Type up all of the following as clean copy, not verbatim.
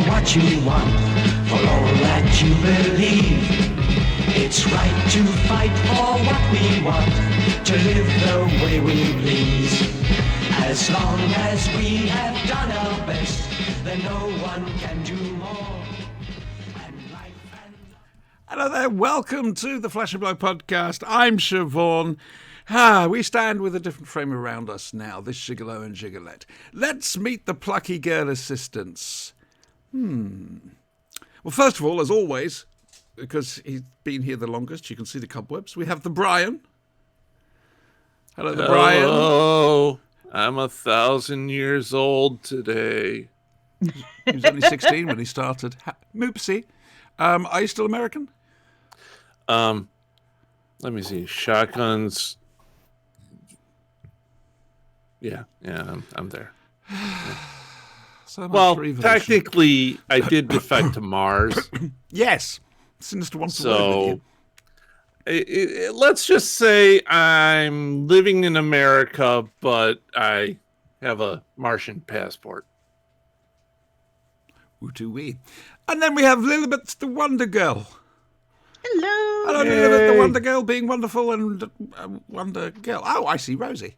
what you want, for all that you believe. It's right to fight for what we want, to live the way we please. As long as we have done our best, then no one can do more. Hello there, welcome to the Flesh and Blood podcast. I'm Siobhan. We stand with a different frame around us now, this gigolo and gigolette. Let's meet the plucky girl assistants. Well, first of all, as always, because he's been here the longest, you can see the cobwebs, we have the Brian. Hello, the Brian. Hello, I'm 1,000 years old today. He was only 16 when he started. Moopsie. Are you still American? Let me see. Shotguns. Yeah, I'm there. Yeah. So much Well, for evolution. technically, I did defect to Mars. Yes. Sinister wants to work with you. Let's just say I'm living in America, but I have a Martian passport. Ooh-too-wee. And then we have Lilibet the Wonder Girl. Hello. Hello, Lilibet the Wonder Girl, being wonderful and Wonder Girl. Oh, I see Rosie.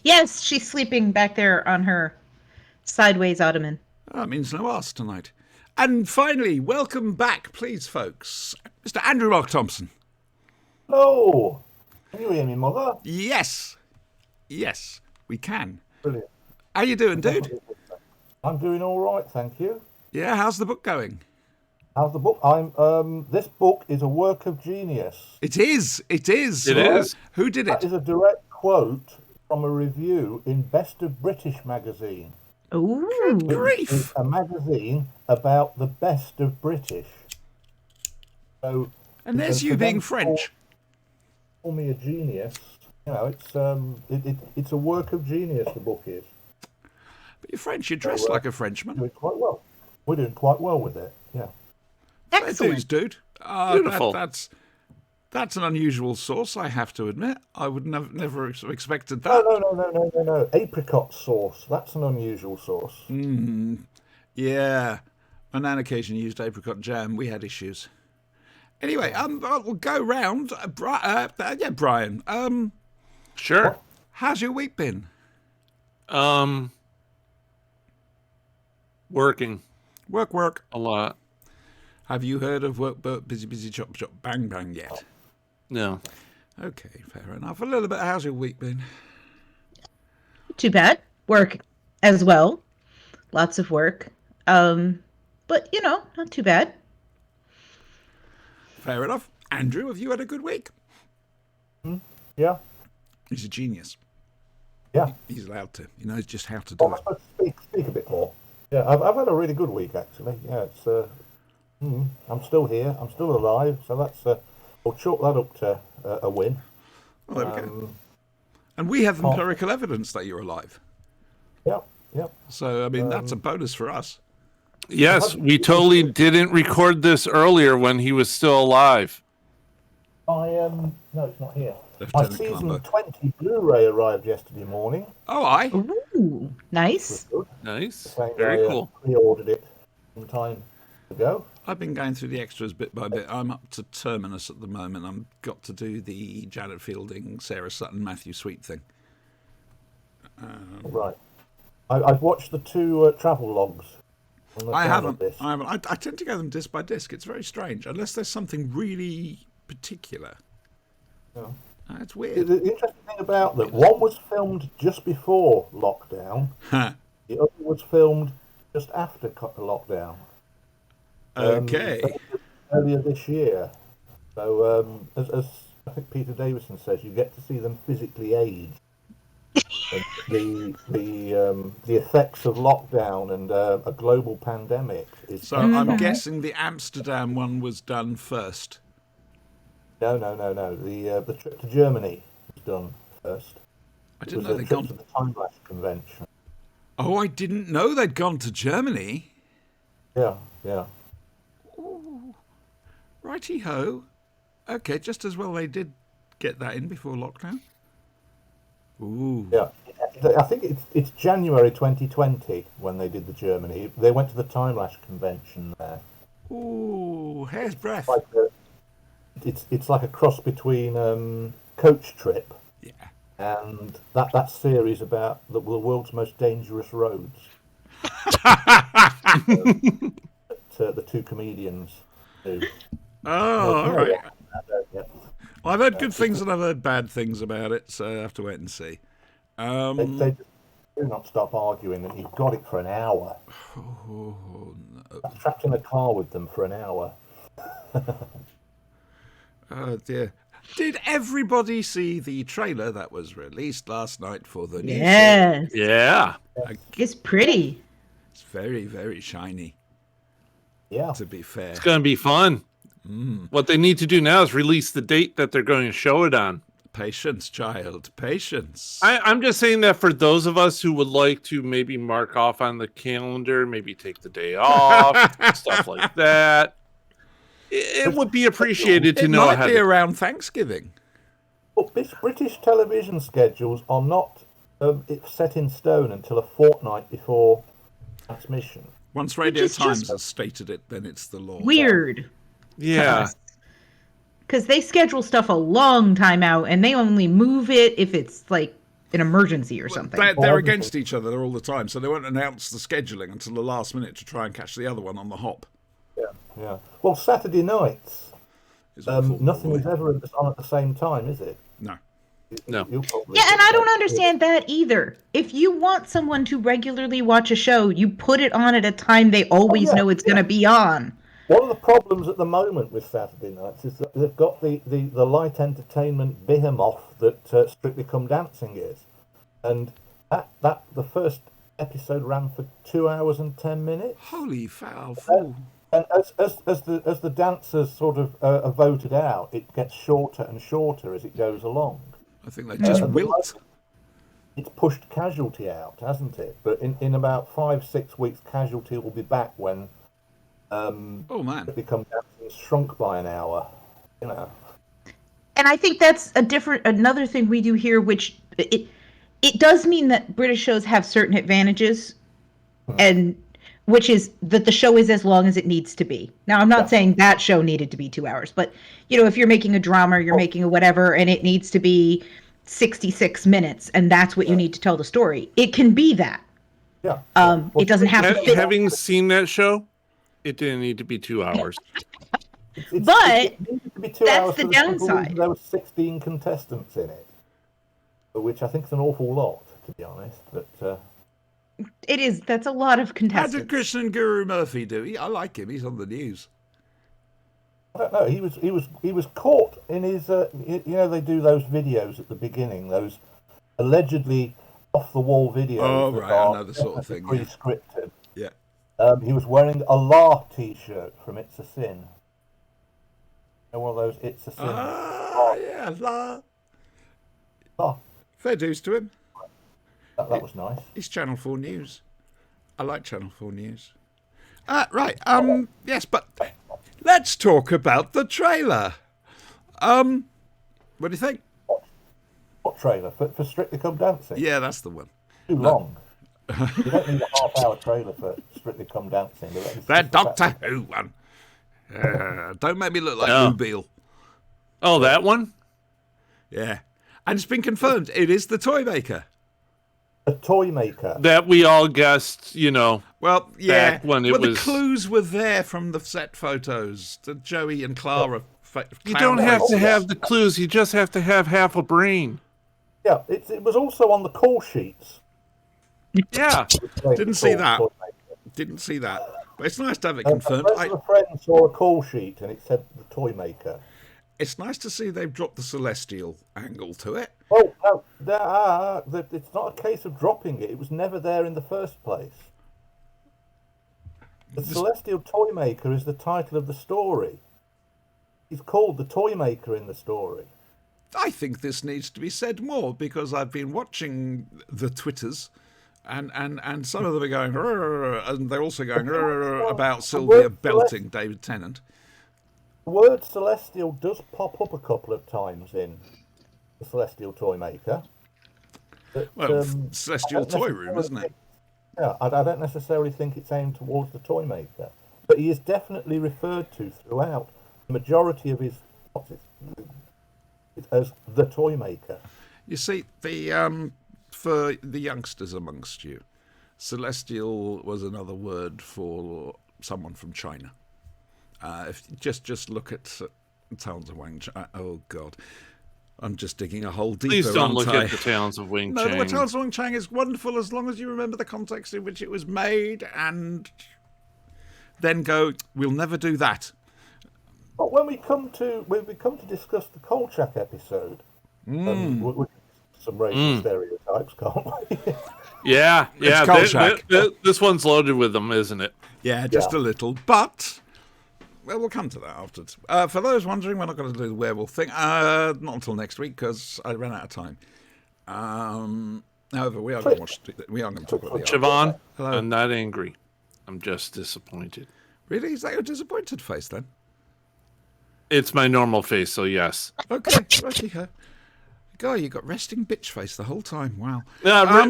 Yes, she's sleeping back there on her sideways ottoman. Oh, that means no arse tonight. And finally, welcome back, please, folks, Mr. Andrew Mark Thompson. Hello. Can you hear me, Mother? Yes, we can. Brilliant. How you doing, dude? I'm doing all right, thank you. Yeah, how's the book going? How's the book? This book is a work of genius. It is. It is. Who did That it? is a direct quote from a review in Best of British magazine. Ooh. Grief. It's a magazine about the best of British. So, And there's you for being them French. Call me a genius. You know, it's a work of genius. The book is. But you're French. You're dressed like a Frenchman. Doing quite well. We're doing quite well with it. Yeah. Fair dues, Excellent. dude. Beautiful. That's an unusual sauce, I have to admit. I would never expected that. No. Apricot sauce. That's an unusual sauce. Yeah. My nan occasionally used apricot jam. We had issues. Anyway, we'll go round. Brian. Sure. How's your week been? Working Work. a lot. Have you heard of Work, Busy, Chop, Chop, Bang, Bang yet? No. Okay, fair enough. A little bit. How's your week been? Too bad. Work as well. Lots of work. But not too bad. Fair enough. Andrew, have you had a good week? Yeah. He's a genius. Yeah. He's allowed to. He knows just how to do I'm it. supposed to speak a bit more. Yeah, I've had a really good week actually. Yeah, it's I'm still here. I'm still alive. So that's I'll chalk that up to a win. Well, there we go. And we have empirical evidence that you're alive. Yep. So, I mean, that's a bonus for us. Yes, we totally didn't record this earlier when he was still alive. No, it's not here. My Lieutenant season Columbo. 20 Blu-ray arrived yesterday morning. Oh, aye. Ooh, nice. Good. Nice. Saying Very I, cool. Pre-ordered it some time ago. I've been going through the extras bit by bit. I'm up to Terminus at the moment. I've got to do the Janet Fielding, Sarah Sutton, Matthew Sweet thing. Right. I've watched the two travel logs. on the I travel haven't. disc. I tend to go them disc by disc. It's very strange, unless there's something really particular. Yeah. It's weird. The interesting thing about them, one was filmed just before lockdown. The other was filmed just after lockdown. Okay. Earlier this year. So, as I think Peter Davison says, you get to see them physically age. And the effects of lockdown and a global pandemic is. So I'm guessing the Amsterdam one was done first. No. The trip to Germany was done first. I It didn't was know a they'd trip gone. to the Time Lapse Convention. Oh, I didn't know they'd gone to Germany. Yeah. Righty ho. Okay, just as well they did get that in before lockdown. Ooh. Yeah. I think it's January 2020 when they did the Germany. They went to the Time Lash convention there. Ooh, hair's breadth. It's like a cross between Coach Trip Yeah. and that series about the world's most dangerous roads. The two comedians do. Oh, all right. Yeah. Well, I've heard good things and I've heard bad things about it, so I have to wait and see. They do not stop arguing, and you've got it for an hour. I'm trapped in a car with them for an hour. Oh dear. Did everybody see the trailer that was released last night for the new series? Yes. Yeah. It's pretty. It's very, very shiny, Yeah. to be fair. It's going to be fun. What they need to do now is release the date that they're going to show it on. Patience, child, patience. I'm just saying that for those of us who would like to maybe mark off on the calendar, maybe take the day off, stuff like that. It would be appreciated to It know might how be to... around Thanksgiving. But British television schedules are not set in stone until a fortnight before transmission. Once Radio is Times just has stated it, then it's the law. Weird. Yeah. Because they schedule stuff a long time out, and they only move it if it's like an emergency or something. They're against each other all the time, so they won't announce the scheduling until the last minute to try and catch the other one on the hop. Yeah. Well, Saturday nights, It's awful. nothing is ever on at the same time, is it? No. No. You'll probably Yeah, and get I don't that. understand that either. If you want someone to regularly watch a show, you put it on at a time they always know it's going to be on. One of the problems at the moment with Saturday nights is that they've got the light entertainment behemoth that Strictly Come Dancing is, and that the first episode ran for 2 hours and 10 minutes. Holy foul fool. And as the dancers sort of are voted out, it gets shorter and shorter as it goes along. I think they just and wilt. It's pushed Casualty out, hasn't it? But in about 5-6 weeks, Casualty will be back when Oh, man. Become Dancing shrunk by an hour. You know. And I think that's another thing we do here, which it does mean that British shows have certain advantages, and which is that the show is as long as it needs to be. Now, I'm not saying that show needed to be 2 hours, but if you're making a drama, you're making a whatever, and it needs to be 66 minutes, and that's what you need to tell the story. It can be that. Yeah. It doesn't have to fit. Having seen that show, it didn't need to be 2 hours. But it needed to be 2 that's hours the for simple downside. reason there were 16 contestants in it, which I think is an awful lot, to be honest. But that's a lot of How did contestants. Krishnan Guru Murphy do? I like him. He's on the news. I don't know. He was caught in his. They do those videos at the beginning, those allegedly off the wall videos. Oh, that right, I are know the sort of thing, yeah. Pre-scripted. Yeah. He was wearing a La T-shirt from It's a Sin. One of those It's a Sin. Yeah, la. Oh, Fair dues to him. that was nice. He's Channel 4 News. I like Channel 4 News. Right. Yes, but let's talk about the trailer. What do you think? What trailer for Strictly Come Dancing? Yeah, that's the one. Too long. You don't need a half-hour trailer for Strictly Come Dancing. That Doctor Who one. Don't make me look like No. Ubil. Oh, that one? Yeah. And it's been confirmed. It is the toy maker. A toy maker. That we all guessed, Well, yeah. Back when it well, the was- clues were there from the set photos. The Joey and Clara. You don't have to have the clues. You just have to have half a brain. Yeah, it was also on the call sheets. Yeah. Didn't see that. Didn't see that. But it's nice to have it A confirmed. friend of a friend saw a call sheet and it said the toy maker. It's nice to see they've dropped the celestial angle to it. Oh, no, it's not a case of dropping it. It was never there in the first place. The Celestial Toy Maker is the title of the story. He's called the Toy Maker in the story. I think this needs to be said more because I've been watching the Twitters and some of them are going, "Rrr," and they're also going "Rrr," about Sylvia belting David Tennant. The word Celestial does pop up a couple of times in the Celestial Toy Maker. But, Well, I Celestial don't Toy Room, isn't it? Yeah, I don't necessarily think it's aimed towards the toy maker, but he is definitely referred to throughout the majority of his as the toy maker. You see, the for the youngsters amongst you, Celestial was another word for someone from China. If just look at Towns of Wang Chang. Oh God, I'm just digging a hole deeper. Please don't look aren't I? at the Towns of Wing No, Chang. the Tales of Wing Chang is wonderful as long as you remember the context in which it was made, and then go, we'll never do that. But when we come to discuss the Kolchak episode, we some racial stereotypes, can't we? Yeah. Kolchak. This one's loaded with them, isn't it? Yeah, just a little, but well, we'll come to that afterwards. For those wondering, we're not going to do the werewolf thing, not until next week because I ran out of time. However, we are going to talk about the Siobhan, Hello. I'm not angry. I'm just disappointed. Really? Is that your disappointed face then? It's my normal face, so yes. Okay, righty-ho. Guy, you got resting bitch face the whole time. Wow.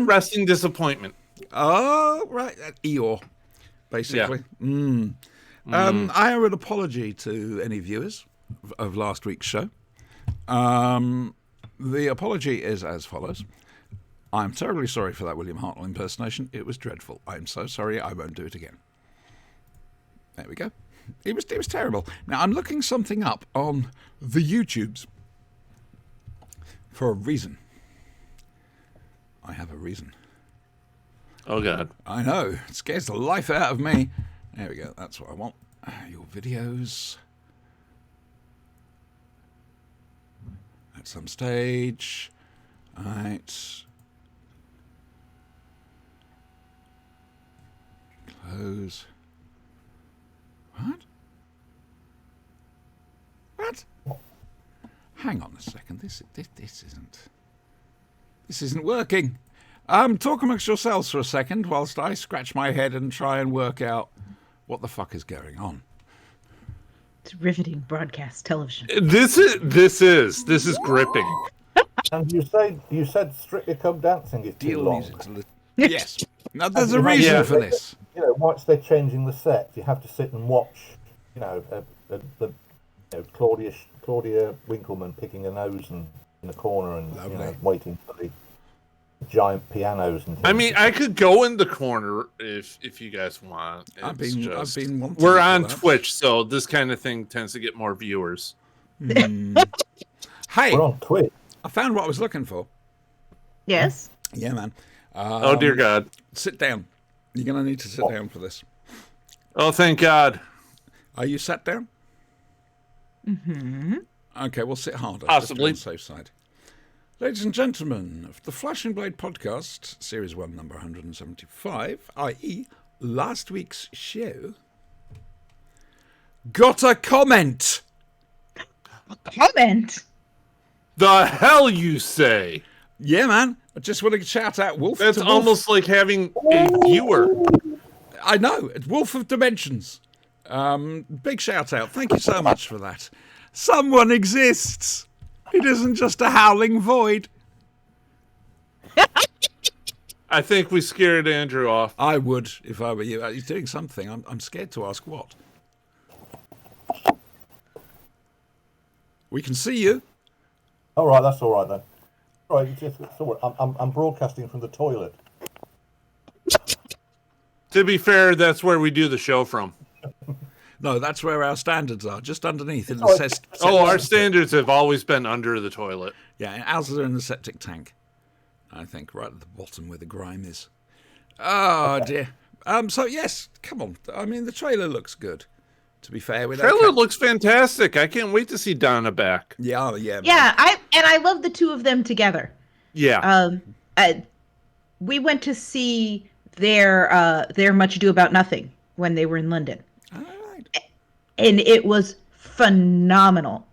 Resting disappointment. Oh, right. Eeyore, basically. I owe an apology to any viewers of last week's show. The apology is as follows. I'm terribly sorry for that William Hartnell impersonation. It was dreadful. I'm so sorry. I won't do it again. There we go. It was terrible. Now, I'm looking something up on the YouTubes for a reason. I have a reason. Oh, God. I know. It scares the life out of me. There we go. That's what I want. Your videos. At some stage. All right. Close. What? What? Hang on a second. This isn't working. Talk amongst yourselves for a second whilst I scratch my head and try and work out what the fuck is going on. It's riveting broadcast television. This is gripping. And you said Strictly Come Dancing is too long. Yes. Now there's a reason for this. You know, once they're changing the set, you have to sit and watch. Claudia Winkleman picking a nose in the corner and waiting for the giant pianos and things. I mean, I could go in the corner if you guys want. I've been wanting. We're on Twitch, so this kind of thing tends to get more viewers. Hey, we're on Twitch. I found what I was looking for. Yes. Yeah, man. Oh dear God! Sit down. You're gonna need to sit down for this. Oh, thank God! Are you sat down? Mm-hmm. Okay, we'll sit harder. Possibly. Just to be on the safe side. Ladies and gentlemen of the Flash and Blade podcast, Series 1, number 175, i.e. last week's show, got a comment. Comment? The hell you say? Yeah, man. I just want to shout out Wolf. That's to Wolf. almost like having a viewer. I know. It's Wolf of Dimensions. Big shout out. Thank you so much for that. Someone exists. It isn't just a howling void. I think we scared Andrew off. I would if I were you. He's doing something. I'm scared to ask what. We can see you. All right, that's all right then. All right, it's all right. I'm broadcasting from the toilet. To be fair, that's where we do the show from. No, that's where our standards are, just underneath in the Our standards have always been under the toilet. Yeah, ours are in the septic tank. I think right at the bottom where the grime is. Oh dear. So yes, come on. I mean, the trailer looks good. To be fair, with Trailer looks fantastic. I can't wait to see Donna back. Yeah, yeah. Yeah, I love the two of them together. Yeah. We went to see their Much Ado About Nothing when they were in London. All right. And it was phenomenal.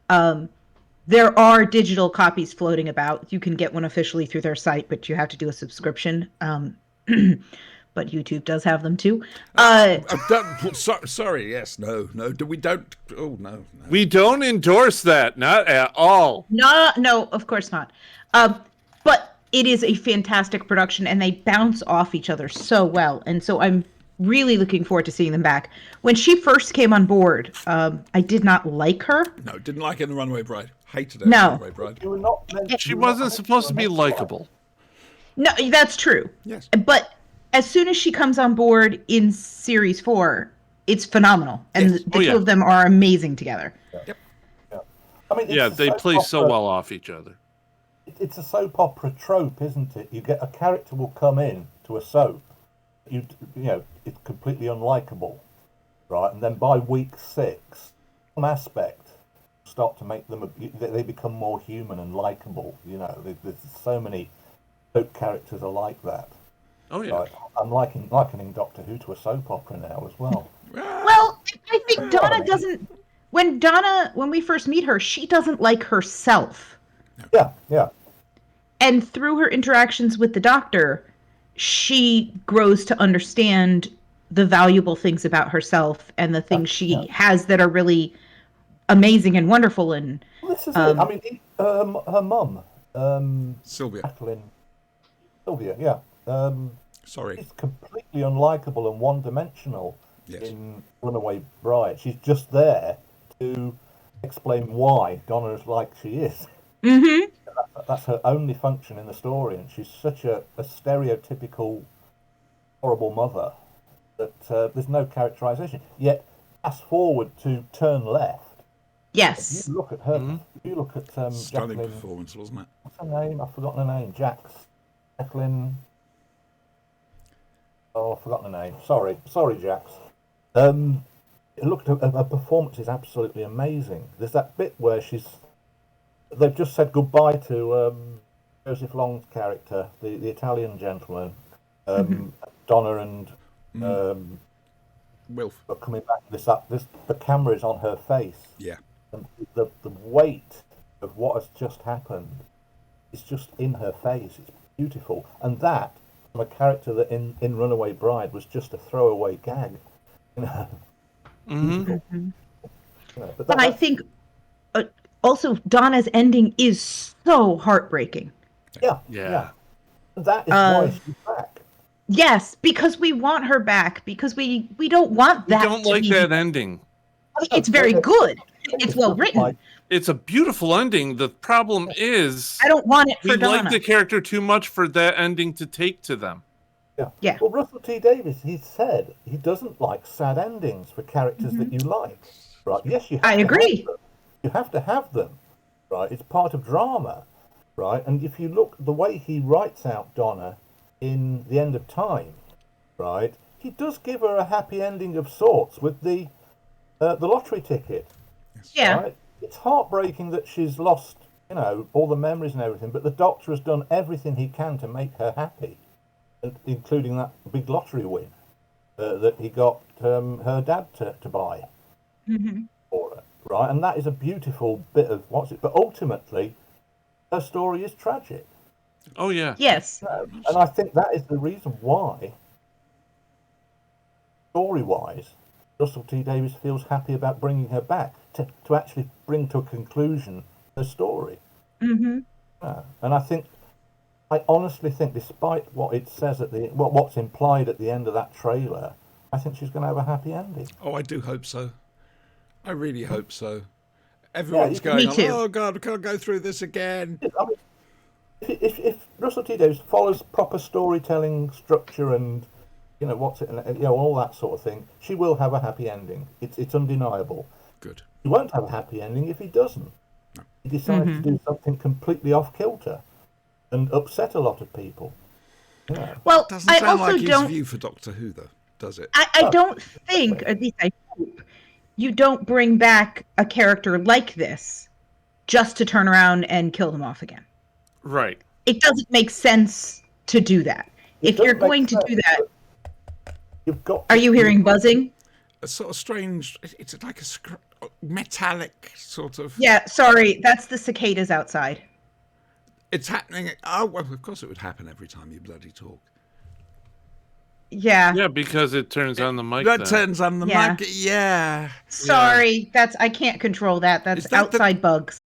There are digital copies floating about. You can get one officially through their site, but you have to do a subscription. But YouTube does have them too. Sorry, yes, no. We don't. Oh no. We don't endorse that, not at all. No, of course not. But it is a fantastic production, and they bounce off each other so well. And so I'm really looking forward to seeing them back. When she first came on board, I did not like her. No, didn't like it in The Runaway Bride. Hated it in No. The Runaway Bride. You were not meant. She you were not wasn't meant supposed to be a mentor. likable. No, that's true. Yes. But as soon as she comes on board in series 4, it's phenomenal, and Yes. the Oh, two yeah. of them are amazing together. I mean, it's Yeah, a they soap play so opera- well off each other. It's a soap opera trope, isn't it? You get a character will come in to a soap, you know, it's completely unlikable, right? And then by week 6, some aspect start to make them they become more human and likable. You know, there's so many soap characters are like that. Oh yeah. Right? I'm likening Doctor Who to a soap opera now as well. Well, I think Donna doesn't. When we first meet her, she doesn't like herself. Yeah, yeah. And through her interactions with the Doctor, she grows to understand the valuable things about herself and the things she has that are really amazing and wonderful. And Well, this is it. I mean, her mum, Sylvia. Sylvia, yeah. Sorry. She's completely unlikable and one-dimensional Yes. in Runaway Bride. She's just there to explain why Donna is like she is. mm-hmm. That's her only function in the story, and she's such a stereotypical horrible mother that there's no characterization. Yet, fast forward to Turn Left. Yes. You look at her. You look at Stunning Jacqueline. performance, wasn't it? What's her name? I've forgotten her name. Jacqueline. Oh, I've forgotten her name. Sorry, Jax. Look at her performance is absolutely amazing. There's that bit where they've just said goodbye to Joseph Long's character, the Italian gentleman. Donna and Wilf. are coming back. The camera is on her face. Yeah. And the weight of what has just happened is just in her face. It's beautiful. And that, from a character that in Runaway Bride was just a throwaway gag. You know? Beautiful. You know, But I think also Donna's ending is so heartbreaking. yeah. That is why she's back. Yes, because we want her back, because we don't want I that. don't to like be- that ending. I mean, it's very good. It's well written. It's a beautiful ending. The problem is I don't want it we for Donna. like the character too much for that ending to take to them. Yeah. Well, Russell T Davies, he said he doesn't like sad endings for characters that you like. Right? Yes, you. Have I to agree. have them. You have to have them. Right? It's part of drama. Right? And if you look the way he writes out Donna in The End of Time, right? He does give her a happy ending of sorts with the lottery ticket. Yeah. Right? It's heartbreaking that she's lost, you know, all the memories and everything, but the Doctor has done everything he can to make her happy, including that big lottery win that he got her dad to buy for her, right? And that is a beautiful bit of but ultimately, her story is tragic. Oh yeah. Yes. And I think that is the reason why, story-wise, Russell T Davies feels happy about bringing her back to actually bring to a conclusion her story. Mm-hmm. And I honestly think, despite what it says at what's implied at the end of that trailer, I think she's going to have a happy ending. Oh, I do hope so. I really hope so. Everyone's Me going, too. oh, God, we can't go through this again. I mean, if Russell T Davies follows proper storytelling structure and you know what's it, and you know all that sort of thing, she will have a happy ending. It's undeniable. Good. He won't have a happy ending if he doesn't. He decides to do something completely off kilter and upset a lot of people. Yeah. Well, Doesn't I sound also like his don't. view for Doctor Who, though, does it? I don't think, at least I hope, you don't bring back a character like this just to turn around and kill them off again. Right. It doesn't make sense to do that. If you're doesn't make going to do sense, that, You've got. are you hearing buzzing? A sort of strange, it's like a metallic sort of... Yeah, sorry, that's the cicadas outside. It's happening. Oh, well, of course it would happen every time you bloody talk. Yeah. Yeah, because it turns on the mic. That then. turns on the Yeah. mic. Yeah. Sorry, I can't control that. That's Is that the- outside bugs.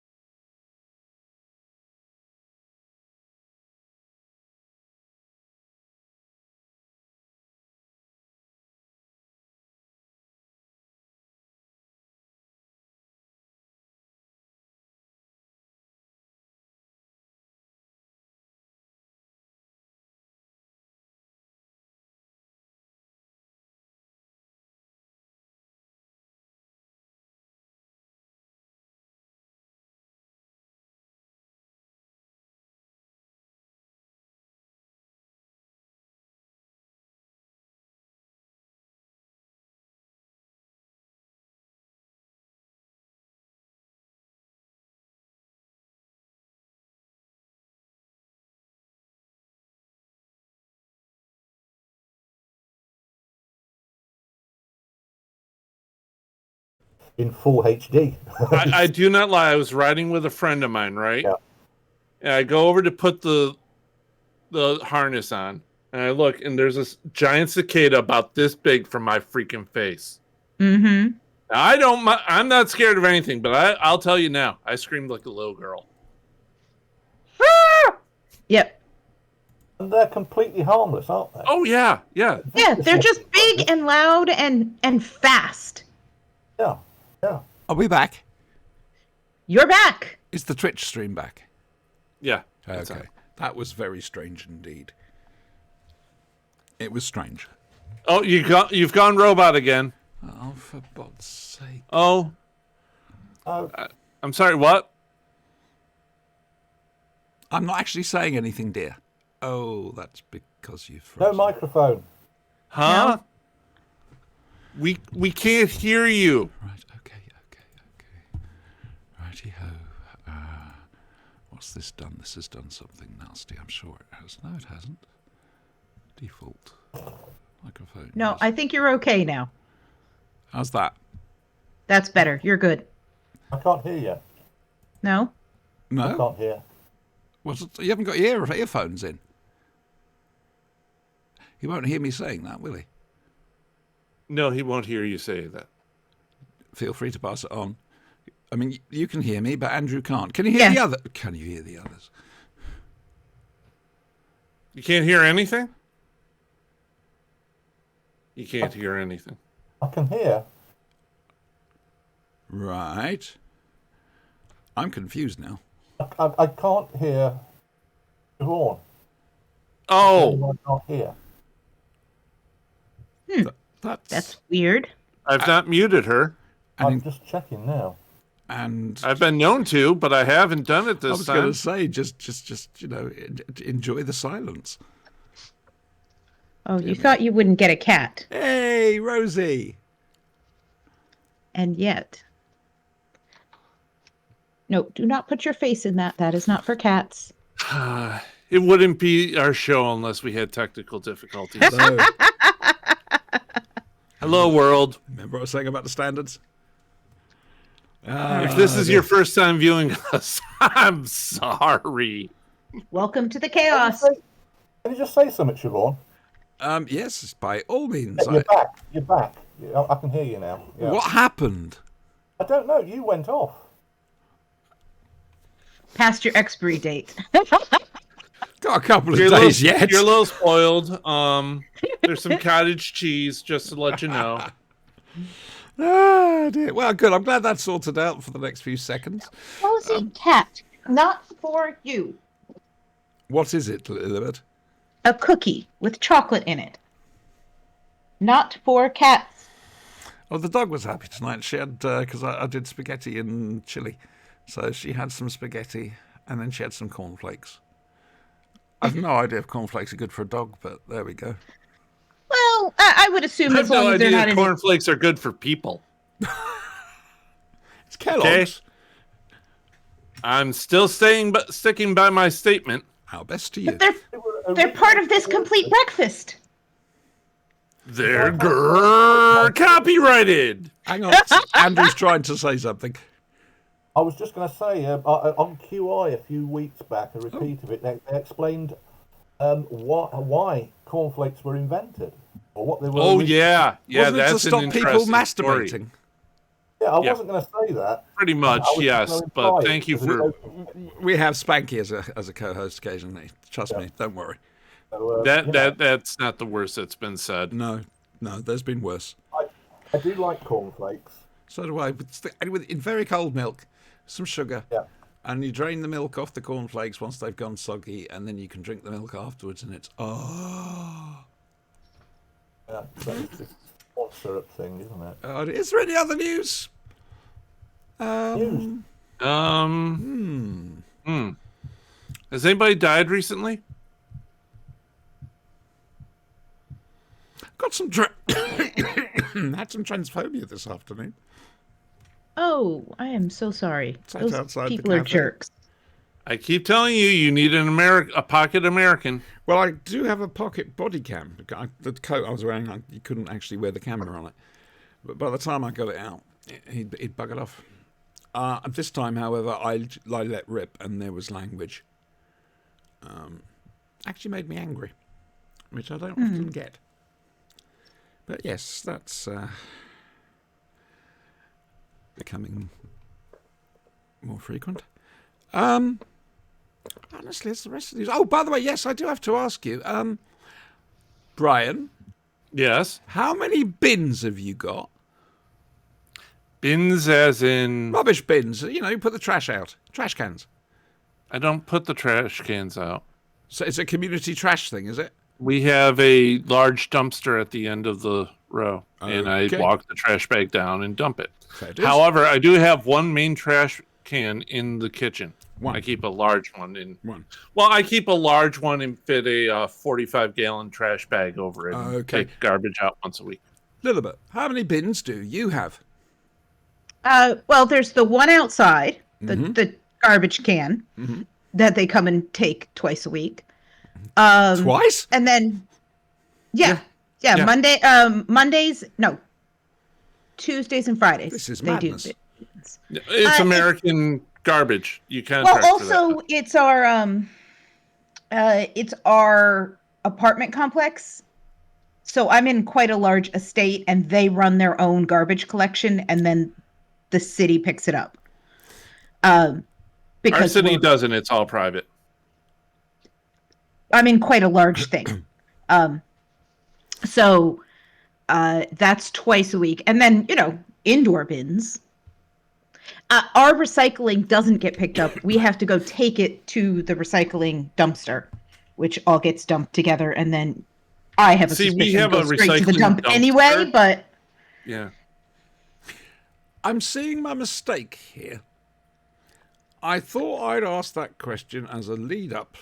in full HD. I do not lie. I was riding with a friend of mine, right? Yeah. And I go over to put the harness on, and I look, and there's this giant cicada about this big from my freaking face. Mm-hmm. Now, I'm not scared of anything, but I'll tell you now, I screamed like a little girl. Yep. And they're completely harmless, aren't they? Oh yeah, yeah. Yeah, they're just big and loud and fast. Yeah, yeah. Are we back? You're back. Is the Twitch stream back? Yeah. that's Okay. it. That was very strange indeed. It was strange. Oh, you've gone robot again. Oh, for God's sake. Oh, Oh, I'm sorry. What? I'm not actually saying anything, dear. Oh, that's because you've no frozen. microphone. Huh? We can't hear you. Right, okay. Righty-ho. What's this done? This has done something nasty, I'm sure it has. No, it hasn't. Default. Microphone. No, yes. I think you're okay now. How's that? That's better. You're good. I can't hear you. No? I No? can't hear. You haven't got your earphones in. He won't hear me saying that, will he? No, he won't hear you say that. Feel free to pass it on. I mean, you can hear me, but Andrew can't. Can you hear Yeah. the other? Can you hear the others? You can't hear anything? You can't hear anything. I can hear. Right. I'm confused now. I can't hear Siobhan. Oh, I can't hear. That's weird. I've not muted her. I'm And, just checking now. and I've been known to, but I haven't done it I this was going time. to say, just enjoy the silence. Oh, you thought you wouldn't get a cat. Hey, Rosie. And yet. No, do not put your face in that. That is not for cats. It wouldn't be our show unless we had technical difficulties. So, Hello, world. remember what I was saying about the standards? If this is your first time viewing us, I'm sorry. Welcome to the chaos. Can you just say something, Siobhan? Yes, by all means. You're back. You're back. I can hear you now. Yeah. What happened? I don't know. You went off. Past your expiry date. Got a couple of You're a days little, yet. You're a little spoiled. There's some cottage cheese, just to let you know. Ah, dear. Well, good. I'm glad that's sorted out for the next few seconds. Cozy cat. Not for you. What is it, Elizabeth? A cookie with chocolate in it. Not for cats. Oh, the dog was happy tonight. She had, because I did spaghetti and chili. So she had some spaghetti and then she had some cornflakes. I've no idea if cornflakes are good for a dog, but there we go. Well, I would assume I as have long no as they're idea not in cornflakes are good for people. It's Kellogg's. I'm still sticking by my statement. How best to you. They're part of this complete breakfast. They're copyrighted. Hang on. Andrew's trying to say something. I was just going to say, on QI a few weeks back, a repeat of it, they explained why cornflakes were invented, or what they were. Oh, originally- yeah. Yeah, Wasn't it that's to an stop people interesting masturbating? story. Yeah, I Yeah. wasn't going to say that. Pretty much, I was just yes. gonna But imply it, thank you because for We have Spanky as a co-host occasionally. Trust me, don't worry. So, that. you know, That's not the worst that's been said. No, there's been worse. I do like cornflakes. So do I. In very cold milk, some sugar, Yeah. and you drain the milk off the cornflakes once they've gone soggy, and then you can drink the milk afterwards, and it's Yeah, so it's this corn syrup thing, isn't it? Is there any other news? News. Has anybody died recently? Got some had some transphobia this afternoon. Oh, I am so sorry. It's like Those outside the people are cafe. jerks. I keep telling you, you need a pocket American. Well, I do have a pocket body cam. The coat I was wearing, you couldn't actually wear the camera on it. But by the time I got it out, he'd buggered off. This time, however, I let rip, and there was language. Actually made me angry, which I don't often get. But yes, that's becoming more frequent. Honestly, it's the rest of these. Oh, by the way, yes, I do have to ask you, Brian, Yes. how many bins have you got? Bins as in... Rubbish bins. You know, you put the trash out. Trash cans. I don't put the trash cans out. So it's a community trash thing, is it? We have a large dumpster at the end of the row, and I Okay. walk the trash bag down and dump it. Fair dues. However, I do have one main trash can in the kitchen. One. I keep a large one in. One. Well, I keep a large one and fit a 45-gallon trash bag over it. And Okay. take garbage out once a week. Lilibet, how many bins do you have? Well, there's the one outside, the garbage can that they come and take twice a week. Twice? And then, yeah. Yeah. Mondays, no, Tuesdays and Fridays. This is they madness. do. It's American garbage. You can't. Well, also it's our apartment complex. So I'm in quite a large estate, and they run their own garbage collection, and then the city picks it up. Because our city doesn't. It's all private. I'm in quite a large thing. So that's twice a week. And then, indoor bins. Our recycling doesn't get picked up. We have to go take it to the recycling dumpster, which all gets dumped together. And then I have a See, we suspicion have it a goes straight to the recycling dump dumpster. anyway, but Yeah. I'm seeing my mistake here. I thought I'd ask that question as a lead-up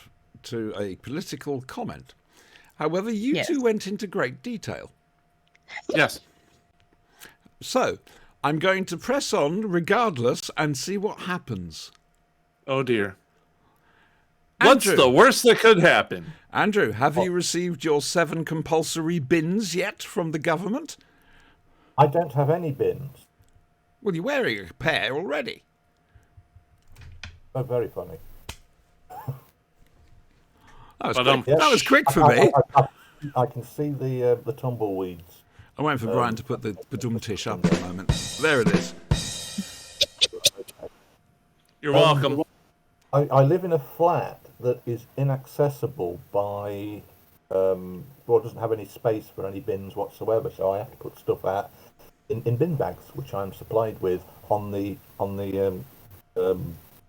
to a political comment. However, you Yes. two went into great detail. Yes. So, I'm going to press on regardless and see what happens. Oh dear. What's Andrew. the worst that could happen? Andrew, have you received your 7 compulsory bins yet from the government? I don't have any bins. Well, you're wearing a pair already. Oh, very funny. That was But, quick, Yes. that was quick for me. I can see the tumbleweeds. I'm waiting for Brian to put the badum-tish up for a moment. There it is. You're welcome. I live in a flat that is inaccessible by, well, it doesn't have any space for any bins whatsoever, so I have to put stuff out in bin bags, which I'm supplied with on the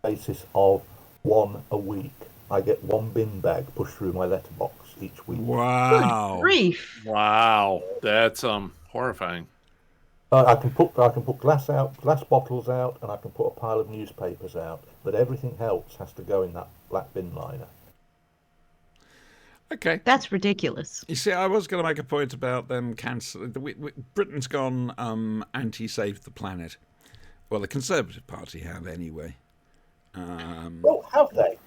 basis of one a week. I get one bin bag pushed through my letterbox each week. Wow. grief. Wow. That's horrifying. I can put glass bottles out, and I can put a pile of newspapers out, but everything else has to go in that black bin liner. Okay. That's ridiculous. You see, I was going to make a point about them cancelling. Britain's gone anti-save the planet. Well, the Conservative Party have anyway. Oh, have they?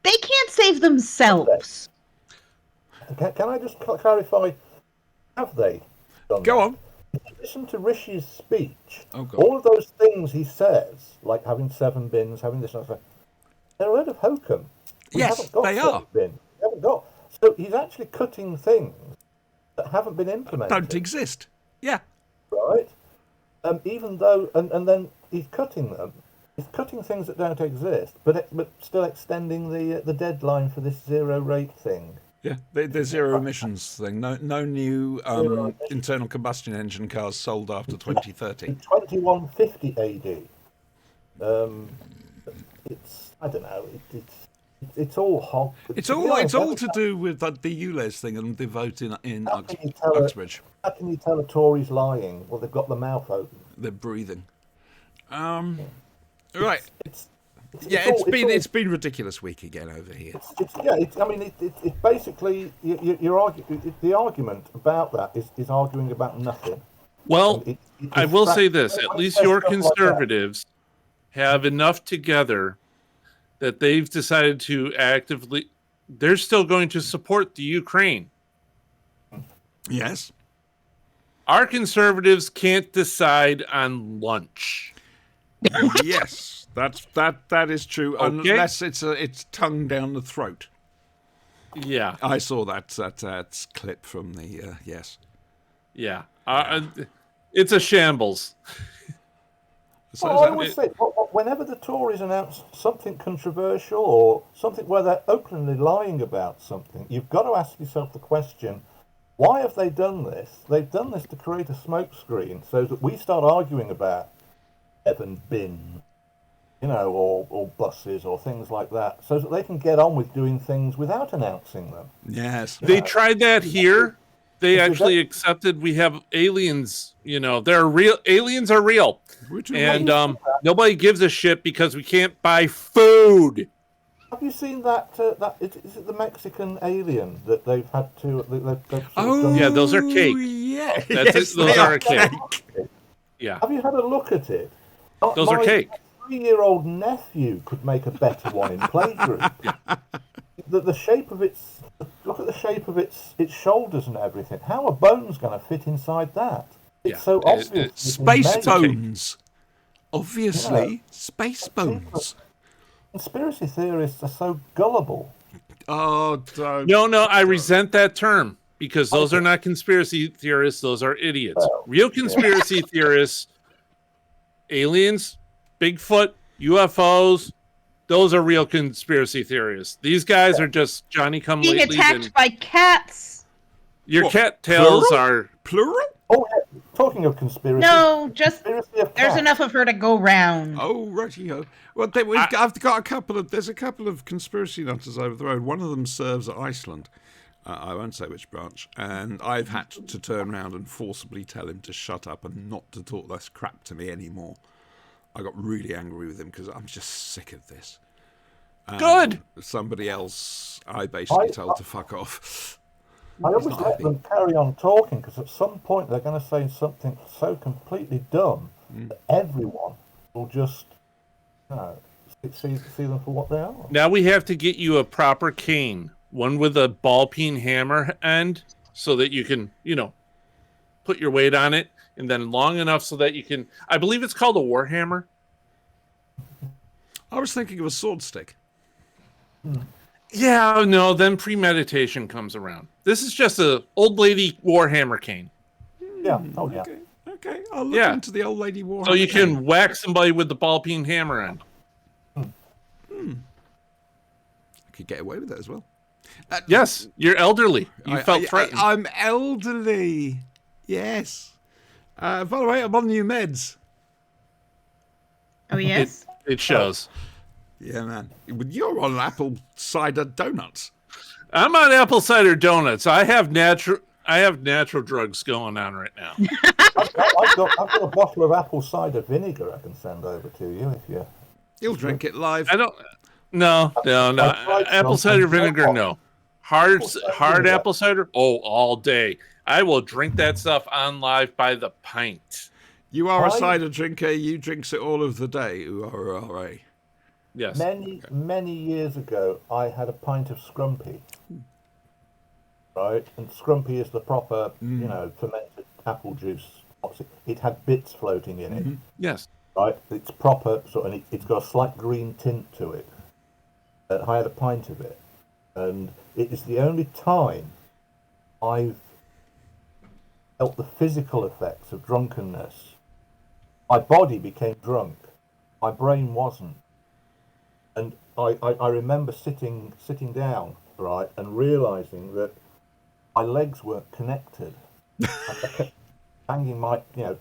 They can't save themselves. Can I just clarify? Have they done Go that? on. If you listen to Rishi's speech, Oh, God. all of those things he says, like having 7 bins, having this and that, they're a load of hokum. We Yes, haven't got they 7 are. Bins. We haven't got. So he's actually cutting things that haven't been implemented. Don't exist. Yeah. Right? Even though, and then he's cutting them. He's cutting things that don't exist, but still extending the deadline for this zero rate thing. Yeah, the zero emissions thing. No new internal combustion engine cars sold after 2030. 2150 AD. It's, I don't know. It's all hog. It's all to do with the ULEZ thing and the vote in How can you tell Uxbridge. How can you tell a Tory's lying? Well, they've got the mouth open. They're breathing. Right. It's It's been ridiculous week again over here. It's basically the argument about that is arguing about nothing. Well, It- I will it's say this. At when least you say your stuff like that- conservatives have enough together that they've decided to actively... They're still going to support the Ukraine. Yes. our conservatives can't decide on lunch. Yes, that is true. Okay. Unless it's tongue down the throat. Yeah, I saw that clip from the yes. yeah. It's a shambles. So, Well, I always say, whenever the Tories announce something controversial or something where they're openly lying about something, you've got to ask yourself the question, why have they done this? They've done this to create a smokescreen so that we start arguing about Evan Bin, or buses or things like that, so that they can get on with doing things without announcing them. yes, They tried that here. They Is actually accepted we have aliens. They're real. Aliens are real, and nobody gives a shit because we can't buy food. Have you seen that? Is it the Mexican alien that they've had to? They've oh done- Yeah, those are cake. Yeah, That's yes, it. Those they are a cake. Yeah, Have you had a look at it? those are cake. 3-year-old nephew could make a better one in playgroup. The shape of its, look at the shape of its shoulders and everything. How are bones going to fit inside that? It's Yeah, so obvious. Space it's made. bones. Obviously, space bones. Conspiracy theorists are so gullible. Oh, don't. No, I resent that term because those are not conspiracy theorists. Those are idiots. Real conspiracy theorists, aliens, Bigfoot, UFOs, those are real conspiracy theorists. These guys are just Johnny come Being lately. attacked by cats. Your What, cattails plural? are Plural? Oh, yeah, talking of conspiracy. No, just Conspiracy of there's cats. enough of her to go round. Oh, righty-ho. Well, I've got a couple of. There's a couple of conspiracy nutters over the road. One of them serves at Iceland. I won't say which branch. And I've had to turn around and forcibly tell him to shut up and not to talk this crap to me anymore. I got really angry with him because I'm just sick of this. good. Somebody else I basically told to fuck off. I always let them carry on talking because at some point they're going to say something so completely dumb that everyone will just, see them for what they are. Now we have to get you a proper cane, one with a ball peen hammer end, so that you can, put your weight on it, and then long enough so that you can. I believe it's called a warhammer. I was thinking of a sword stick. Yeah, no, then premeditation comes around. This is just a old lady warhammer cane. Yeah, oh yeah. Okay, I'll look Yeah. into the old lady war. So you can whack somebody with the ball peen hammer end. I could get away with it as well. Yes, you're elderly. You felt threatened. I'm elderly. Yes. By the way, I'm on new meds. Oh yes. It shows. Yeah, man. You're on apple cider donuts. I'm on apple cider donuts. I have natural drugs going on right now. I've got a bottle of apple cider vinegar I can send over to you if you. You'll drink it live. I don't. No. Apple cider vinegar, no. Hard apple cider. Oh, all day. I will drink that stuff on live by the pint. You are a I- cider drinker. You drinks it all of the day. Ooh-ah-rah-rah. Yes. Many years ago, I had a pint of Scrumpy. Right, and Scrumpy is the proper, fermented apple juice. It had bits floating in it. Yes. Right, it's proper, and it's got a slight green tint to it. I had a pint of it, and it is the only time I've felt the physical effects of drunkenness. My body became drunk, my brain wasn't, and I remember sitting down, right, and realizing that my legs weren't connected. I kept banging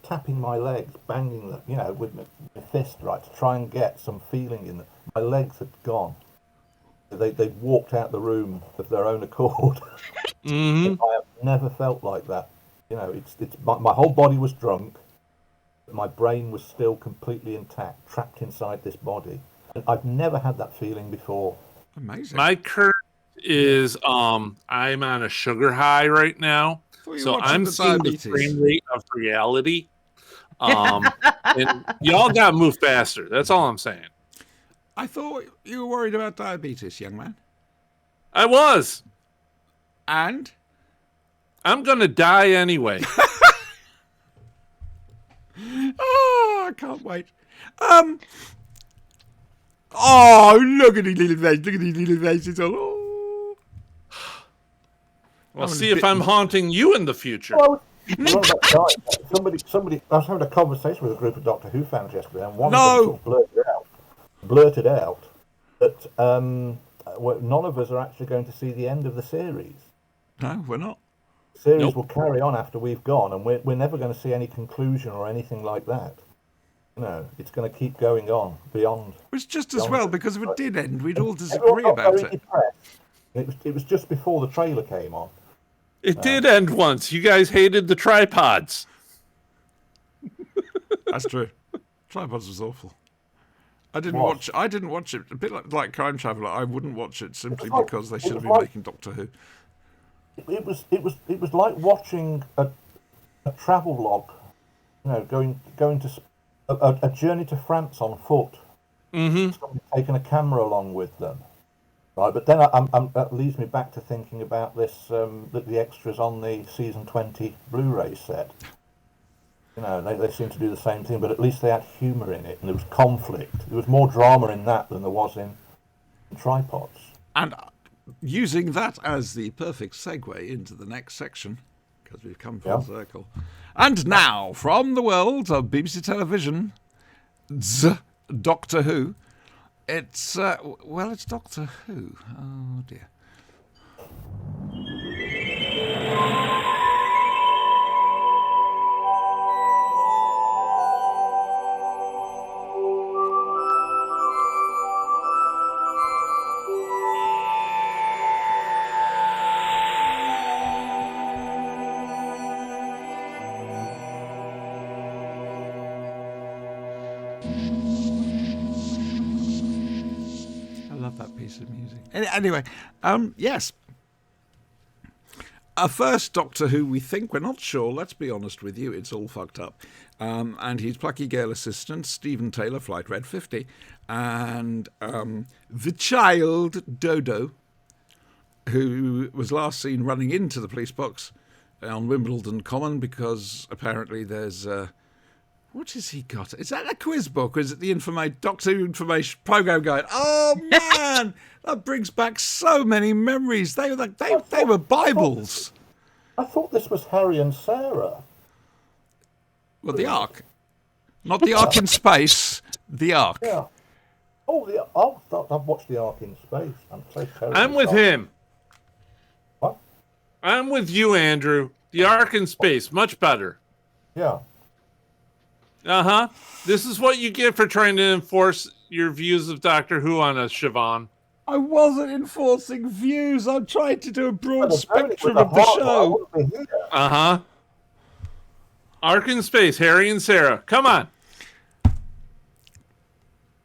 tapping my legs, banging them, with my fist, right, to try and get some feeling in them. My legs had gone. They walked out the room of their own accord. Mm-hmm. I have never felt like that. It's my whole body was drunk, but my brain was still completely intact, trapped inside this body. And I've never had that feeling before. Amazing. My current is I'm on a sugar high right now, Thought you so were watching I'm the seeing diabetes. the frame rate of reality. And y'all got to move faster. That's all I'm saying. I thought you were worried about diabetes, young man. I was. And I'm gonna die anyway. can't wait. Oh, look at these little faces. Look at these little faces. Oh. Well, see if I'm haunting you in the future. Well, somebody. I was having a conversation with a group of Doctor Who fans yesterday, and one of them sort of blurted out that none of us are actually going to see the end of the series. No, we're not. The series will carry on after we've gone, and we're never going to see any conclusion or anything like that. No, it's going to keep going on beyond. It's just as well, because if it did end, we'd all disagree about it. It was just before the trailer came on. It did end once. You guys hated the tripods. That's true. Tripods was awful. I didn't watch it. A bit like Crime Traveller. I wouldn't watch it simply because they should have been making Doctor Who. It was like watching a travel log. You know, going to a journey to France on foot. Mm-hmm. Somebody taking a camera along with them. Right, but then that leads me back to thinking about this, the extras on the season 20 Blu-ray set. You know, they seem to do the same thing, but at least they had humour in it, and there was conflict. There was more drama in that than there was in Tripods. And using that as the perfect segue into the next section, because we've come full circle. And now, from the world of BBC Television, Doctor Who, it's Doctor Who. Oh dear. That piece of music. Anyway, yes. Our first Doctor Who, we think, we're not sure, let's be honest with you, it's all fucked up. And his plucky girl assistant, Stephen Taylor, Flight Red 50, and the child, Dodo, who was last seen running into the police box on Wimbledon Common because apparently there's... what has he got? Is that a quiz book or is it the Doctor Who information program guide? Oh man, that brings back so many memories. They were Bibles. I thought this was Harry and Sarah. Well, the Ark, not the Ark in space. The Ark. Yeah. I've watched the Ark in space. I'm with him. What? I'm with you, Andrew. The Ark in space, much better. Yeah. Uh-huh. This is what you get for trying to enforce your views of Doctor Who on us, Siobhan. I wasn't enforcing views. I'm trying to do a broad spectrum of the show. Uh-huh. Ark in space, Harry and Sarah. Come on.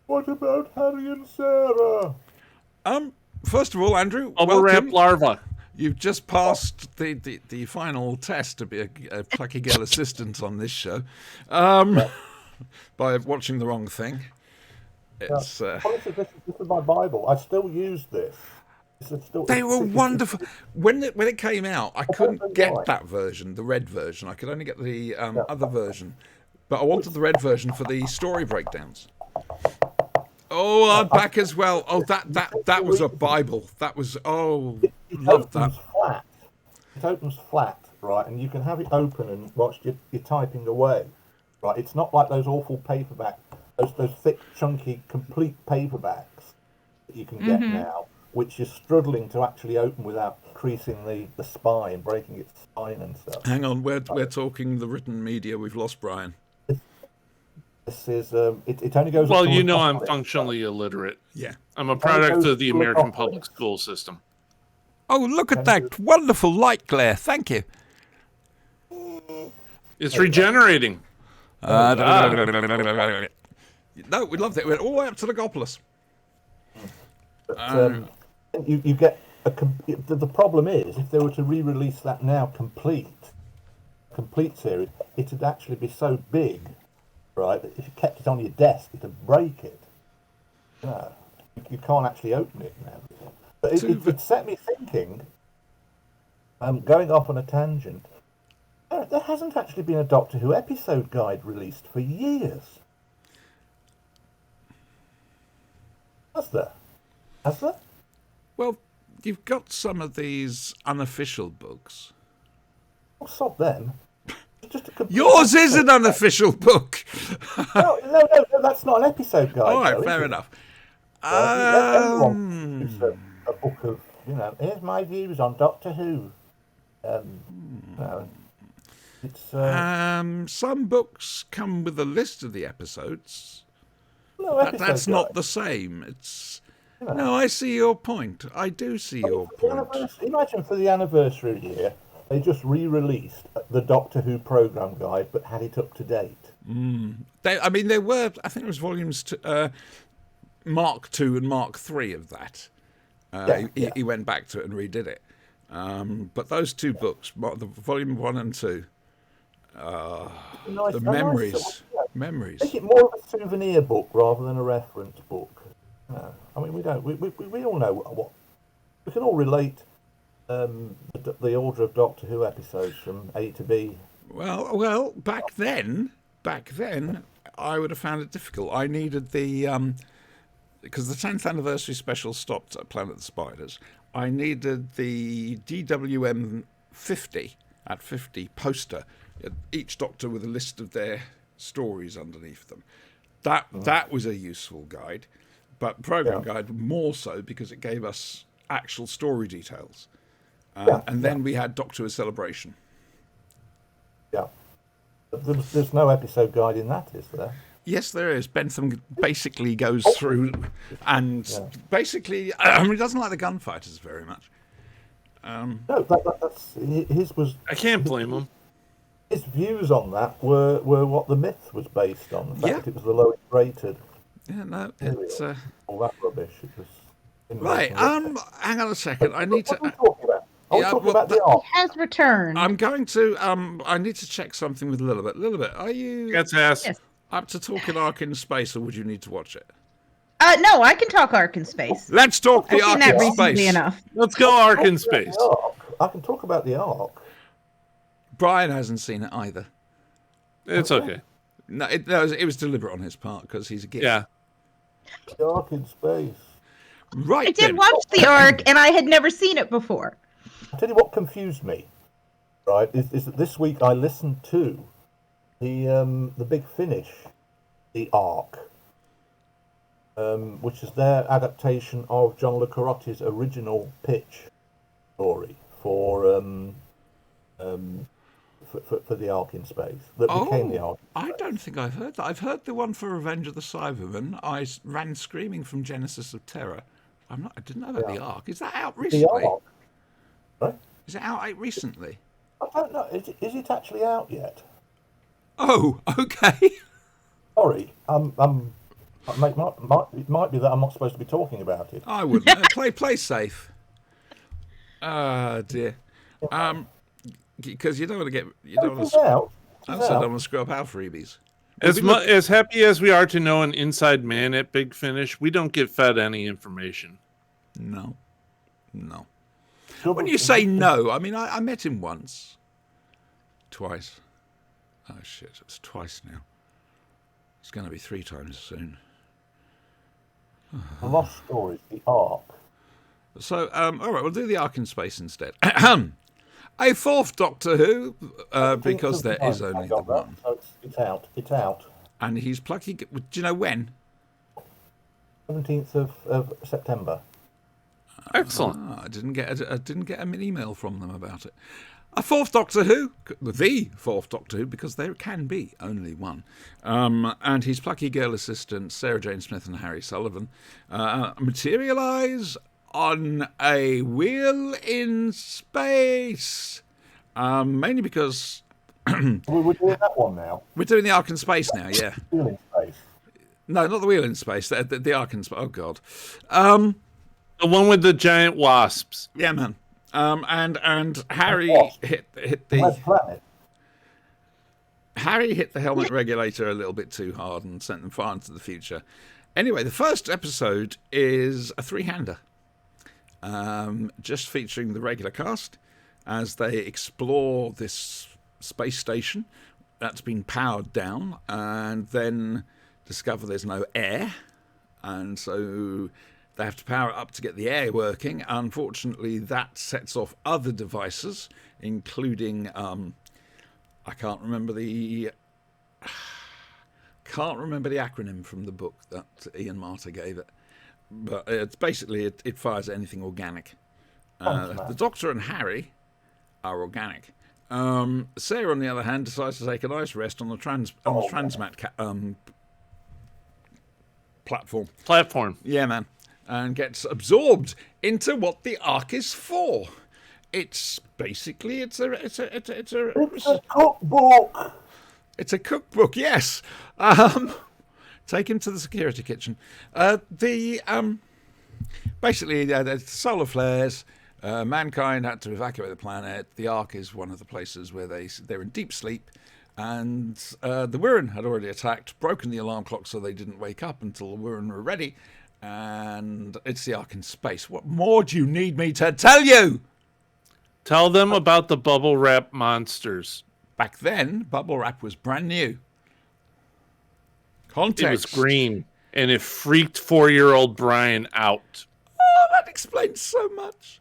What about Harry and Sarah? First of all, Andrew, Overwrapped larva. You've just passed the final test to be a plucky girl assistant on this show by watching the wrong thing. It's, this is my Bible. I still use this. They were wonderful. When it came out, I couldn't get that version, the red version. I could only get the other version. But I wanted the red version for the story breakdowns. Oh, I'm back as well. Oh, that was a Bible. That was, loved that. It opens flat, right? And you can have it open and watch you're typing away, right? It's not like those awful paperback, those thick, chunky, complete paperbacks that you can get now, which you're struggling to actually open without creasing the spine, breaking its spine and stuff. Hang on, we're talking the written media. We've lost Brian. This is it only goes. Well, you know I'm functionally illiterate. Yeah, I'm a product of the American public school system. Oh, look at that wonderful light glare! Thank you. It's regenerating. No, we loved it. We went all the way up to Logopolis. You get the problem is if they were to re-release that now complete series, it'd actually be so big. Right, if you kept it on your desk, it'd break it. No, you can't actually open it now. But it set me thinking. Going off on a tangent. There hasn't actually been a Doctor Who episode guide released for years. Has there? Has there? Well, you've got some of these unofficial books. I'll sod them. It's just a complete Yours is episode an unofficial book. No, that's not an episode guide. All right, though, fair is it? enough. Everyone produces a book of, here's my views on Doctor Who. It's Some books come with a list of the episodes. no That's episode not guide. the same. It's no. I see your point. I do see your For the point. anniversary- Imagine for the anniversary year, they just re-released the Doctor Who program guide, but had it up to date. There were. I think it was volumes Mark II and Mark III of that. He went back to it and redid it. But those two books, the volume 1 and 2, Nice, the a nice memories, sort of, memories. Make it more of a souvenir book rather than a reference book. I mean, we don't. We all know what we can all relate. The order of Doctor Who episodes from A to B. Well, back then, I would have found it difficult. I needed the because the 10th anniversary special stopped at Planet of the Spiders. I needed the DWM 50 at 50 poster, each Doctor with a list of their stories underneath them. That was a useful guide, but program guide more so because it gave us actual story details. And then we had Doctor Who Celebration. Yeah. But there's no episode guide in that, is there? Yes, there is. Bentham basically goes through and basically, he doesn't like the gunfighters very much. No, that's his was. I can't blame him. His views on that were what the myth was based on. The fact Yeah. that it was the lowest rated. Yeah, no, it's All that rubbish. It was. right. Hang on a second. I need What are we to. talking about? Are we Yeah, talking well, about the art? Has returned. I'm going to. I need to check something with Lilibet. Lilibet, are you That's ass. Yes. up to talking Ark in Space, or would you need to watch it? No, I can talk Ark in Space. Let's talk the I've seen Ark that in recently Space. enough. Let's go Ark in space. The Ark. I can talk about the Ark. Brian hasn't seen it either. It's okay. No, it was deliberate on his part because he's a geek. Yeah. The Ark in space. Right. I did then. watch the Ark, and I had never seen it before. I'll tell you what confused me, right, is that this week I listened to the Big Finish, the Ark, which is their adaptation of John Le Carotti's original pitch story for the Ark in Space, that became the Ark. I don't think I've heard that. I've heard the one for Revenge of the Cybermen. I ran screaming from Genesis of Terror. I didn't know about the Ark. Is that out The recently? Ark, right? Is it out recently? I don't know. Is it actually out yet? Oh, okay. Sorry, it might be that I'm not supposed to be talking about it. I wouldn't. Play safe. Ah, dear. Because you don't want to get. You don't want It's to. out. I It's also out. don't want to screw up our freebies. As happy as we are to know an inside man at Big Finish, we don't get fed any information. No. Double- When you say no, I mean I met him once, twice. Oh shit! It's twice now. It's going to be 3 times soon. The Lost Stories, the Ark. So, all right, we'll do the Ark in Space instead. A fourth Doctor Who, because there is only the one, So it's out. It's out. and he's plucky. Do you know when? 17th of September. Excellent. I didn't get an email from them about it. A fourth Doctor Who, the fourth Doctor Who, because there can be only one. And his plucky girl assistant, Sarah Jane Smith and Harry Sullivan, materialise on a wheel in space. Mainly because We're doing that one now. we're doing the Ark in Space now, yeah. Wheel in space. No, not the wheel in space, the Ark in Space. Oh, God. The one with the giant wasps. Yeah, man. And Harry hit Red the Planet. Harry hit the helmet regulator a little bit too hard and sent them far into the future. Anyway, the first episode is a 3-hander, just featuring the regular cast as they explore this space station that's been powered down, and then discover there's no air. and so they have to power it up to get the air working. Unfortunately, that sets off other devices, including I can't remember the acronym from the book that Ian Marter gave it, but it's basically it fires anything organic. The Doctor and Harry are organic. Sarah, on the other hand, decides to take a nice rest on the Transmat platform. Yeah, man, and gets absorbed into what the Ark is for. It's basically it's a cookbook. It's a cookbook, yes. Take him to the security kitchen. Basically, the solar flares. Mankind had to evacuate the planet. The Ark is one of the places where they're in deep sleep, and the Wirrn had already attacked, broken the alarm clock so they didn't wake up until the Wirrn were ready. And it's the Ark in space. What more do you need me to tell you? Tell them about the bubble wrap monsters. Back then, bubble wrap was brand new. Context. It was green, and it freaked 4-year-old Brian out. Oh, that explains so much.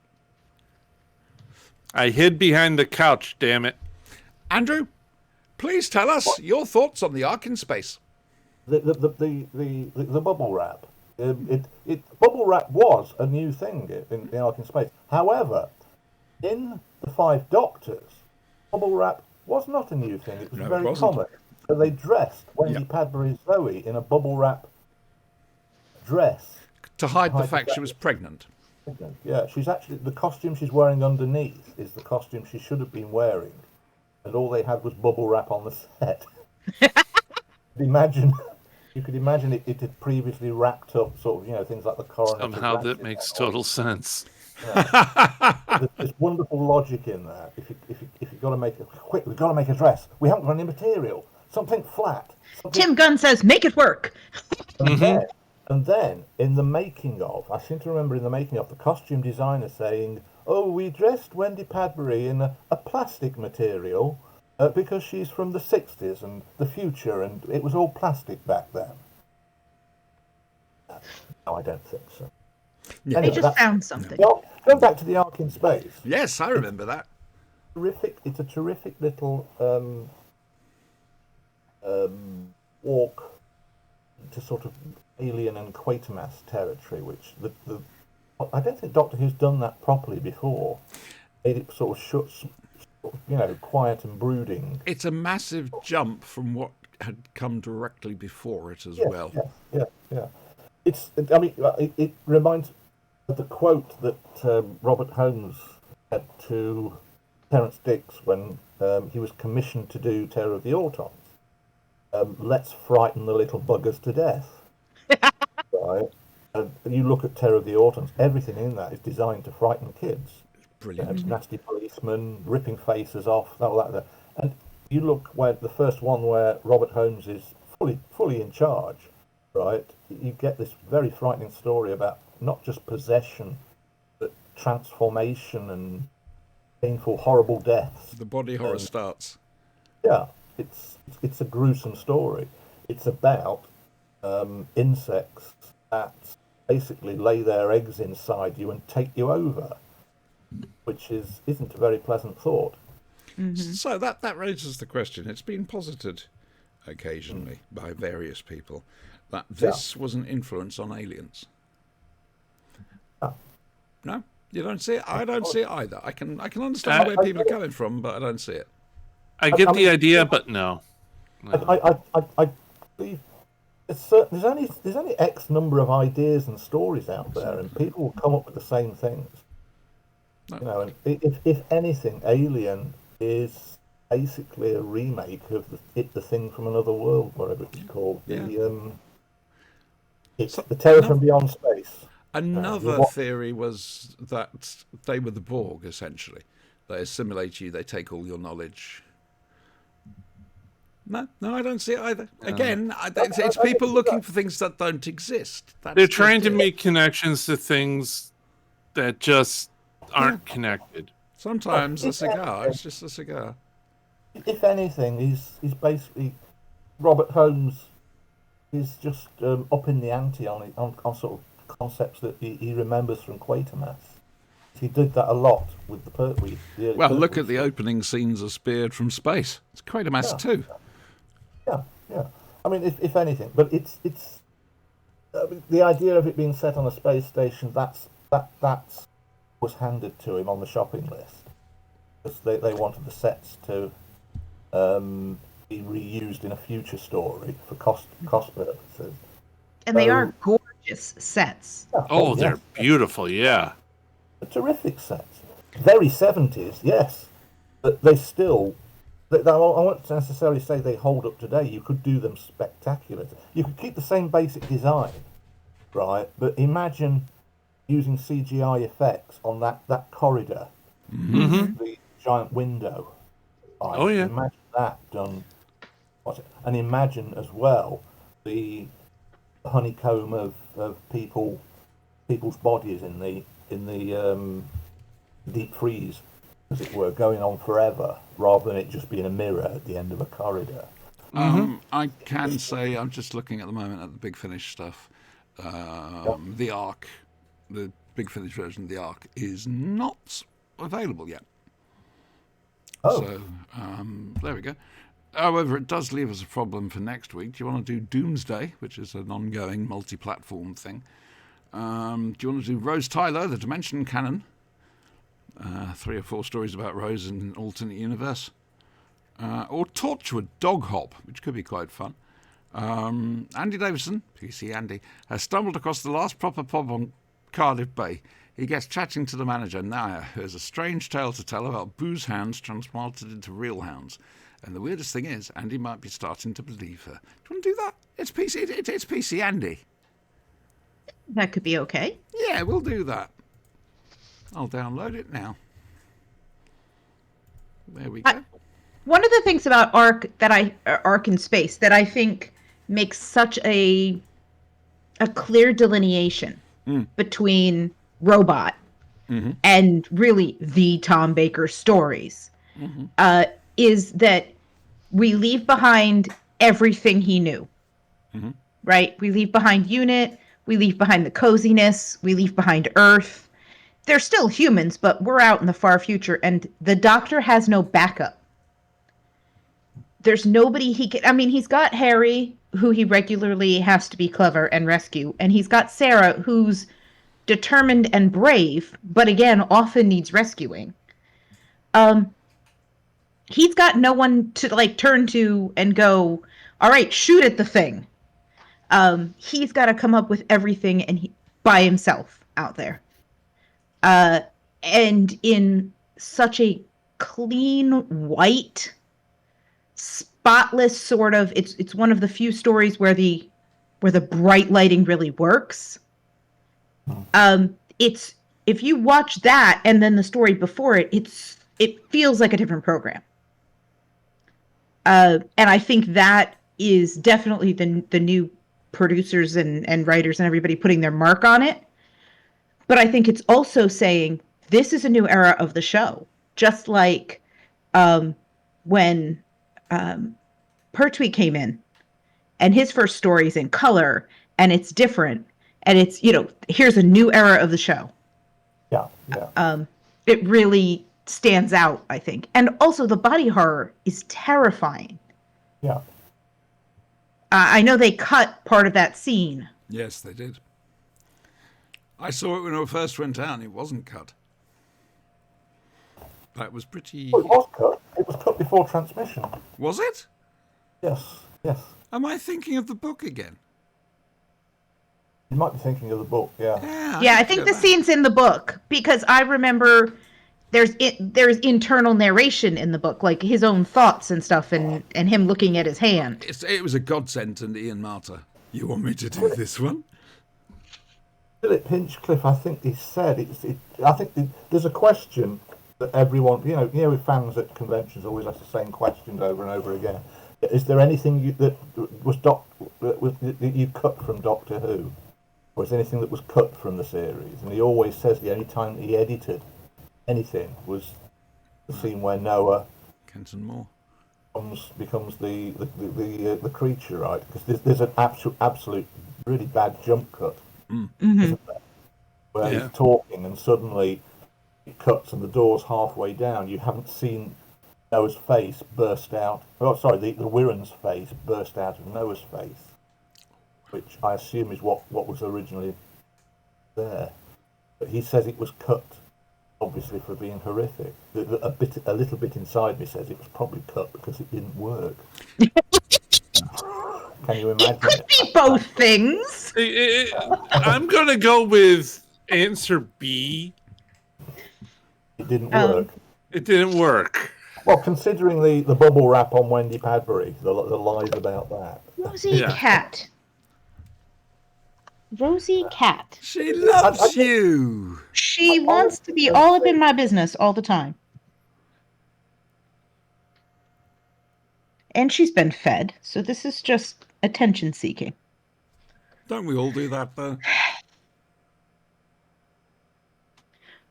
I hid behind the couch, damn it. Andrew, please tell us your thoughts on the Ark in space. The bubble wrap. Bubble wrap was a new thing in the Ark in space. However, in the Five Doctors, bubble wrap was not a new thing. It was very common. So they dressed Wendy Padbury's Zoe in a bubble wrap dress to hide the fact she was pregnant. Yeah, she's actually, the costume she's wearing underneath is the costume she should have been wearing, and all they had was bubble wrap on the set. You could imagine it had previously wrapped up sort of, things like the coroner. Somehow that makes total sense. Yeah. There's wonderful logic in that. If you've got to make we've got to make a dress. We haven't got any material. Something flat. Tim Gunn says, make it work. And then, in the making of, I seem to remember in the making of, the costume designer saying, "Oh, we dressed Wendy Padbury in a plastic material because she's from the 60s and the future, and it was all plastic back then." No, I don't think so. Yeah. They just found something. Well, going back to the Ark in space. Yes, I remember that. It's a terrific little walk to sort of alien and Quatermass territory, which I don't think Doctor Who's done that properly before. Made it sort of quiet and brooding. It's a massive jump from what had come directly before it as well. Yeah. It reminds of the quote that Robert Holmes had to Terence Dicks when he was commissioned to do Terror of the Autons. Let's frighten the little buggers to death. Right? And you look at Terror of the Autons, everything in that is designed to frighten kids. Brilliant. Nasty policemen, ripping faces off, all that. And you look where the first one where Robert Holmes is fully in charge, right? You get this very frightening story about not just possession, but transformation and painful, horrible deaths. The body horror starts. Yeah, it's a gruesome story. It's about insects that basically lay their eggs inside you and take you over, which isn't a very pleasant thought. Mm-hmm. So that raises the question. It's been posited occasionally by various people that this was an influence on aliens. No, you don't see it. I don't see it either. I can understand where people are coming from, but I don't see it. I get the idea, but no. I believe there's only X number of ideas and stories out there, and people will come up with the same things. No. And if anything, Alien is basically a remake of the Thing from Another World, whatever it's called. It's the Terror from Beyond Space. Another theory was that they were the Borg, essentially. They assimilate you, they take all your knowledge. No, I don't see it either. Again, it's people looking for things that don't exist. They're trying to make connections to things that just aren't connected. Sometimes a cigar, it's just a cigar. If anything, he's basically Robert Holmes is just up in the ante on sort of concepts that he remembers from Quatermass. He did that a lot with the Pertwee. Well, look at the opening scenes of Speared from Space. It's Quatermass too. Yeah. I mean, if anything, but it's the idea of it being set on a space station. That was handed to him on the shopping list because they wanted the sets to be reused in a future story for cost purposes. And they are gorgeous sets. Yeah, Oh, they're beautiful. Yeah. Terrific sets. Very 70s, yes. But they still... I won't necessarily say they hold up today. You could do them spectacular. You could keep the same basic design, right? But imagine using CGI effects on that corridor. Mm-hmm. The giant window. Right? Oh, yeah. Imagine that done. And imagine as well the honeycomb of people's bodies in the deep freeze, as it were, going on forever, rather than it just being a mirror at the end of a corridor. I can say I'm just looking at the moment at the Big Finish stuff. The Ark, the Big Finish version of the Ark, is not available yet. Oh. So there we go. However, it does leave us a problem for next week. Do you want to do Doomsday, which is an ongoing multi-platform thing? Do you want to do Rose Tyler, the Dimension Canon? 3 or 4 stories about Rose in an alternate universe. Or Torchwood Dog Hop, which could be quite fun. Andy Davison, PC Andy, has stumbled across the last proper pub on Cardiff Bay. He gets chatting to the manager, Naya, who has a strange tale to tell about booze hounds transplanted into real hounds. And the weirdest thing is, Andy might be starting to believe her. Do you want to do that? It's PC Andy. That could be okay. Yeah, we'll do that. I'll download it now. There we go. One of the things about Ark in Space that I think makes such a clear delineation between Robot and really the Tom Baker stories is that we leave behind everything he knew, right? We leave behind Unit, we leave behind the coziness, we leave behind Earth. They're still humans, but we're out in the far future, and the Doctor has no backup. There's nobody he can... I mean, he's got Harry, who he regularly has to be clever and rescue, and he's got Sarah, who's determined and brave, but again, often needs rescuing. He's got no one to, like, turn to and go, all right, shoot at the thing. He's got to come up with everything by himself out there. And in such a clean, white, spotless sort of, it's one of the few stories where the bright lighting really works. It's, if you watch that and then the story before it, it feels like a different program. And I think that is definitely the new producers and writers and everybody putting their mark on it. But I think it's also saying this is a new era of the show. Just like when Pertwee came in and his first story is in color and it's different. And it's, here's a new era of the show. Yeah. It really stands out, I think. And also the body horror is terrifying. Yeah. I know they cut part of that scene. Yes, they did. I saw it when it first went out and it wasn't cut. That was pretty... Well, it was cut. It was cut before transmission. Was it? Yes. Am I thinking of the book again? You might be thinking of the book, yeah. Yeah, I think the scene's in the book because I remember there's internal narration in the book, like his own thoughts and stuff, and him looking at his hand. It was a godsend to Ian Marter. You want me to do this one? Philip Hinchcliffe, I think he said I think there's a question that everyone, with fans at conventions always ask the same questions over and over again. Is there anything that you cut from Doctor Who? Or is there anything that was cut from the series? And he always says the only time he edited anything was the scene where Noah Kenton Moore. becomes the creature, right? Because there's an absolute really bad jump cut, isn't there? Where Yeah. he's talking and suddenly it cuts and the door's halfway down. You haven't seen Noah's face burst out. Oh, sorry, the Wirren's face burst out of Noah's face, which I assume is what was originally there. But he says it was cut, obviously for being horrific. A little bit inside me says it was probably cut because it didn't work. Can you imagine? It could be both things. I'm gonna go with answer B. It didn't work. It didn't work. Well, considering the bubble wrap on Wendy Padbury, the lies about that. Rosie Yeah. Cat. Rosie Cat. She loves I- you. She wants to be all up in my business all the time. And she's been fed, so this is just attention seeking. Don't we all do that, though?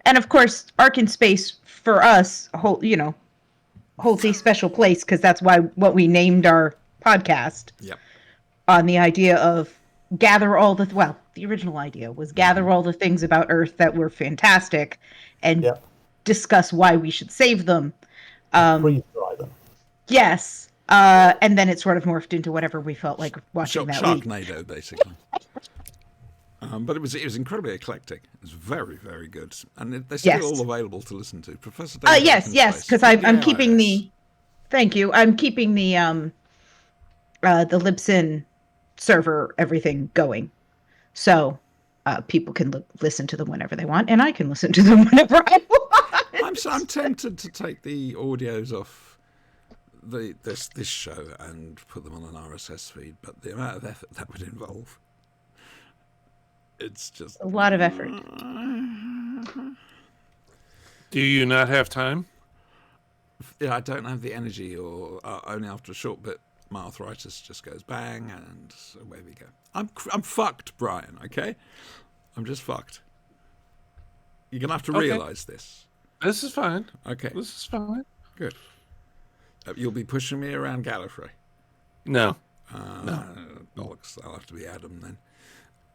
And of course, Ark in Space for us, holds a special place because that's what we named our podcast. Yep. On the idea of the original idea was gather all the things about Earth that were fantastic and Yep. discuss why we should save them. Freeze dry them. Yes. And then it sort of morphed into whatever we felt like watching that week. Sharknado, basically. But it was incredibly eclectic. It was very, very good, and they're still Yes. all available to listen to. Professor David Yes, Atkinspace. because I'm keeping PBIS. Thank you. I'm keeping the Libsyn server everything going, so people can listen to them whenever they want, and I can listen to them whenever I want. I'm tempted to take the audios off this show and put them on an RSS feed, but the amount of effort that would involve, it's just A lot of effort. Do you not have time? Yeah, I don't have the energy, or only after a short bit, my arthritis just goes bang, and away we go. I'm fucked, Brian. Okay, I'm just fucked. You're gonna have to Okay. realise this. This is fine. Okay, This is fine. good. You'll be pushing me around Gallifrey. No. Bollocks. I'll have to be Adam then.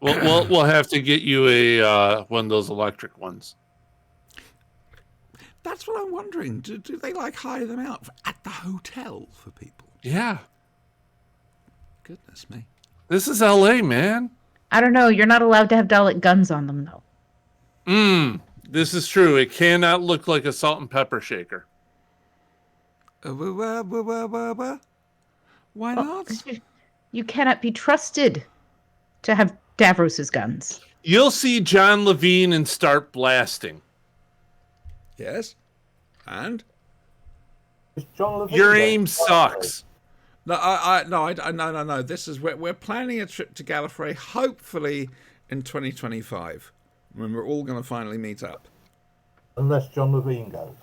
We'll have to get you a one of those electric ones. That's what I'm wondering. Do they like hire them out at the hotel for people? Yeah. Goodness me. This is LA, man. I don't know. You're not allowed to have Dalek guns on them, though. This is true. It cannot look like a salt and pepper shaker. Why not? You cannot be trusted to have Davros's guns. You'll see John Levine and start blasting. Yes, and Is John Levine Your going? aim sucks. no. This is we're planning a trip to Gallifrey, hopefully in 2025, when we're all going to finally meet up. Unless John Levine goes.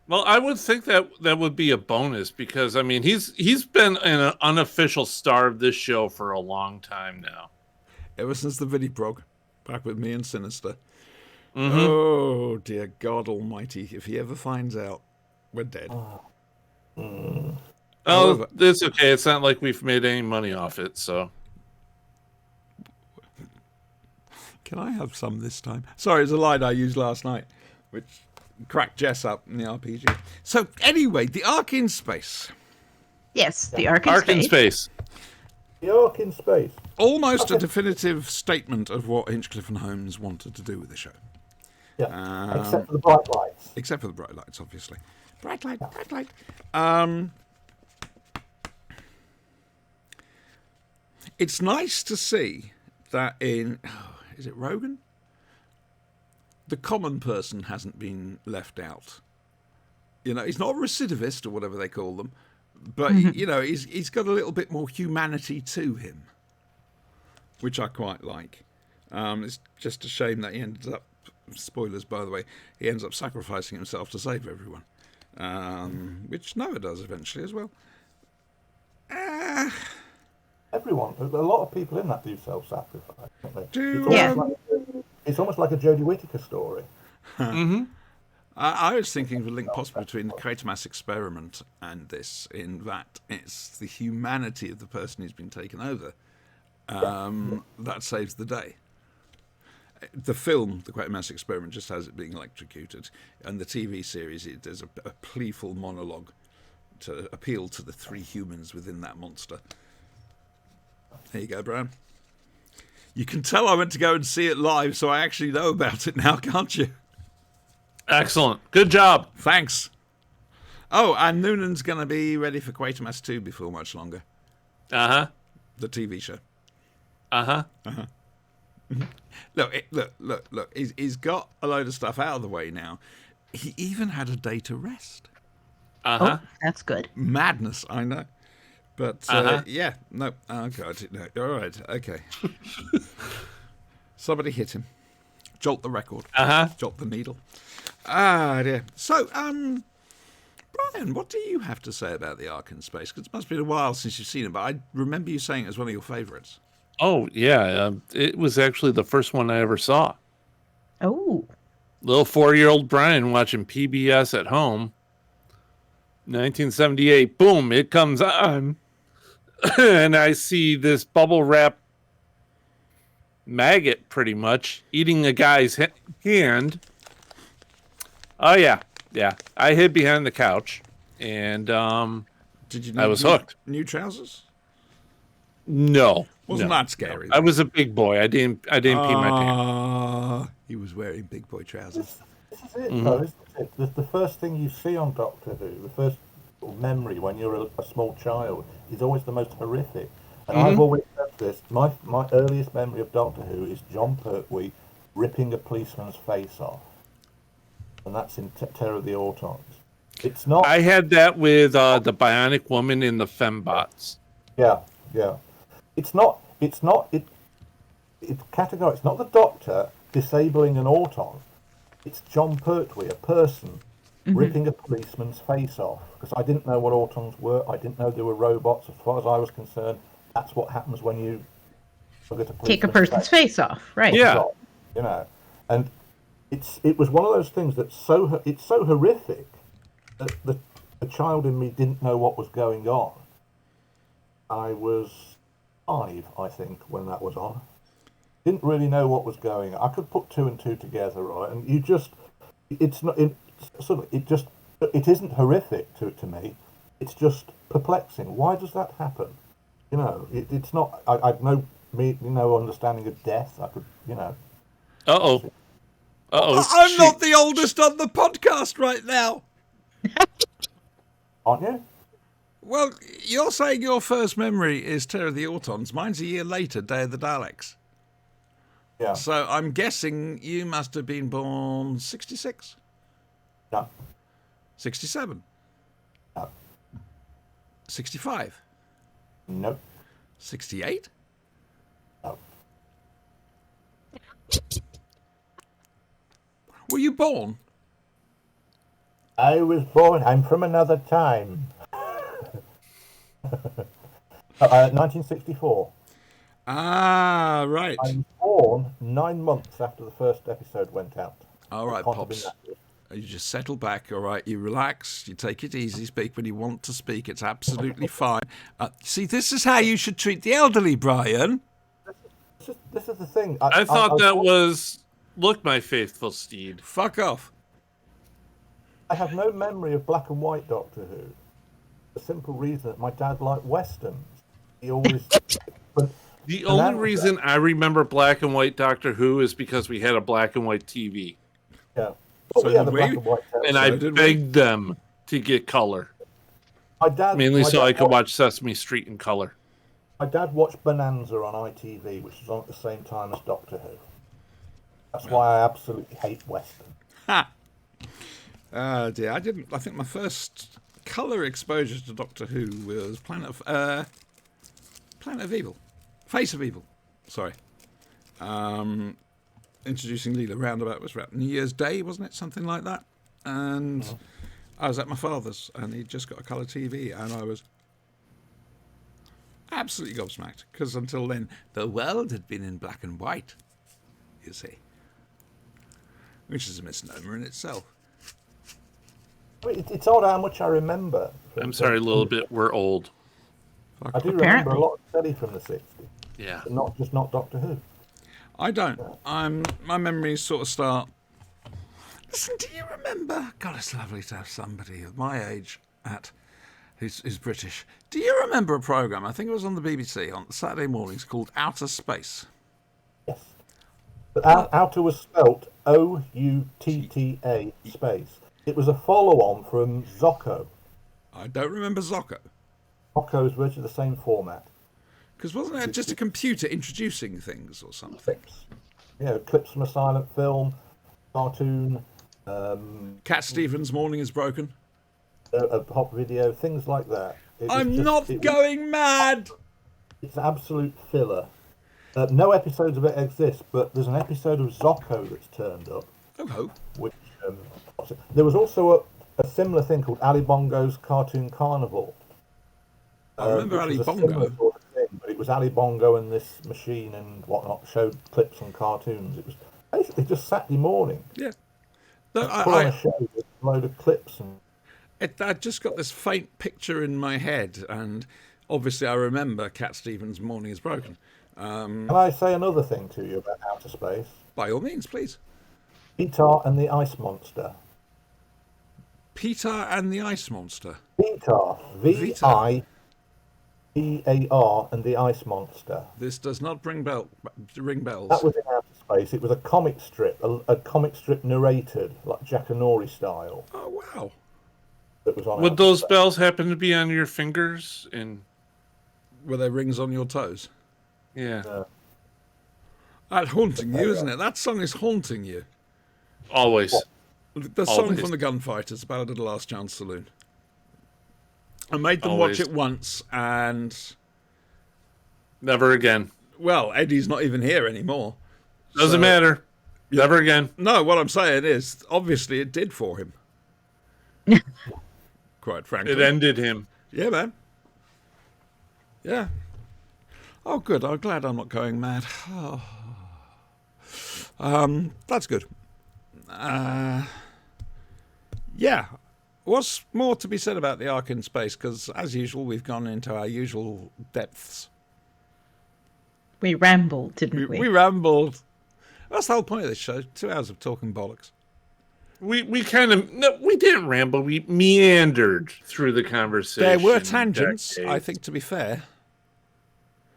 Well, I would think that would be a bonus because I mean he's been an unofficial star of this show for a long time now. Ever since the Vidiprog, back with me and Sinister. Mm-hmm. Oh dear God Almighty! If he ever finds out, we're dead. Oh, However- it's okay. It's not like we've made any money off it, so. Can I have some this time? Sorry, it's a line I used last night, which cracked Jess up in the RPG. So anyway, the Ark in Space. Yes, the Ark in Ark in Space. space. The Ark in Space. Almost a definitive statement of what Hinchcliffe and Holmes wanted to do with the show. Yeah. Except for the bright lights. Except for the bright lights, obviously. Bright light, bright light. It's nice to see that in... is it Rogan? The common person hasn't been left out. You know, he's not a recidivist or whatever they call them, but, you know, he's got a little bit more humanity to him, which I quite like. It's just a shame that he ended up... Spoilers, by the way. He ends up sacrificing himself to save everyone. Which Noah does eventually as well. Everyone, a lot of people in that do self-sacrifice, don't they? Do, It's almost Yeah. like, it's almost like a Jodie Whittaker story. Mm-hmm. I was thinking of a link possible between the Quatermass experiment and this, in that it's the humanity of the person who's been taken over that saves the day. The film, The Quatermass Experiment, just has it being electrocuted, and the TV series, there's a playful monologue to appeal to the three humans within that monster. There you go, Brian. You can tell I went to go and see it live, so I actually know about it now, can't you? Excellent. Good job. Thanks. Oh, and Noonan's going to be ready for Quatermass 2 before much longer. Uh-huh. The TV show. Uh-huh. Look. He's got a load of stuff out of the way now. He even had a day to rest. Uh-huh. Oh, that's good. Madness, I know. But, yeah, no. Oh, God. No. All right, okay. Somebody hit him. Jolt the record. Uh-huh. Jolt the needle. Ah, dear. So, Brian, what do you have to say about the Ark in Space? Because it must have been a while since you've seen it, but I remember you saying it was one of your favourites. Oh, yeah. It was actually the first one I ever saw. Oh. Little 4-year-old Brian watching PBS at home. 1978. Boom, it comes on. And I see this bubble wrap maggot, pretty much, eating a guy's hand. Oh, yeah. Yeah. I hid behind the couch. And Did you? I was hooked. New trousers? No. Wasn't no, that scary? no. I was a big boy. I didn't pee my pants. He was wearing big boy trousers. This is it, though, isn't it? The first thing you see on Doctor Who, the first sort of memory when you're a small child, is always the most horrific. And I've always said this. My earliest memory of Doctor Who is John Pertwee ripping a policeman's face off, and that's in Terror of the Autons. It's not. I had that with the Bionic Woman in the Fembots. Yeah. It's not. It's categorical. It's not the Doctor disabling an Auton. It's John Pertwee, a person, ripping a policeman's face off. Because I didn't know what Autons were. I didn't know they were robots. As far as I was concerned, that's what happens when you Take a person's face off, right? Yeah. You know, and it was one of those things that's so horrific that the child in me didn't know what was going on. I was 5, I think, when that was on. Didn't really know what was going on. I could put 2 and 2 together, right? And it isn't horrific to me. It's just perplexing. Why does that happen? You know, it's not. I've no understanding of death. I could, you know. Uh-oh. I'm not the oldest on the podcast right now. Aren't you? Well, you're saying your first memory is Terror of the Autons. Mine's a year later, Day of the Daleks. Yeah. So I'm guessing you must have been born 66? No. 67? No. 65? Nope. 68? No. Were you born? I was born. I'm from another time. 1964. Ah, right. I was born 9 months after the first episode went out. All right, Can't have been Pops. that good. You just settle back, all right? You relax. You take it easy. Speak when you want to speak. It's absolutely fine. See, this is how you should treat the elderly, Brian. This is the thing. I thought that was... Look, my faithful steed. Fuck off. I have no memory of black and white Doctor Who. The simple reason that my dad liked westerns. He always. The only reason I remember black and white Doctor Who is because we had a black and white TV. Yeah. So we had did the black we? and white And television. I did we? begged them to get color. Mainly so I could watch Sesame Street in color. My dad watched Bonanza on ITV, which was on at the same time as Doctor Who. That's why I absolutely hate western. Ha! Dear, I think my first colour exposure to Doctor Who was Planet of Evil. Face of Evil. Sorry. Introducing Leela Roundabout was around New Year's Day, wasn't it? Something like that. And I was at my father's, and he'd just got a colour TV, and I was absolutely gobsmacked, because until then, the world had been in black and white, you see. Which is a misnomer in itself. It's odd how much I remember. I'm sorry, a little bit. We're old. I do remember Apparently. a lot of telly from the 60s, Yeah. but not Doctor Who. I don't. My memories sort of start. Listen, do you remember? God, it's lovely to have somebody of my age who's British. Do you remember a program? I think it was on the BBC on Saturday mornings called Outer Space. Yes. But Outer was spelt Outta space. It was a follow-on from Zocco. I don't remember Zocco. Zocco's virtually the same format. Because wasn't it just a computer introducing things or something? Clips. Clips from a silent film, cartoon, Cat Stevens' Morning is Broken. a pop video, things like that. I'm not going mad! It's absolute filler. No episodes of it exist, but there's an episode of Zocco that's turned up. Oh, Which there was also a similar thing called Ali Bongo's Cartoon Carnival. I remember which Ali was a Bongo. similar sort of thing, but it was Ali Bongo and this machine and whatnot showed clips and cartoons. It was basically just Saturday morning. yeah. No, Put on a show with a load of clips and I just got this faint picture in my head, and obviously I remember Cat Stevens' Morning is Broken. Can I say another thing to you about outer space? By all means, please. Peter and the Ice Monster. Peter and the Ice Monster. Peter, V-I-T-A-R, and the Ice Monster. This does not ring bells. That was in outer space. It was a comic strip, a comic strip narrated, like Jackanory style. Oh, wow. That was on Would outer those space. bells happen to be on your fingers? And Were there rings on your toes? yeah, That's haunting you, isn't it? That song is haunting you. always. The song Always. from the Gunfighters, Ballad of the Last Chance Saloon. I made them Always. watch it once, and, Never again. well, Eddie's not even here anymore. Doesn't So- matter. Never again. No, what I'm saying is, obviously it did for him. Quite frankly. It ended him. Yeah, man. Yeah. Oh, good. I'm glad I'm not going mad. Oh. That's good. Yeah. What's more to be said about the Ark in space? Because, as usual, we've gone into our usual depths. We rambled, didn't we? We rambled. That's the whole point of this show. 2 hours of talking bollocks. We kind of we didn't ramble. We meandered through the conversation. There were tangents, decades. I think, to be fair.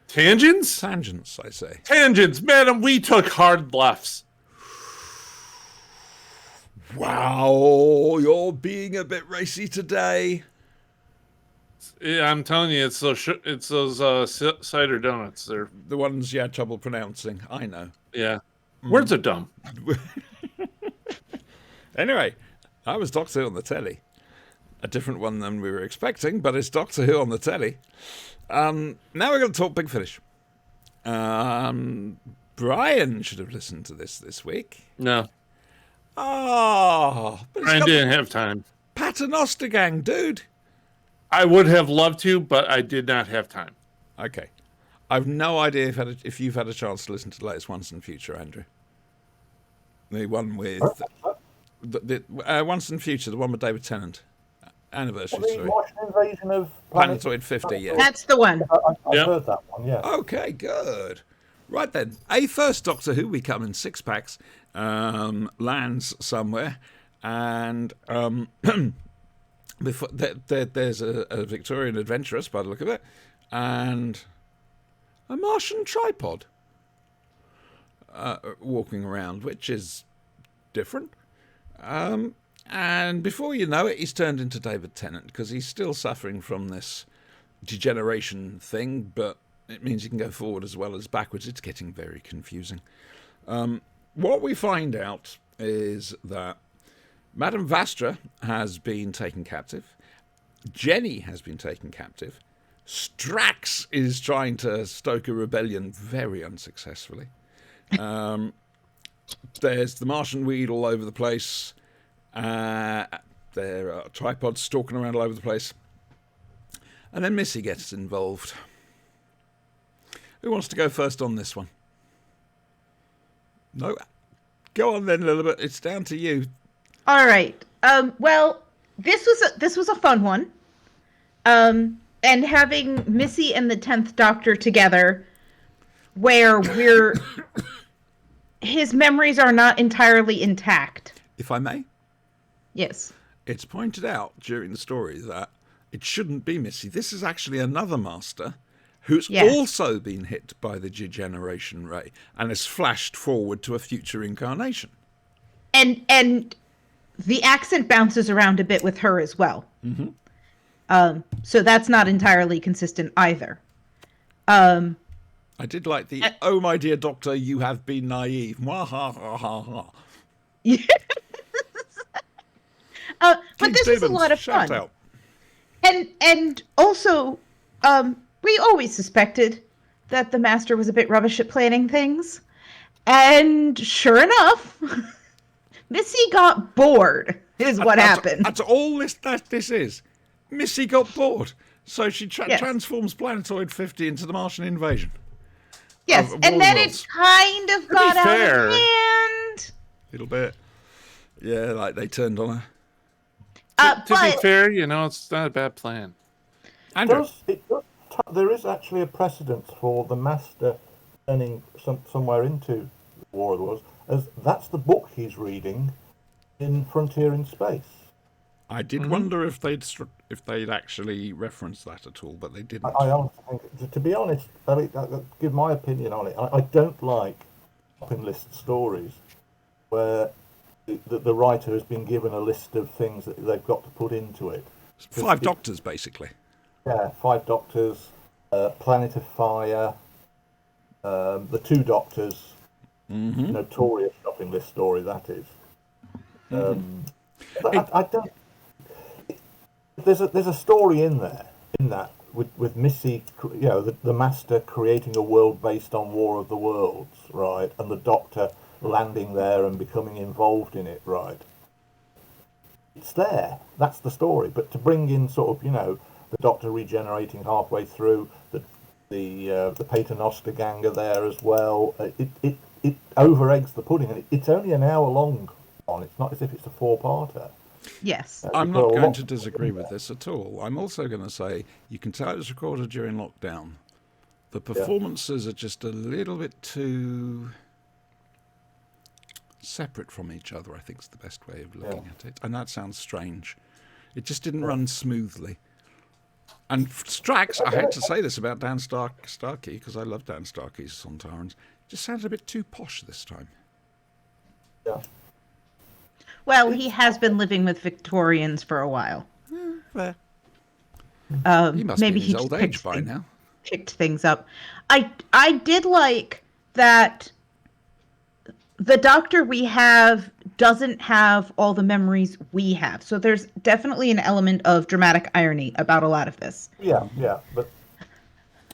Tangents? Tangents, I say. Tangents, madam. We took hard lefts. Wow, you're being a bit racy today. Yeah, I'm telling you, it's those cider donuts. They're The ones you had trouble pronouncing, I know. yeah. Words are dumb. Anyway, I was Doctor Who on the telly. A different one than we were expecting, but it's Doctor Who on the telly. Now we're going to talk Big Finish. Brian should have listened to this week. No, Oh, but it's I got didn't have time. Paternoster Gang, dude. I would have loved to, but I did not have time. Okay. I've no idea if you've had a chance to listen to the latest Once and Future, Andrew. The one with... The Once and Future, the one with David Tennant. Anniversary The story. Martian invasion of Planet. Planetoid 50, yeah. That's the one. I've Yep. heard that one, yeah. Okay, good. Right then, a first Doctor Who, we come in 6 packs, lands somewhere, and before, there's a Victorian adventuress, by the look of it, and a Martian tripod walking around, which is different. And before you know it, he's turned into David Tennant, because he's still suffering from this degeneration thing, but it means he can go forward as well as backwards. It's getting very confusing. What we find out is that Madame Vastra has been taken captive. Jenny has been taken captive. Strax is trying to stoke a rebellion very unsuccessfully. There's the Martian weed all over the place. There are tripods stalking around all over the place. And then Missy gets involved. Who wants to go first on this one? No? Go on then, Lilibet. It's down to you. All right. Well, this was a fun one. And having Missy and the 10th Doctor together, where his memories are not entirely intact. If I may, Yes. it's pointed out during the story that it shouldn't be Missy. This is actually another master who's Yes. also been hit by the degeneration ray and has flashed forward to a future incarnation. And the accent bounces around a bit with her as well. So that's not entirely consistent either. I did like the, oh, my dear doctor, you have been naive. Mwah, ha, ha, ha, ha. But King this is a Stevens, lot of shout fun. out. And also, we always suspected that the Master was a bit rubbish at planning things. And sure enough, Missy got bored, is what happened. That's all this is. Missy got bored. So she Yes. transforms Planetoid 50 into the Martian invasion. Yes, of and then Worlds. it kind of got out fair. of hand. Little bit. Yeah, like they turned on her. To be But fair, it's not a bad plan. Andrew, There is actually a precedent for the Master turning somewhere into War of the Worlds, as that's the book he's reading in Frontier in Space. I did wonder if they'd actually referenced that at all, but they didn't. I honestly think, to be honest, I'll give my opinion on it. I don't like shopping list stories where the writer has been given a list of things that they've got to put into it. 5 Doctors, basically. Yeah, 5 Doctors, Planet of Fire, the 2 Doctors, notorious shopping list story that is. But I don't. There's a story in that with Missy, the Master creating a world based on War of the Worlds, right, and the Doctor landing there and becoming involved in it, right. It's there. That's the story. But to bring in sort of, the Doctor regenerating halfway through, the Paternoster gang are there as well. It over eggs the pudding, and it's only an hour long. It's not as if it's a 4-parter. yes. I'm not going to disagree with this at all. I'm also going to say you can tell it was recorded during lockdown. The performances are just a little bit too separate from each other, I think is the best way of looking at it. And that sounds strange. It just didn't run smoothly. And Strax, I hate to say this about Dan Starkey, because I love Dan Starkey's Sontarans, just sounded a bit too posh this time. Yeah. Well, he has been living with Victorians for a while. Fair. He must Maybe be in his he old just age by now. picked things up. I did like that the Doctor we have doesn't have all the memories we have. So there's definitely an element of dramatic irony about a lot of this. Yeah, but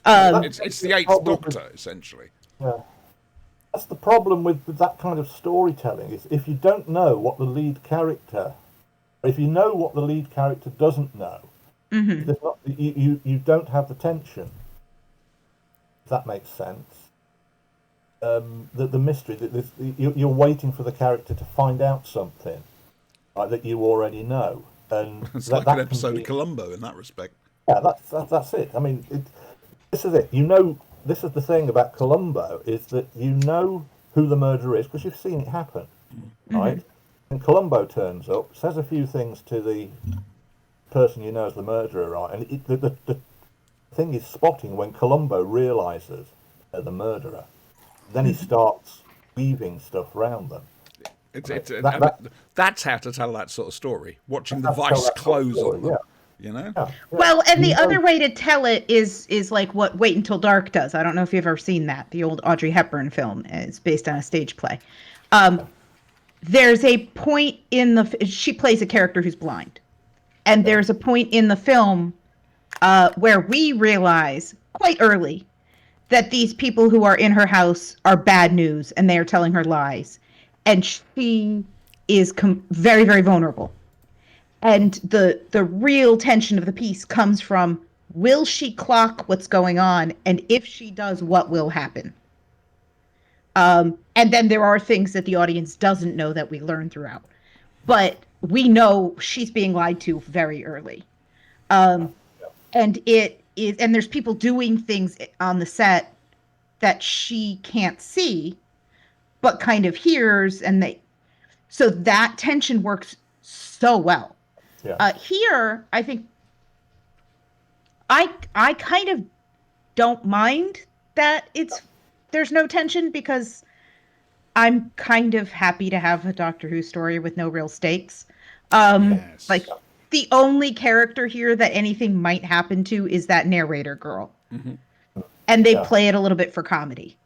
It's the 8th Doctor, essentially. yeah. That's the problem with that kind of storytelling, is if you don't know what the lead character, if you know what the lead character doesn't know, there's not, you don't have the tension. If that makes sense. The mystery, that you're waiting for the character to find out something, right, that you already know, and It's that like an can episode be- of Columbo in that respect. Yeah, that's it. I mean, this is it. This is the thing about Columbo, is that you know who the murderer is because you've seen it happen, right? And Columbo turns up, says a few things to the person you know as the murderer, right? And the thing is spotting when Columbo realises they're the murderer. Then he starts weaving stuff around them. That's how to tell that sort of story. Watching the That's how vice that close story, on them. yeah. You know? Yeah. Well, and the You know- other way to tell it is like what Wait Until Dark does. I don't know if you've ever seen that. The old Audrey Hepburn film. It's based on a stage play. There's a point in she plays a character who's blind. And there's a point in the film where we realize quite early that these people who are in her house are bad news and they are telling her lies. And she is very, very vulnerable. And the real tension of the piece comes from, will she clock what's going on? And if she does, what will happen? And then there are things that the audience doesn't know that we learn throughout. But we know she's being lied to very early. And there's people doing things on the set that she can't see, but kind of hears, so that tension works so well. Yeah. Here, I think I kind of don't mind that there's no tension, because I'm kind of happy to have a Doctor Who story with no real stakes. Yes. Like, the only character here that anything might happen to is that narrator girl. And they play it a little bit for comedy.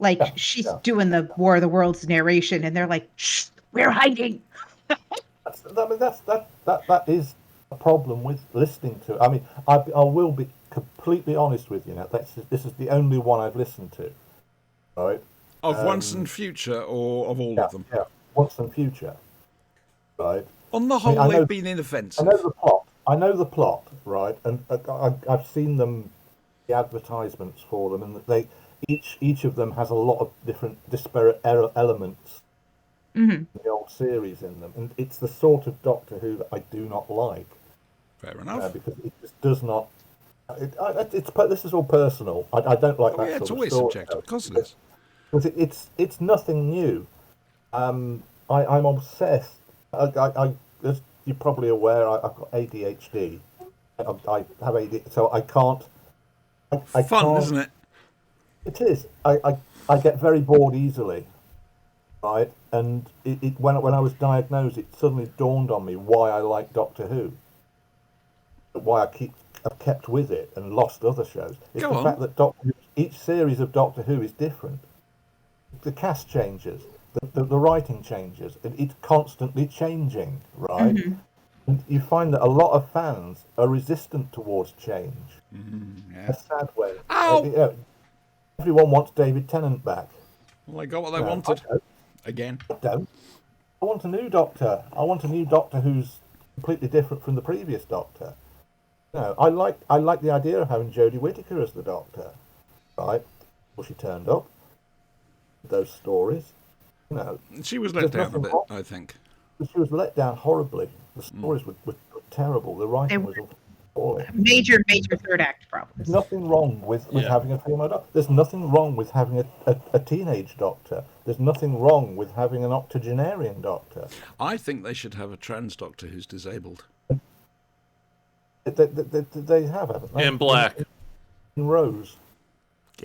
Like, she's doing the War of the Worlds narration, and they're like, "Shh, we're hiding." That is a problem with listening to. I mean, I will be completely honest with you now. This is the only one I've listened to, right? Of Once and Future, or of all of them? Yeah, Once and Future, right? On the whole, I know- they've been inoffensive. I know the plot, right? And I've seen the advertisements for them, and each of them has a lot of different disparate elements in the old series in them, and it's the sort of Doctor Who that I do not like, Fair enough. because it just does not. This is all personal. I don't like that Yeah, sort it's of always story, subjective. Of course it is. because it's nothing new. I'm obsessed. As you're probably aware, I've got ADHD. I have ADHD, so I can't. I Fun, can't, isn't it? It is. I get very bored easily, right? And when I was diagnosed, it suddenly dawned on me why I like Doctor Who, why I've kept with it and lost other shows. It's Go the on. fact that each series of Doctor Who is different. The cast changes, the writing changes, and it's constantly changing, right? And you find that a lot of fans are resistant towards change. Yeah. A sad way. Ow! Everyone wants David Tennant back. Well, they got what they No, wanted. I don't. Again. I don't. I want a new Doctor. I want a new Doctor who's completely different from the previous Doctor. No, I like the idea of having Jodie Whittaker as the Doctor, right? Well, she turned up. Those stories, She was let There's down a nothing bit, wrong. I think. she was let down horribly. The stories were terrible. The writing was appalling. Major third act problems. There's nothing wrong with having a female Doctor. There's nothing wrong with having a teenage Doctor. There's nothing wrong with having an octogenarian Doctor. I think they should have a trans Doctor who's disabled. They have, haven't they? And black. In Rose.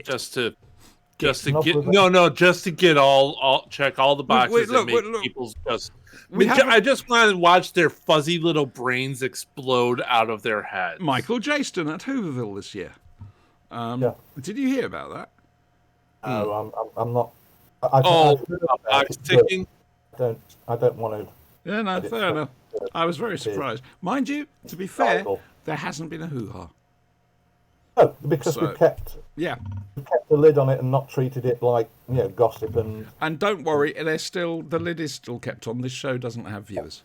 Just to Novelization. just to get all check all the boxes look, and make look. people's just. We have I just want to watch their fuzzy little brains explode out of their heads. Michael Jaston at Hooverville this year. Yeah. Did you hear about that? No, I'm not. a box ticking. I don't want to. Yeah, no, fair enough. I was very surprised. Mind you, to be fair, there hasn't been a hoo-ha. No, because So- we've kept Yeah. the lid on it and not treated it like gossip and. And don't worry, the lid is still kept on. This show doesn't have viewers.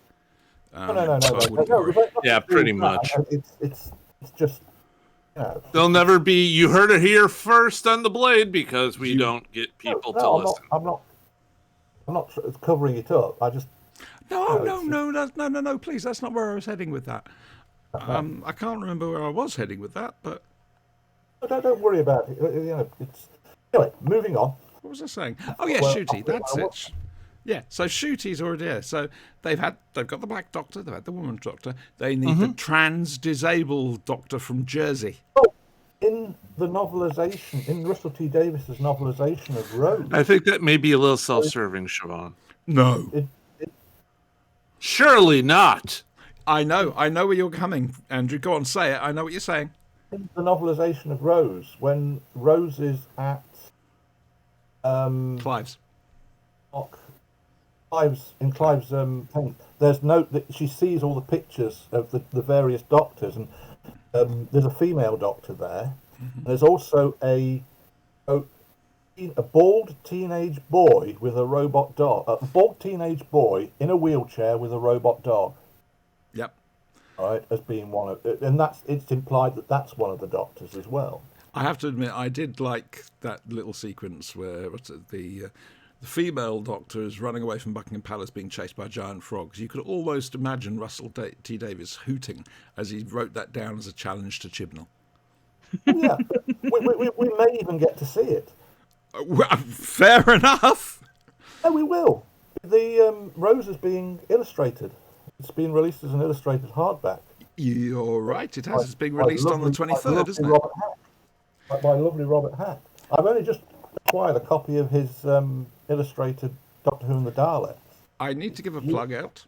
No. So I wouldn't worry. Yeah, pretty much. It's just. There'll never be. You heard it here first on the Blade because we don't get people to No, listen. I'm not covering it up. I just. No, please, that's not where I was heading with that. I can't remember where I was heading with that, but Don't worry about it. It's anyway. Moving on. what was I saying? Oh yeah, Well, Shooty, that's I it. Yeah, so Shooty's already there. So they've got the Black Doctor, they've had the Woman Doctor, they need the trans disabled Doctor from Jersey. In the novelization, in Russell T Davis's novelization of Rose, I think that may be a little self-serving, Siobhan. No. Surely not. I know where you're coming, Andrew. Go on, say it. I know what you're saying. in the novelization of Rose, when Rose is at Clive's. Clive's thing, there's note that she sees all the pictures of the various doctors, and there's a female doctor there. And there's also a bald teenage boy with a robot dog. A bald teenage boy in a wheelchair with a robot dog. Yep. Right, as being one of, and it's implied that that's one of the doctors as well. I have to admit, I did like that little sequence where the female Doctor is running away from Buckingham Palace being chased by giant frogs. You could almost imagine Russell T Davies hooting as he wrote that down as a challenge to Chibnall. Yeah, we may even get to see it. Well, fair enough. Oh, we will. The Rose is being illustrated. It's being released as an illustrated hardback. You're right. It has. It's being released on the 23rd, isn't it? By lovely Robert Hack. I've only just acquired a copy of his illustrated Doctor Who and the Daleks. I need to give a plug out.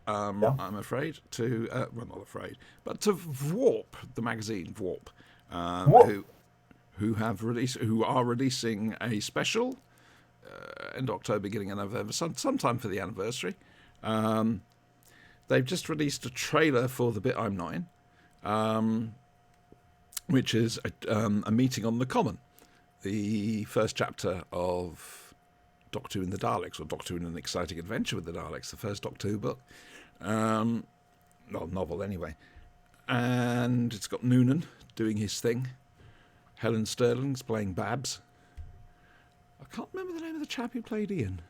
I'm afraid to well, not afraid, but to Vwarp, the magazine Vwarp, who are releasing a special end October, beginning of November, sometime for the anniversary. They've just released a trailer for The Bit I'm Nine, which is a meeting on the Common, the first chapter of Doctor Who and the Daleks, or Doctor Who in an Exciting Adventure with the Daleks, the first Doctor Who book, well, novel anyway. And it's got Noonan doing his thing. Helen Sterling's playing Babs. I can't remember the name of the chap who played Ian.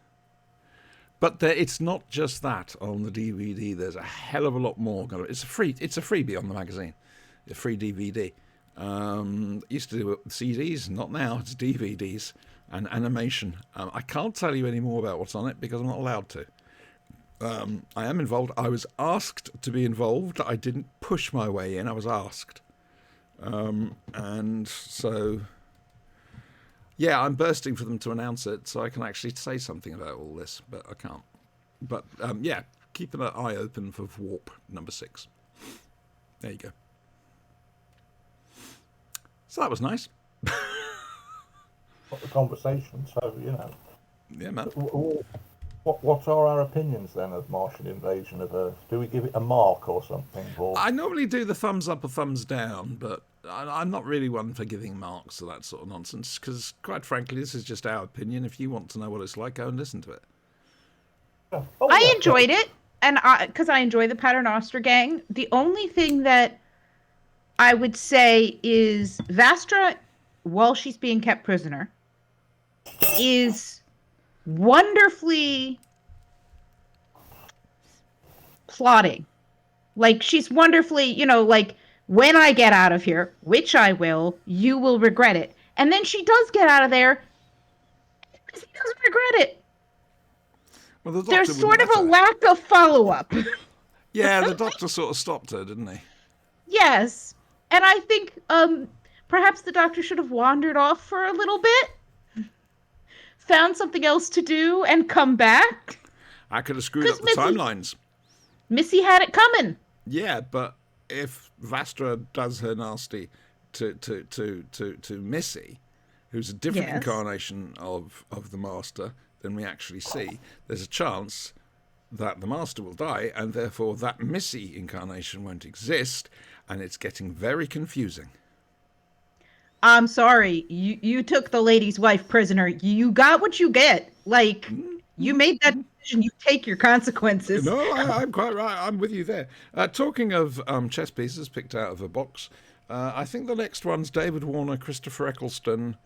But it's not just that on the DVD. There's a hell of a lot more. It's a freebie on the magazine, a free DVD. Used to do it with CDs, not now. It's DVDs and animation. I can't tell you any more about what's on it because I'm not allowed to. I am involved. I was asked to be involved. I didn't push my way in. I was asked, and so. Yeah, I'm bursting for them to announce it so I can actually say something about all this, but I can't. But, yeah, keep an eye open for Warp number 6. There you go. So that was nice. What the conversation, so, you know. Yeah, man. What are our opinions, then, of Martian invasion of Earth? Do we give it a mark or something? Or... I normally do the thumbs up or thumbs down, but I'm not really one for giving marks to that sort of nonsense, because, quite frankly, this is just our opinion. If you want to know what it's like, go and listen to it. Oh, I enjoyed it, and because I enjoy the Paternoster gang. The only thing that I would say is Vastra, while she's being kept prisoner, is wonderfully plotting. Like, she's wonderfully, you know, like, when I get out of here, which I will, you will regret it. And then she does get out of there, because he doesn't regret it. Well, the There's Doctor sort of wouldn't a let her. lack of follow-up. Yeah, the Doctor sort of stopped her, didn't he? Yes. And I think perhaps the Doctor should have wandered off for a little bit, found something else to do, and come back. I could have screwed up the timelines. Missy had it coming. Yeah, but if Vastra does her nasty to Missy, who's a different Yes. incarnation of the Master than we actually see, there's a chance that the Master will die, and therefore that Missy incarnation won't exist, and it's getting very confusing. I'm sorry, you took the lady's wife prisoner. You got what you get. Like, you made that decision. You take your consequences. No, I'm quite right. I'm with you there. Talking of chess pieces picked out of a box, I think the next one's David Warner, Christopher Eccleston.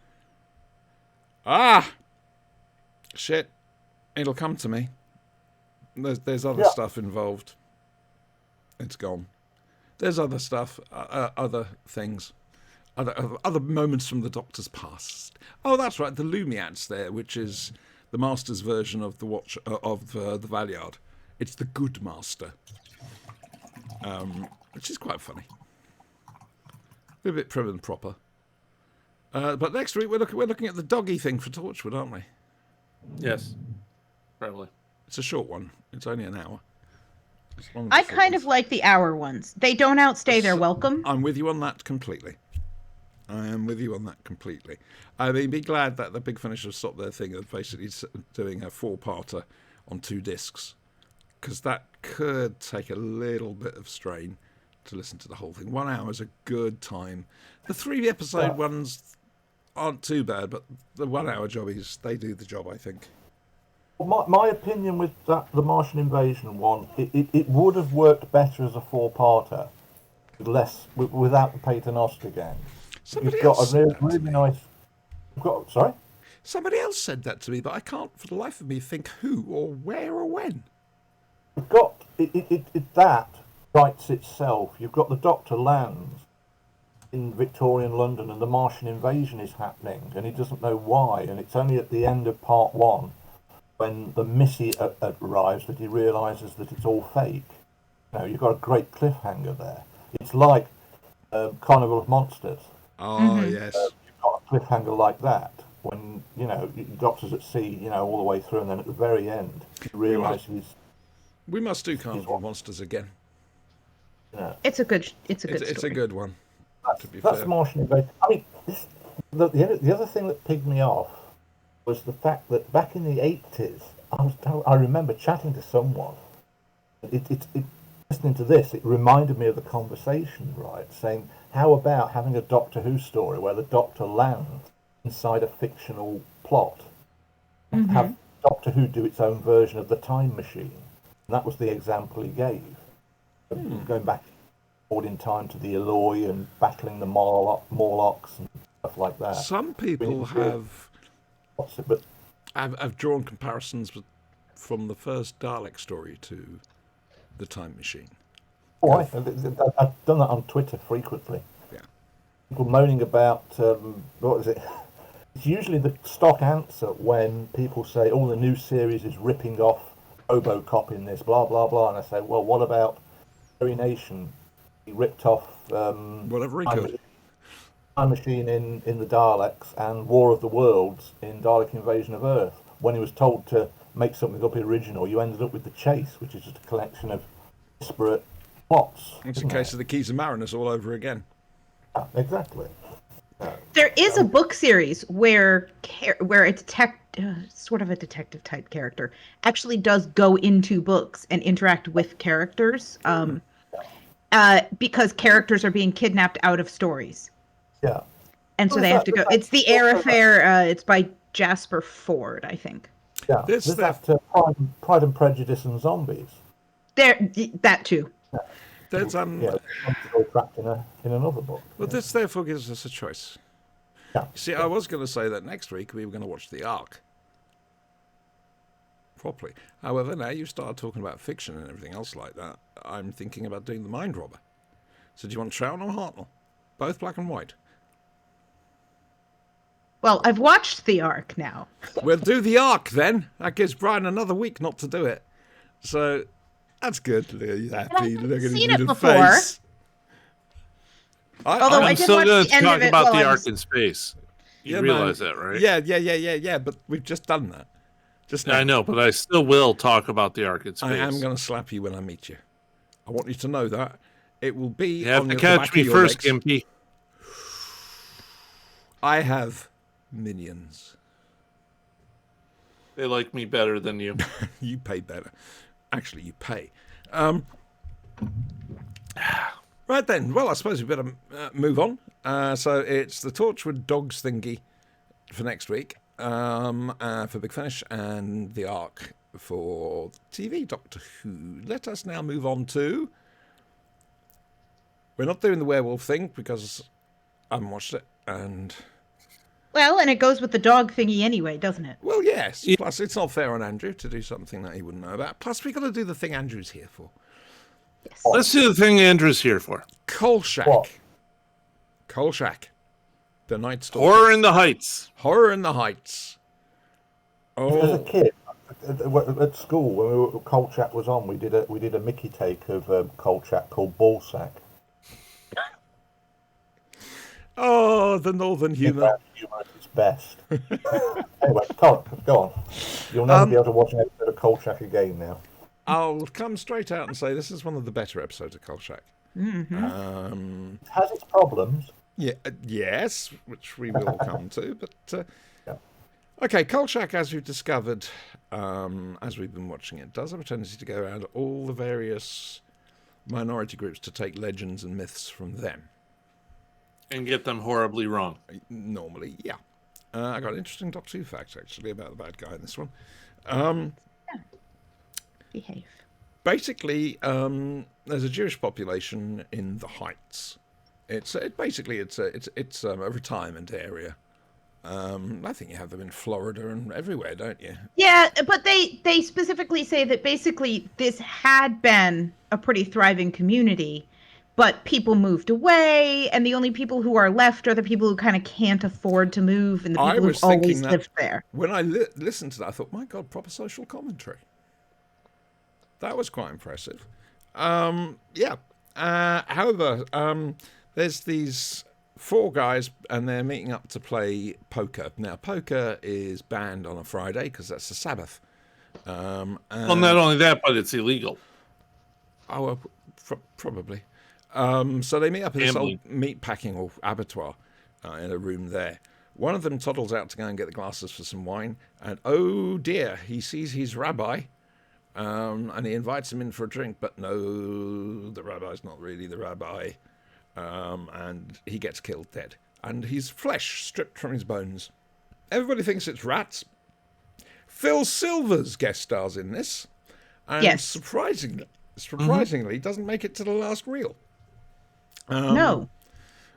Shit. It'll come to me. There's other stuff involved. It's gone. There's other stuff, other things, other moments from the Doctor's past. Oh, that's right. The Lumiat's there, which is the Master's version of the watch of the Valiard. It's the Good Master, which is quite funny. A bit prim and proper. But next week we're looking at the doggy thing for Torchwood, aren't we? Yes, probably. It's a short one. It's only an hour. I kind of like the hour ones. They don't outstay their welcome. I'm with you on that completely. I am with you on that completely. I mean, be glad that the Big Finish have stopped their thing of basically doing a 4-parter on 2 discs, because that could take a little bit of strain to listen to the whole thing. 1 hour is a good time. The 3-episode ones aren't too bad, but the 1 hour jobbies, they do the job, I think. My opinion with the Martian invasion one, it would have worked better as a 4-parter, without the Paternoster gang. You've got a really nice. Sorry. Somebody else said that to me, but I can't for the life of me think who or where or when. You've got that writes itself. You've got the Doctor lands in Victorian London, and the Martian invasion is happening, and he doesn't know why. And it's only at the end of part 1, when the Missy arrives, that he realises that it's all fake. You know, you've got a great cliffhanger there. It's like Carnival of Monsters. Oh, yes. You've got a cliffhanger like that when, you know, Doctor's at sea, you know, all the way through, and then at the very end, you realise We must do Carnival of Monsters again. It's a good It's a good one. That's Martian invasion. I mean, the other thing that pigged me off was the fact that back in the 80s, I remember chatting to someone. Listening to this, it reminded me of the conversation, right? Saying, how about having a Doctor Who story where the Doctor lands inside a fictional plot? And have Doctor Who do its own version of the time machine. And that was the example he gave. Going back forward in time to the Eloi and battling the Morlocks and stuff like that. Some people have But I've drawn comparisons from the first Dalek story to the Time Machine. I've done that on Twitter frequently. Yeah. People moaning about what is it? It's usually the stock answer when people say, "Oh, the new series is ripping off RoboCop in this, blah blah blah," and I say, "Well, what about Terry Nation? He ripped off Whatever he could. Time Machine in the Daleks and War of the Worlds in Dalek Invasion of Earth. When he was told to make something up original, you ended up with The Chase, which is just a collection of disparate plots. It's a case of the Keys of Marinus all over again. Yeah, exactly. There is a book series where a sort of a detective type character actually does go into books and interact with characters, because characters are being kidnapped out of stories. Yeah. And so they have to go. It's the Air Affair. It's by Jasper Ford, I think. Yeah. This There's stuff- that Pride and Prejudice and Zombies. That too. There's Yeah, all trapped in another book. Well, this therefore gives us a choice. Yeah. See, I was going to say that next week we were going to watch The Ark properly. However, now you start talking about fiction and everything else like that, I'm thinking about doing The Mind Robber. So do you want Troughton or Hartnell? Both black and white. Well, I've watched The Ark now. We'll do The Ark then. That gives Brian another week not to do it. So that's good. Look at you happy. Look at his seen it little before. face. Although I I'm did still watch going the to end talk of it about while the I Ark was- in space. You Yeah, realize man. that, right? Yeah. But we've just done that. Just now. I know, but I still will talk about the Ark in space. I am going to slap you when I meet you. I want you to know that. It will be You have on to the catch back me of your first, legs. Gimpy. I have minions. They like me better than you. You pay better. Actually, you pay. Right then. Well, I suppose we better move on. So it's the Torchwood Dogs thingy for next week, for Big Finish, and the Ark for TV Doctor Who. Let us now move on to... We're not doing the werewolf thing because I haven't watched it, and... Well, and it goes with the dog thingy anyway, doesn't it? Well, yes. Plus, it's not fair on Andrew to do something that he wouldn't know about. Plus, we've got to do the thing Andrew's here for. Yes. Let's do the thing Andrew's here for. Kolchak. What? Kolchak. The Night Stalker. Horror in the Heights. Horror in the Heights. As a Oh, kid, at school, when Kolchak was on, we did a Mickey take of Kolchak called Ballsack. oh, the Northern humour. Humour at its best. Anyway, go on. You'll never be able to watch an episode of Kolchak again now. I'll come straight out and say this is one of the better episodes of Kolchak. It has its problems. Yeah, yes, which we will come to. But Yeah. okay, Kolchak, as we've discovered, as we've been watching it, does have a tendency to go around all the various minority groups to take legends and myths from them. And get them horribly wrong. Normally, yeah. I got an interesting Doctor Who fact actually about the bad guy in this one. Behave. Basically, there's a Jewish population in the Heights. It's a retirement area I think you have them in Florida and everywhere, don't you? Yeah, but they specifically say that basically this had been a pretty thriving community, but people moved away, and the only people who are left are the people who kind of can't afford to move, and the I people was who've thinking always that lived there. when I listened to that, I thought, my God, proper social commentary. That was quite impressive. Yeah. However, there's these 4 guys, and they're meeting up to play poker. Now, poker is banned on a Friday because that's the Sabbath. Well, not only that, but it's illegal. Oh, probably. So they meet up in this Gambling. old meat packing or abattoir in a room there. One of them toddles out to go and get the glasses for some wine, and oh dear, he sees his rabbi, and he invites him in for a drink, but no, the rabbi's not really the rabbi, and he gets killed dead, and his flesh stripped from his bones. Everybody thinks it's rats. Phil Silvers guest stars in this, and Yes. surprisingly, doesn't make it to the last reel. No.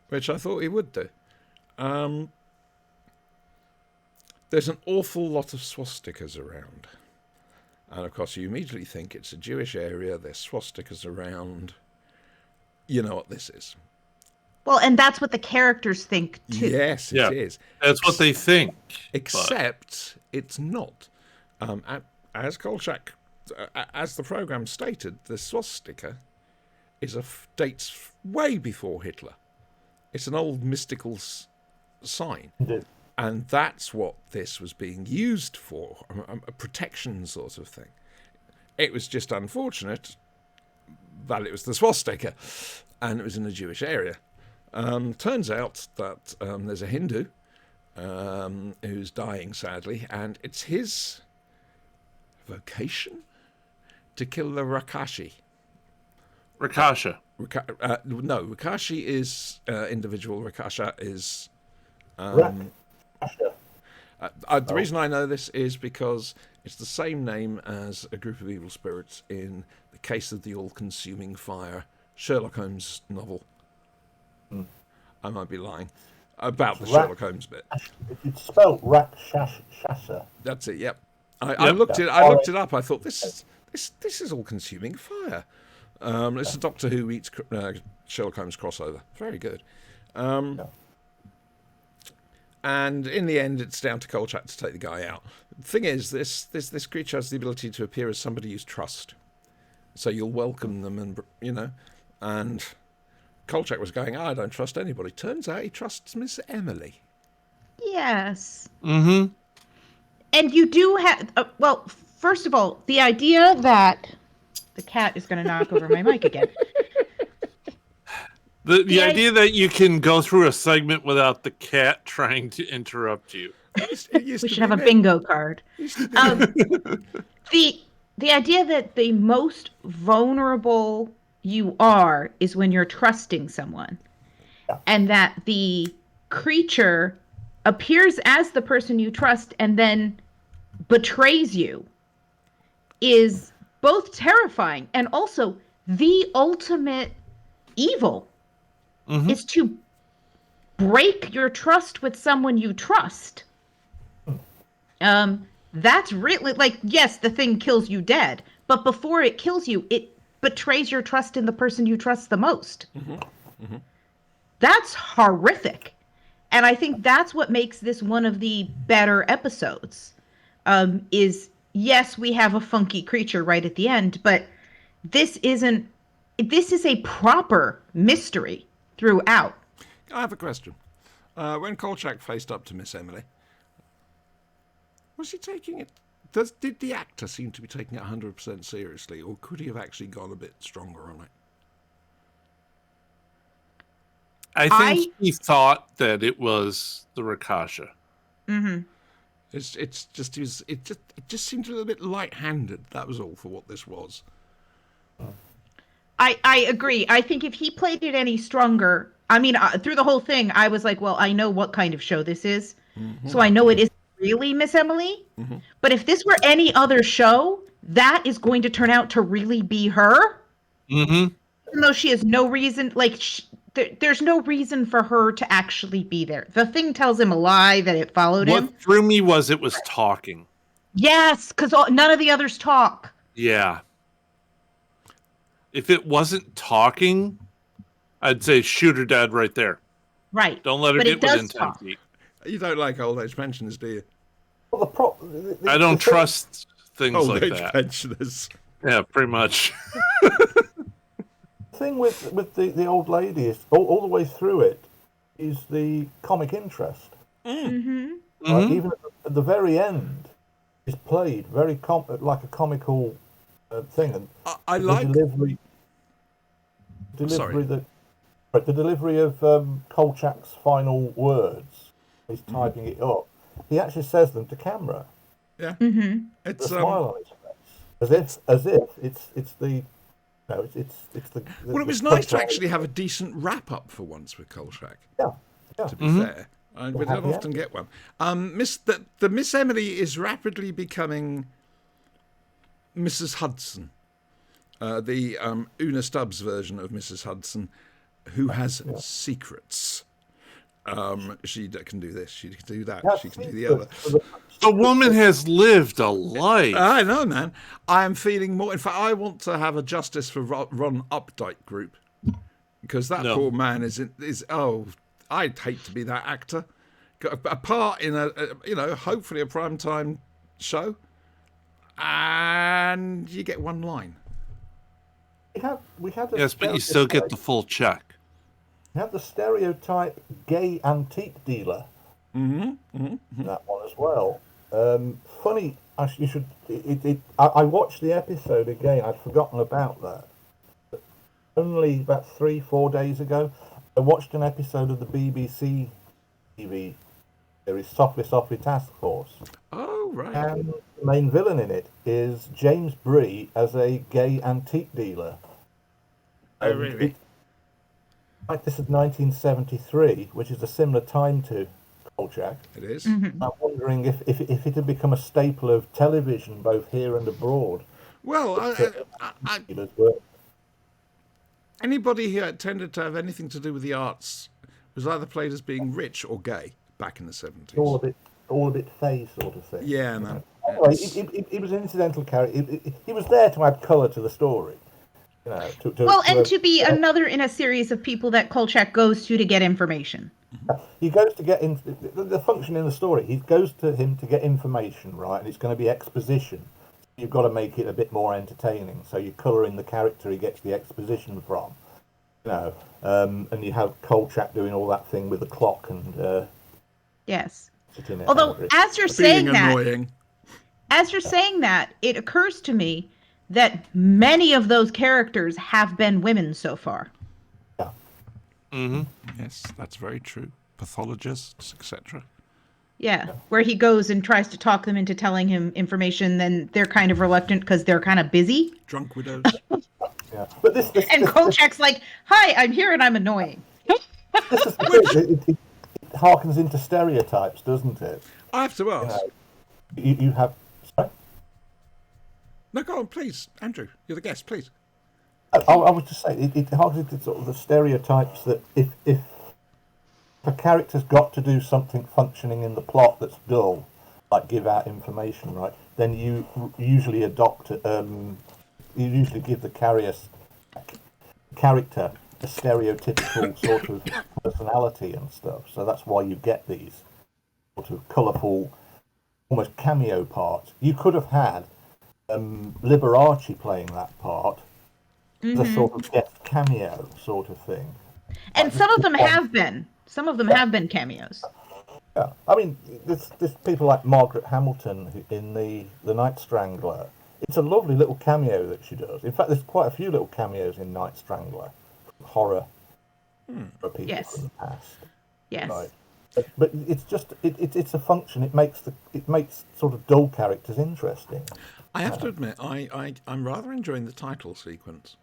Which I thought he would do. There's an awful lot of swastikas around. And of course, you immediately think it's a Jewish area, there's swastikas around. You know what this is. Well, and that's what the characters think too. Yes, Yeah. it is. That's what they think. Except it's not. As Kolchak, as the program stated, the swastika dates way before Hitler. It's an old mystical sign. Indeed. And that's what this was being used for, a protection sort of thing. It was just unfortunate that it was the swastika, and it was in a Jewish area. Turns out that there's a Hindu who's dying, sadly, and it's his vocation to kill the Rakashi. Rakasha. No, Rakashi is individual. Rakasha is... Rakasha. the reason I know this is because it's the same name as a group of evil spirits in The Case of the All-Consuming Fire, Sherlock Holmes novel. I might be lying about the Sherlock Holmes bit. It's spelled Rakshasa. That's it. Yep. I looked it up. I thought this is All-Consuming Fire. It's a Doctor Who meets Sherlock Holmes crossover. Very good. And in the end, it's down to Kolchak to take the guy out. The thing is, this creature has the ability to appear as somebody you trust. So you'll welcome them, and Kolchak was going, I don't trust anybody. Turns out he trusts Miss Emily. Yes. Mm-hmm. And you do have, well, first of all, the idea that the cat is going to knock over my mic again. The idea that you can go through a segment without the cat trying to interrupt you. We should have a bingo card. The idea that the most vulnerable you are is when you're trusting someone, and that the creature appears as the person you trust and then betrays you is both terrifying and also the ultimate evil. Is to break your trust with someone you trust. That's really, like, yes, the thing kills you dead, but before it kills you, it betrays your trust in the person you trust the most. That's horrific. And I think that's what makes this one of the better episodes. Is, yes, we have a funky creature right at the end, but this is a proper mystery throughout. I have a question. When Kolchak faced up to Miss Emily, was he taking it... Did the actor seem to be taking it 100% seriously, or could he have actually gone a bit stronger on it? I think he thought that it was the Rakasha. Mm-hmm. It just seemed a little bit light-handed. That was all for what this was. I agree. I think if he played it any stronger, I mean, through the whole thing, I was like, well, I know what kind of show this is. So I know it isn't really Miss Emily. But if this were any other show, that is going to turn out to really be her. Even though she has no reason, like, there's no reason for her to actually be there. The thing tells him a lie that it followed him. What threw me was it was talking. Yes, because none of the others talk. Yeah. If it wasn't talking, I'd say shoot her dead right there. Right. Don't let her But get it does within 10 talk. feet. You don't like old age pensioners, do you? Well, I don't trust things Old like age that. pensioners. Yeah, pretty much. The thing with the old lady is all the way through it is the comic interest. Mm-hmm. Like, even at the very end, it's played very like a comical thing, and I the like. delivery Sorry. the delivery of Kolchak's final words. He's typing it up. He actually says them to camera. Yeah. Mm-hmm. With It's a smile on his face, as if it's the. No, it's the. Well, it was the nice to punchline. actually have a decent wrap up for once with Kolchak. Yeah, yeah. To be fair, we don't happy often get one. The Miss Emily is rapidly becoming Mrs. Hudson, the Una Stubbs version of Mrs. Hudson, who has secrets. She can do this, she can do that, she can do the other. The woman has lived a life. I know, man. I am feeling more. In fact, I want to have a Justice for Ron Updike group because that No. poor man is. Oh, I'd hate to be that actor. Got a part in hopefully a primetime show, and you get one line. We had a Yes, but you still get the full check. We had the stereotype gay antique dealer. That one as well. Funny, you should. I watched the episode again. I'd forgotten about that. Only about 3-4 days ago, I watched an episode of the BBC TV series Softly Softly Task Force, Oh, right. and the main villain in it is James Bree as a gay antique dealer. Oh, really? Like this is 1973, which is a similar time to Kolchak. It is. I'm wondering if it had become a staple of television, both here and abroad. Well, Dealers were- anybody here tended to have anything to do with the arts was either played as being rich or gay back in the 70s. all a bit fey sort of thing. Yeah, man. Anyway, he was an incidental character. He was there to add colour to the story. You know, To be another in a series of people that Kolchak goes to get information. he goes to get in the function in the story. He goes to him to get information, right? And it's going to be exposition. You've got to make it a bit more entertaining. So you colour in the character he gets the exposition from. You know, and you have Kolchak doing all that thing with the clock and Yes. sitting there. Although, angry. as you're Being saying that, annoying. it occurs to me that many of those characters have been women so far. Yes, that's very true. Pathologists, etc. Yeah, where he goes and tries to talk them into telling him information, then they're kind of reluctant because they're kind of busy. Drunk widows. Yeah. But this And Kolchak's like, "Hi, I'm here and I'm annoying." it harkens into stereotypes, doesn't it? I have to ask. You have. Sorry? No, go on, please. Andrew, you're the guest, please. I was just saying, it harkens into sort of the stereotypes that if a character's got to do something functioning in the plot that's dull, like give out information, right, then you usually adopt, you usually give the character a stereotypical sort of personality and stuff. So that's why you get these sort of colourful, almost cameo parts. You could have had Liberace playing that part, the sort of guest cameo sort of thing. And some of them have been. Some of them have been cameos. Yeah, I mean, there's people like Margaret Hamilton in the Night Strangler. It's a lovely little cameo that she does. In fact, there's quite a few little cameos in Night Strangler, horror for people Yes. from the past. Yes. Right. But it's just it's a function. It makes sort of dull characters interesting. I have to admit, I'm rather enjoying the title sequence.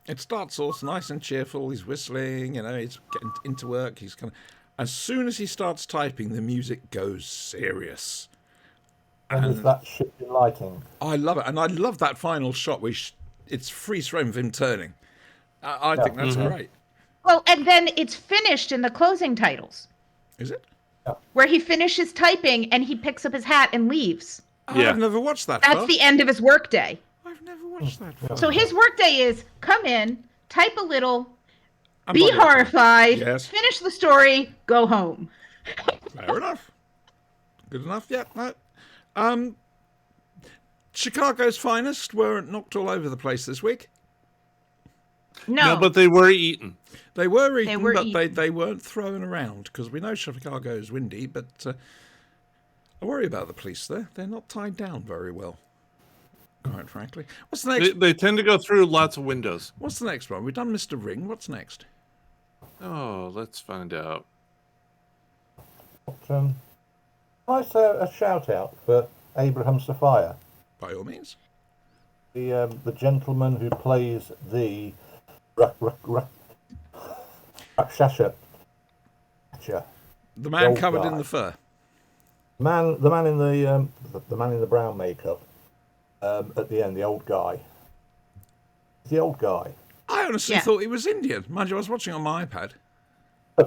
It starts off nice and cheerful. He's whistling, he's getting into work. He's kind of, as soon as he starts typing, the music goes serious. And there's that shift in lighting. I love it, and I love that final shot where it's freeze frame of him turning, I think that's great. Well, and then it's finished in the closing titles, Is it? where he finishes typing and he picks up his hat and leaves. Yeah. I've never watched that That's far. the end of his workday. I've never watched that far. So his workday is come in, type a little, And be body armor. horrified, Yes. finish the story, go home. Fair enough. Good enough. Yeah. No. Chicago's finest weren't knocked all over the place this week. No, No, but they were eaten. They were eaten, were but eaten. they weren't thrown around because we know Chicago's windy. But I worry about the police there. They're not tied down very well, quite frankly. What's the next? They tend to go through lots of windows. What's the next one? We've done Mr. Ring. What's next? Oh, let's find out. I say a shout out for Abraham Safire, By all means. the gentleman who plays the Rakshasha. The man Old covered in guy. the fur. The man in the man in the brown makeup at the end, the old guy. The old guy. I honestly Yeah. thought he was Indian. Mind you, I was watching on my iPad.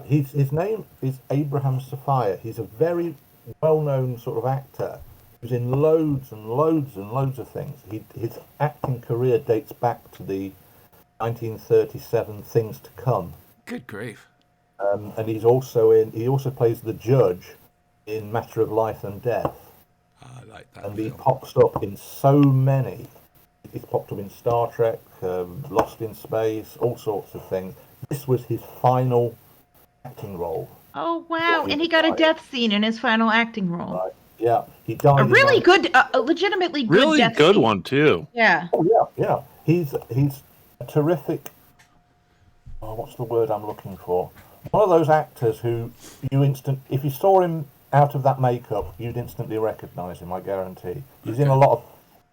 His name is Abraham Safire. He's a very well-known sort of actor who's in loads and loads and loads of things. His acting career dates back to the 1937 Things to Come, Good grief. and he also plays the judge in Matter of Life and Death, I like that and he film. pops up in so many. He's popped up in Star Trek, Lost in Space, all sorts of things. This was his final acting role. Oh wow! And he got a death scene in his final acting role. Right? Yeah, he died. A in really like- good, a legitimately good Really death good scene. one too. Yeah. Oh yeah. He's a terrific. Oh, what's the word I'm looking for? One of those actors who if you saw him out of that makeup, you'd instantly recognise him. I guarantee. He's in a lot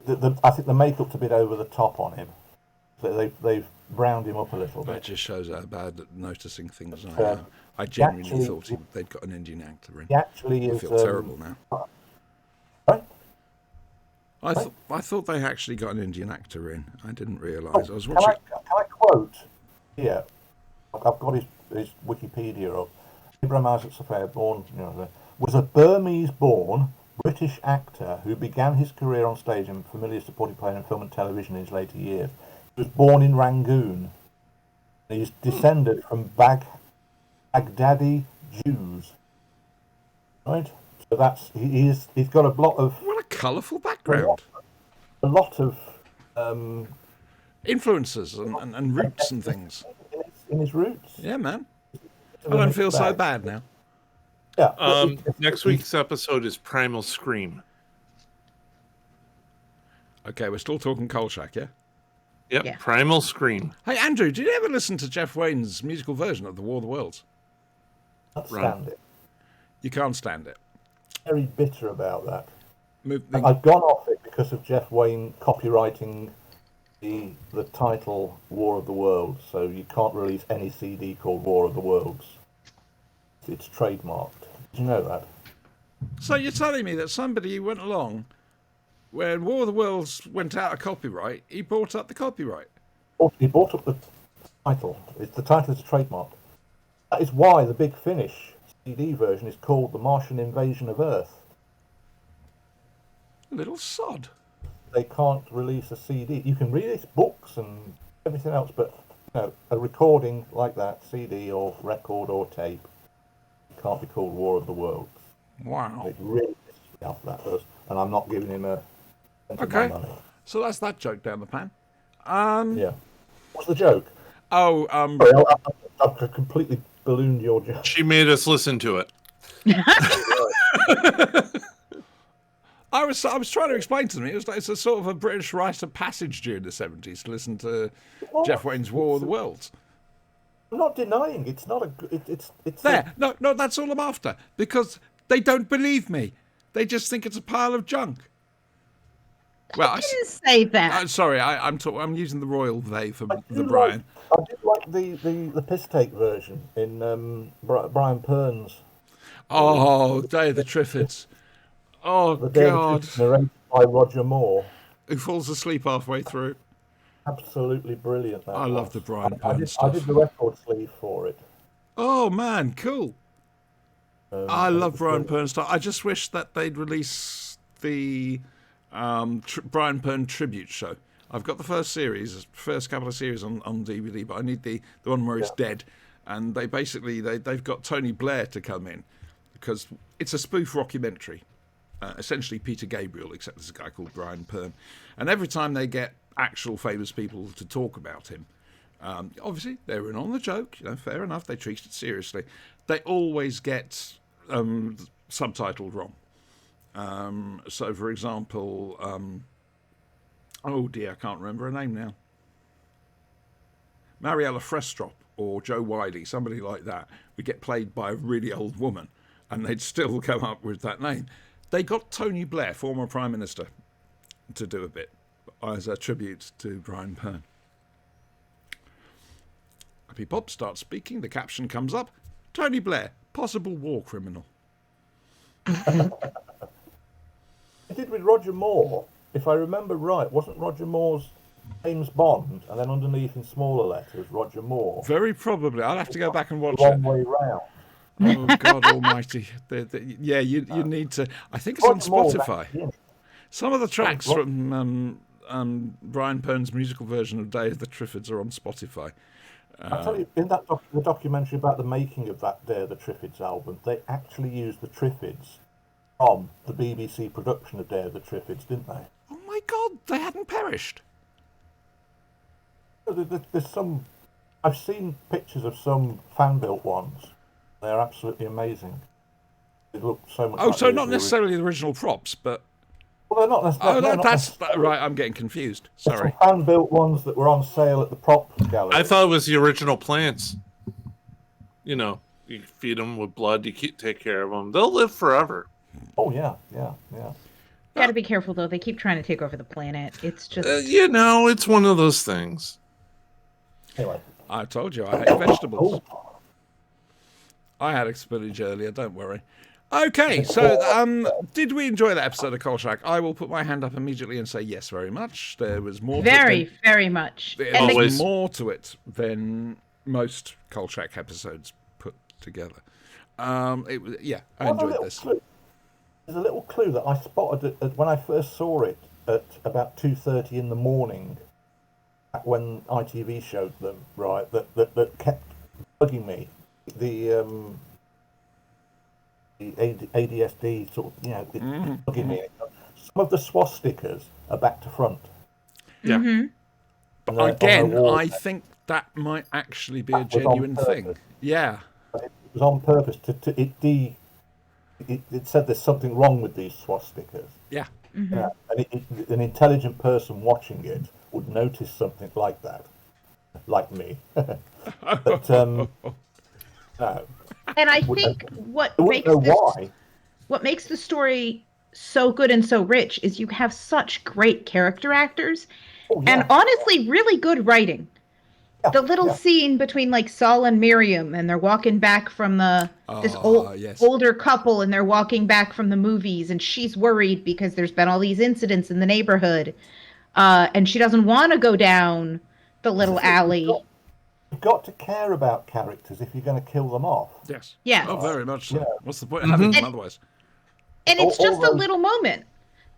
of. I think the makeup's a bit over the top on him. So they've browned him up a little That bit. just shows how bad at noticing things I Uh, am. I genuinely actually- thought they'd got an Indian actor in. He actually I is. feel terrible now. Right? I thought they actually got an Indian actor in. I didn't realise. I was Can watching. I quote here? I've got his Wikipedia up. Abraham Isaac Safire, was a Burmese-born British actor who began his career on stage in familiar supporting play in film and television in his later years. He was born in Rangoon. He's descended from Baghdadi Jews. Right? So he's got a lot of What a colourful background. Influences and roots and things. in his roots. Yeah, man. I don't feel so bad now. Yeah. Next week's episode is Primal Scream. Okay, we're still talking Kolchak, yeah? Yep, Yeah. Primal Scream. Hey, Andrew, did you ever listen to Jeff Wayne's musical version of The War of the Worlds? Can't stand it. You can't stand it. Very bitter about that. Moving, I've gone off it because of Jeff Wayne copywriting the title War of the Worlds, so you can't release any CD called War of the Worlds. It's trademarked. Did you know that? So you're telling me that somebody went along when War of the Worlds went out of copyright, he bought up the copyright. He bought up the title. The title is trademarked. That is why the Big Finish CD version is called The Martian Invasion of Earth. Little sod. They can't release a CD. You can release books and everything else, but a recording like that, CD or record or tape, can't be called War of the Worlds. Wow. It really pisses me off, that does, and I'm not giving him a cent of my Okay. money. So that's that joke down the pan. Yeah. What's the joke? Oh, Sorry, I've completely ballooned your joke. She made us listen to it. I was trying to explain to them it's a sort of a British rite of passage during the 70s to listen to Jeff Wayne's War of the Worlds. I'm not denying it's not a. It's There, no, that's all I'm after because they don't believe me. They just think it's a pile of junk. Well, I didn't say that. sorry, I'm using the royal they for I the do Brian. I did like the piss take version in Brian Pern's. Oh, Day of the Triffids. Oh The Day of the God, Triffids, narrated by Roger Moore. who falls asleep halfway through? absolutely brilliant. That I love was. the Brian I Pern did stuff. the record sleeve for it. Oh man, cool. I And it love was Brian brilliant. Pern stuff. I just wish that they'd release the Brian Pern tribute show. I've got the first couple of series on DVD, but I need the one where he's dead. And they've got Tony Blair to come in because it's a spoof rockumentary. Essentially Peter Gabriel, except there's a guy called Brian Pern. And every time they get actual famous people to talk about him, obviously they're in on the joke, fair enough, they treat it seriously. They always get subtitled wrong. So, for example, oh dear, I can't remember her name now. Mariella Frestrop or Joe Wiley, somebody like that, would get played by a really old woman, and they'd still come up with that name. They got Tony Blair, former Prime Minister, to do a bit as a tribute to Brian Pern. Happy Pop starts speaking, the caption comes up, Tony Blair, possible war criminal. They did with Roger Moore, if I remember right. Wasn't Roger Moore's James Bond, and then underneath in smaller letters, Roger Moore? Very probably. I'll have to go back and watch Wrong it. way round. Oh, God almighty. Yeah, you need to... I think it's on Roger Moore was Spotify. actually in it. Some of the tracks from Brian Pern's musical version of Day of the Triffids are on Spotify. I tell you, in that the documentary about the making of that Day of the Triffids album, they actually used the Triffids from the BBC production of Day of the Triffids, didn't they? Oh, my God, they hadn't perished. There's some... I've seen pictures of some fan-built ones. They're absolutely amazing. They look so much. Oh, like so the not necessarily the original props, but... Well, they're not necessarily. Oh, that's... Right, I'm getting confused. Sorry. Some fan-built ones that were on sale at the prop gallery. I thought it was the original plants. You feed them with blood, you take care of them. They'll live forever. Oh yeah. Got to be careful though. They keep trying to take over the planet. It's just It's one of those things. Anyway, I told you, I hate vegetables. oh, I had spinach earlier, don't worry. Okay, so did we enjoy that episode of Kolchak? I will put my hand up immediately and say yes, very much. There was more very much. There And was Always. more to it than most Kolchak episodes put together. I enjoyed this. Clue. There's a little clue that I spotted when I first saw it at about 2:30 in the morning, back when ITV showed them. Right, that kept bugging me. The ADSD sort of, bugging me. Some of the swastikas are back to front. Yeah. On their Again, wall. I think that might actually be a That was on genuine thing. purpose. Yeah. It was on purpose it said there's something wrong with these swastikas. Yeah. Yeah, and an intelligent person watching it would notice something like that, like me. But no, And I think what I makes wouldn't know why. what makes the story so good and so rich is you have such great character actors Oh, yeah. and honestly really good writing. The little scene between like Saul and Miriam, and they're walking back from this yes. older couple, and they're walking back from the movies, and she's worried because there's been all these incidents in the neighborhood, and she doesn't want to go down the little alley. You've got to care about characters if you're going to kill them off. Yes. Yeah. Oh, very much so. Yeah. What's the point of having them otherwise? And it's All just a those- little moment.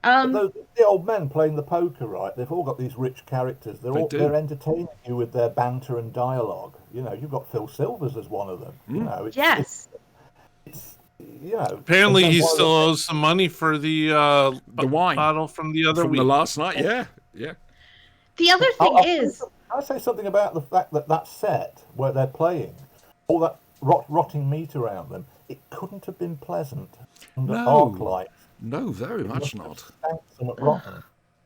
The old men playing the poker, right? They've all got these rich characters. They do. They're entertaining you with their banter and dialogue. You've got Phil Silvers as one of them. Yes. It's Apparently, he still owes some money for the wine. bottle from the other From week. the last night, yeah. The other thing is, Can I say something about the fact that set where they're playing, all that rotting meat around them, it couldn't have been pleasant under No. arc lights. No, very much not. Stank somewhat rotten.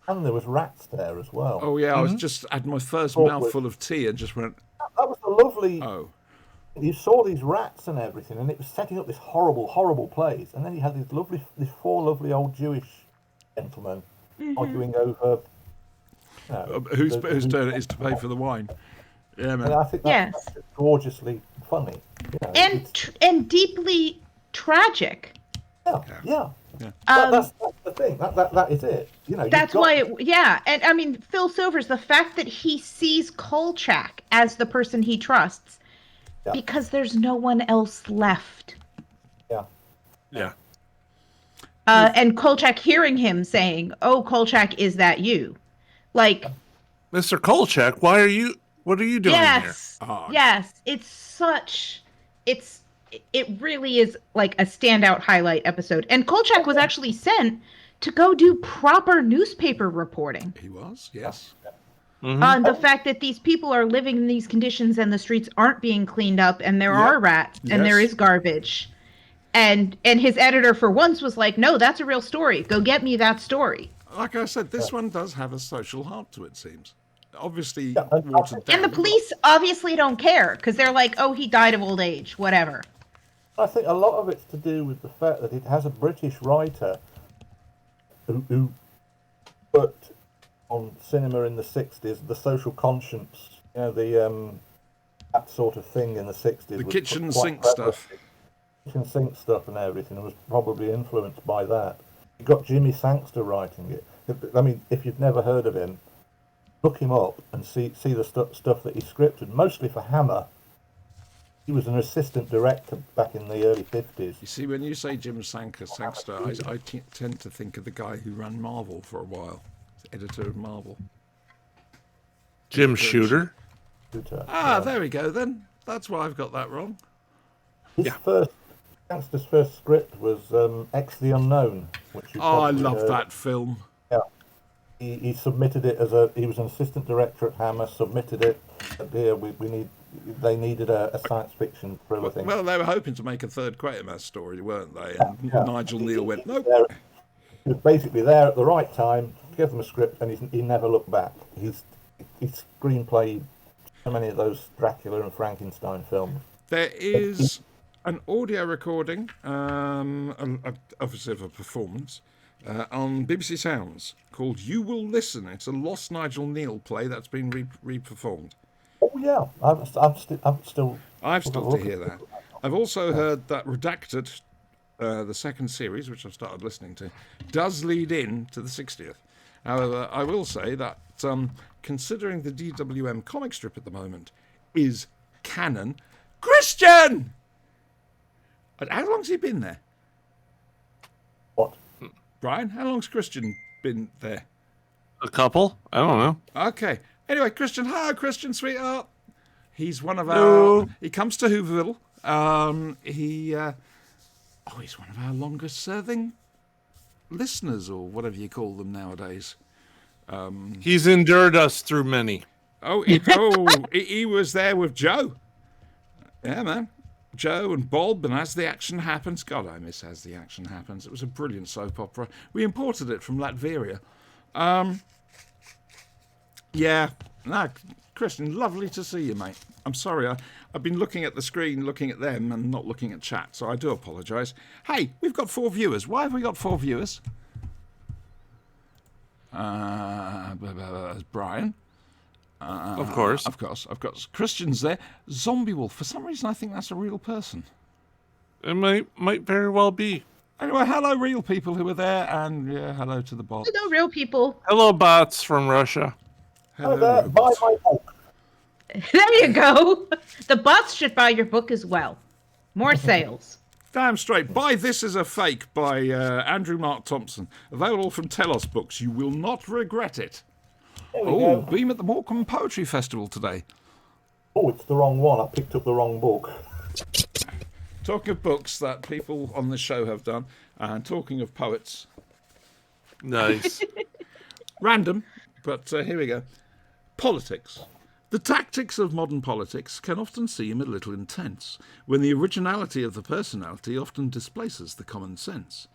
And there was rats there as well. Oh, yeah, I was just had my first mouthful of tea and just went, That was the lovely. oh. You saw these rats and everything, and it was setting up this horrible, horrible place. And then you had these four lovely old Jewish gentlemen arguing over. Whose turn it is to pay for the wine? Yeah, And man. I think that's Yes. gorgeously funny. and deeply tragic. Yeah. Um, That's the thing. That is it. You know, That's why, and I mean, Phil Silvers, the fact that he sees Kolchak as the person he trusts, Yeah. because there's no one else left. Yeah. Yeah. And Kolchak hearing him saying, "Oh, Kolchak, is that you?" Like, Mr. Kolchak, what are you doing here? yes, Oh. yes, it really is like a standout highlight episode. And Kolchak was actually sent to go do proper newspaper reporting He was, yes. on the fact that these people are living in these conditions and the streets aren't being cleaned up and there are rats and there Yes. is garbage. And his editor for once was like, "No, that's a real story. Go get me that story." Like I said, this one does have a social heart to it, seems. Obviously, Yeah, and- watered down. And the police obviously don't care because they're like, "Oh, he died of old age, whatever." I think a lot of it's to do with the fact that it has a British writer who put on cinema in the 60s the social conscience, you know, that sort of thing in the 60s. The was kitchen quite sink prevalent. stuff. Kitchen sink stuff and everything was probably influenced by that. You got Jimmy Sangster writing it. I mean, if you've never heard of him, look him up and see the stuff that he scripted, mostly for Hammer. He was an assistant director back in the early 50s. You see, when you say Jim Sangster, I tend to think of the guy who ran Marvel for a while, editor of Marvel. Jim Shooter. Ah, there we go then. That's why I've got that wrong. His first, Sangster's first script was X the Unknown, which you Oh, I probably love heard. that film. Yeah. He submitted it he was an assistant director at Hammer, submitted it. Here, they needed a science fiction thriller thing. Well, they were hoping to make a third Quatermass story, weren't they? And Yeah. Nigel Neal went, nope. He was basically there at the right time, gave them a script, and he never looked back. He's screenplayed so many of those Dracula and Frankenstein films. There is an audio recording, obviously of a performance, on BBC Sounds called You Will Listen. It's a lost Nigel Neal play that's been re-performed. Oh yeah, I'm still. I've still to hear that. I've also heard that Redacted, the second series, which I've started listening to, does lead in to the 60th. However, I will say that considering the DWM comic strip at the moment is canon, Christian! How long's he been there? What? Brian, how long's Christian been there? A couple? I don't know. Okay. Anyway, Christian, hello, Christian, sweetheart. He's one of Hello. our. He comes to Hooverville. He's one of our longest-serving listeners, or whatever you call them nowadays. He's endured us through many. He was there with Joe. Yeah, man. Joe and Bob, and As the Action Happens. God, I miss As the Action Happens. It was a brilliant soap opera. We imported it from Latveria. Yeah. No, Christian, lovely to see you, mate. I'm sorry, I've been looking at the screen, looking at them, and not looking at chat, so I do apologise. Hey, we've got 4 viewers. Why have we got 4 viewers? Brian. Of course. Of course. I've got Christian's there. Zombie Wolf. For some reason, I think that's a real person. It might very well be. Anyway, hello, real people who are there, and hello to the bot. No real people. Hello, bots from Russia. Hello, Buy robots. my book. There you go. The bots should buy your book as well. More sales. Damn straight. Buy This Is a Fake by Andrew Mark Thompson. Available from Telos Books. You will not regret it. There we Oh, go. Beam at the Morecambe Poetry Festival today. Oh, it's the wrong one. I picked up the wrong book. Talking of books that people on the show have done, and talking of poets, Nice. random, but here we go. Politics. The tactics of modern politics can often seem a little intense, when the originality of the personality often displaces the common sense.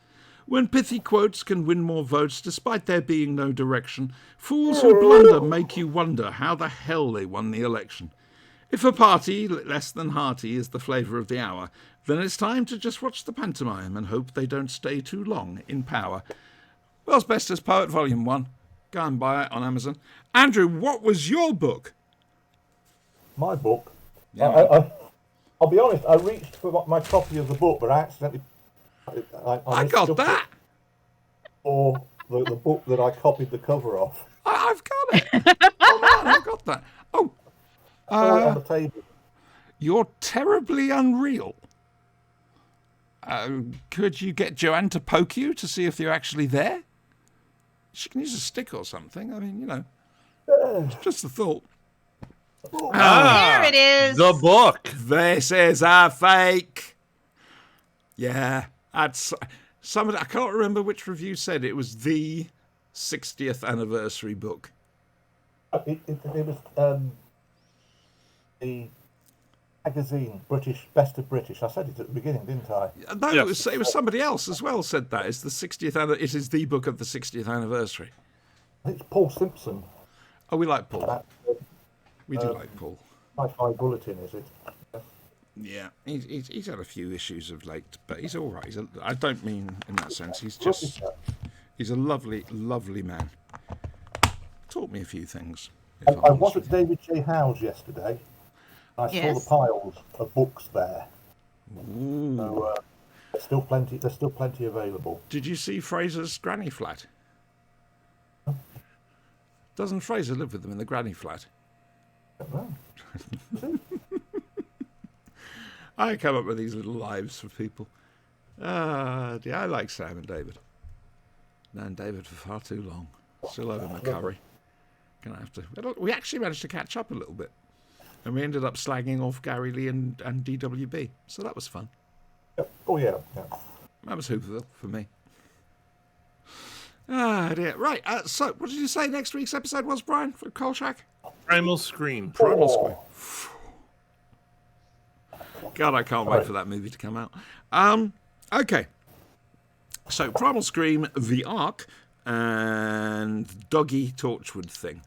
When pithy quotes can win more votes despite there being no direction, fools who blunder make you wonder how the hell they won the election. If a party less than hearty is the flavour of the hour, then it's time to just watch the pantomime and hope they don't stay too long in power. World's Best as Poet, Volume 1. Go and buy it on Amazon. Andrew, what was your book? My book. Yeah. I'll be honest. I reached for my copy of the book, but I accidentally. I got misstuck that. or the book that I copied the cover off. I've got it. Oh man, I've got that. Oh, I saw it on the table. You're Terribly Unreal. Could you get Joanne to poke you to see if you're actually there? She can use a stick or something. I mean, you know, just a thought. There it is. The book. This is a fake. Yeah, that's somebody. I can't remember which review said it was the 60th anniversary book. It was the magazine, Best of British. I said it at the beginning, didn't I? No, Yes. it was somebody else as well said that it's the 60th. It is the book of the 60th anniversary. I think it's Paul Simpson. Oh, we like Paul. That We do like Paul. Sci-Fi Bulletin, is it? Yeah, he's had a few issues of late, but he's all right. I don't mean in that sense. He's a lovely, lovely man. Taught me a few things. if I'm I honest was with at David J. Howe's yesterday. I saw Yes. the piles of books there. you. Ooh. So there's still plenty available. Did you see Fraser's granny flat? Doesn't Fraser live with them in the granny flat? I come up with these little lives for people. Yeah, I like Sam and David. Known David for far too long. Still over McCurry. Gonna have to. We actually managed to catch up a little bit, and we ended up slagging off Gary Lee and DWB. So that was fun. Oh yeah. That was Hooverville for me. Ah dear. Right. So, what did you say next week's episode was, Brian, for Kolchak? Primal Scream. Primal Scream. God, I can't wait for that movie to come out. Okay. So, Primal Scream, The Ark, and Doggy Torchwood thing.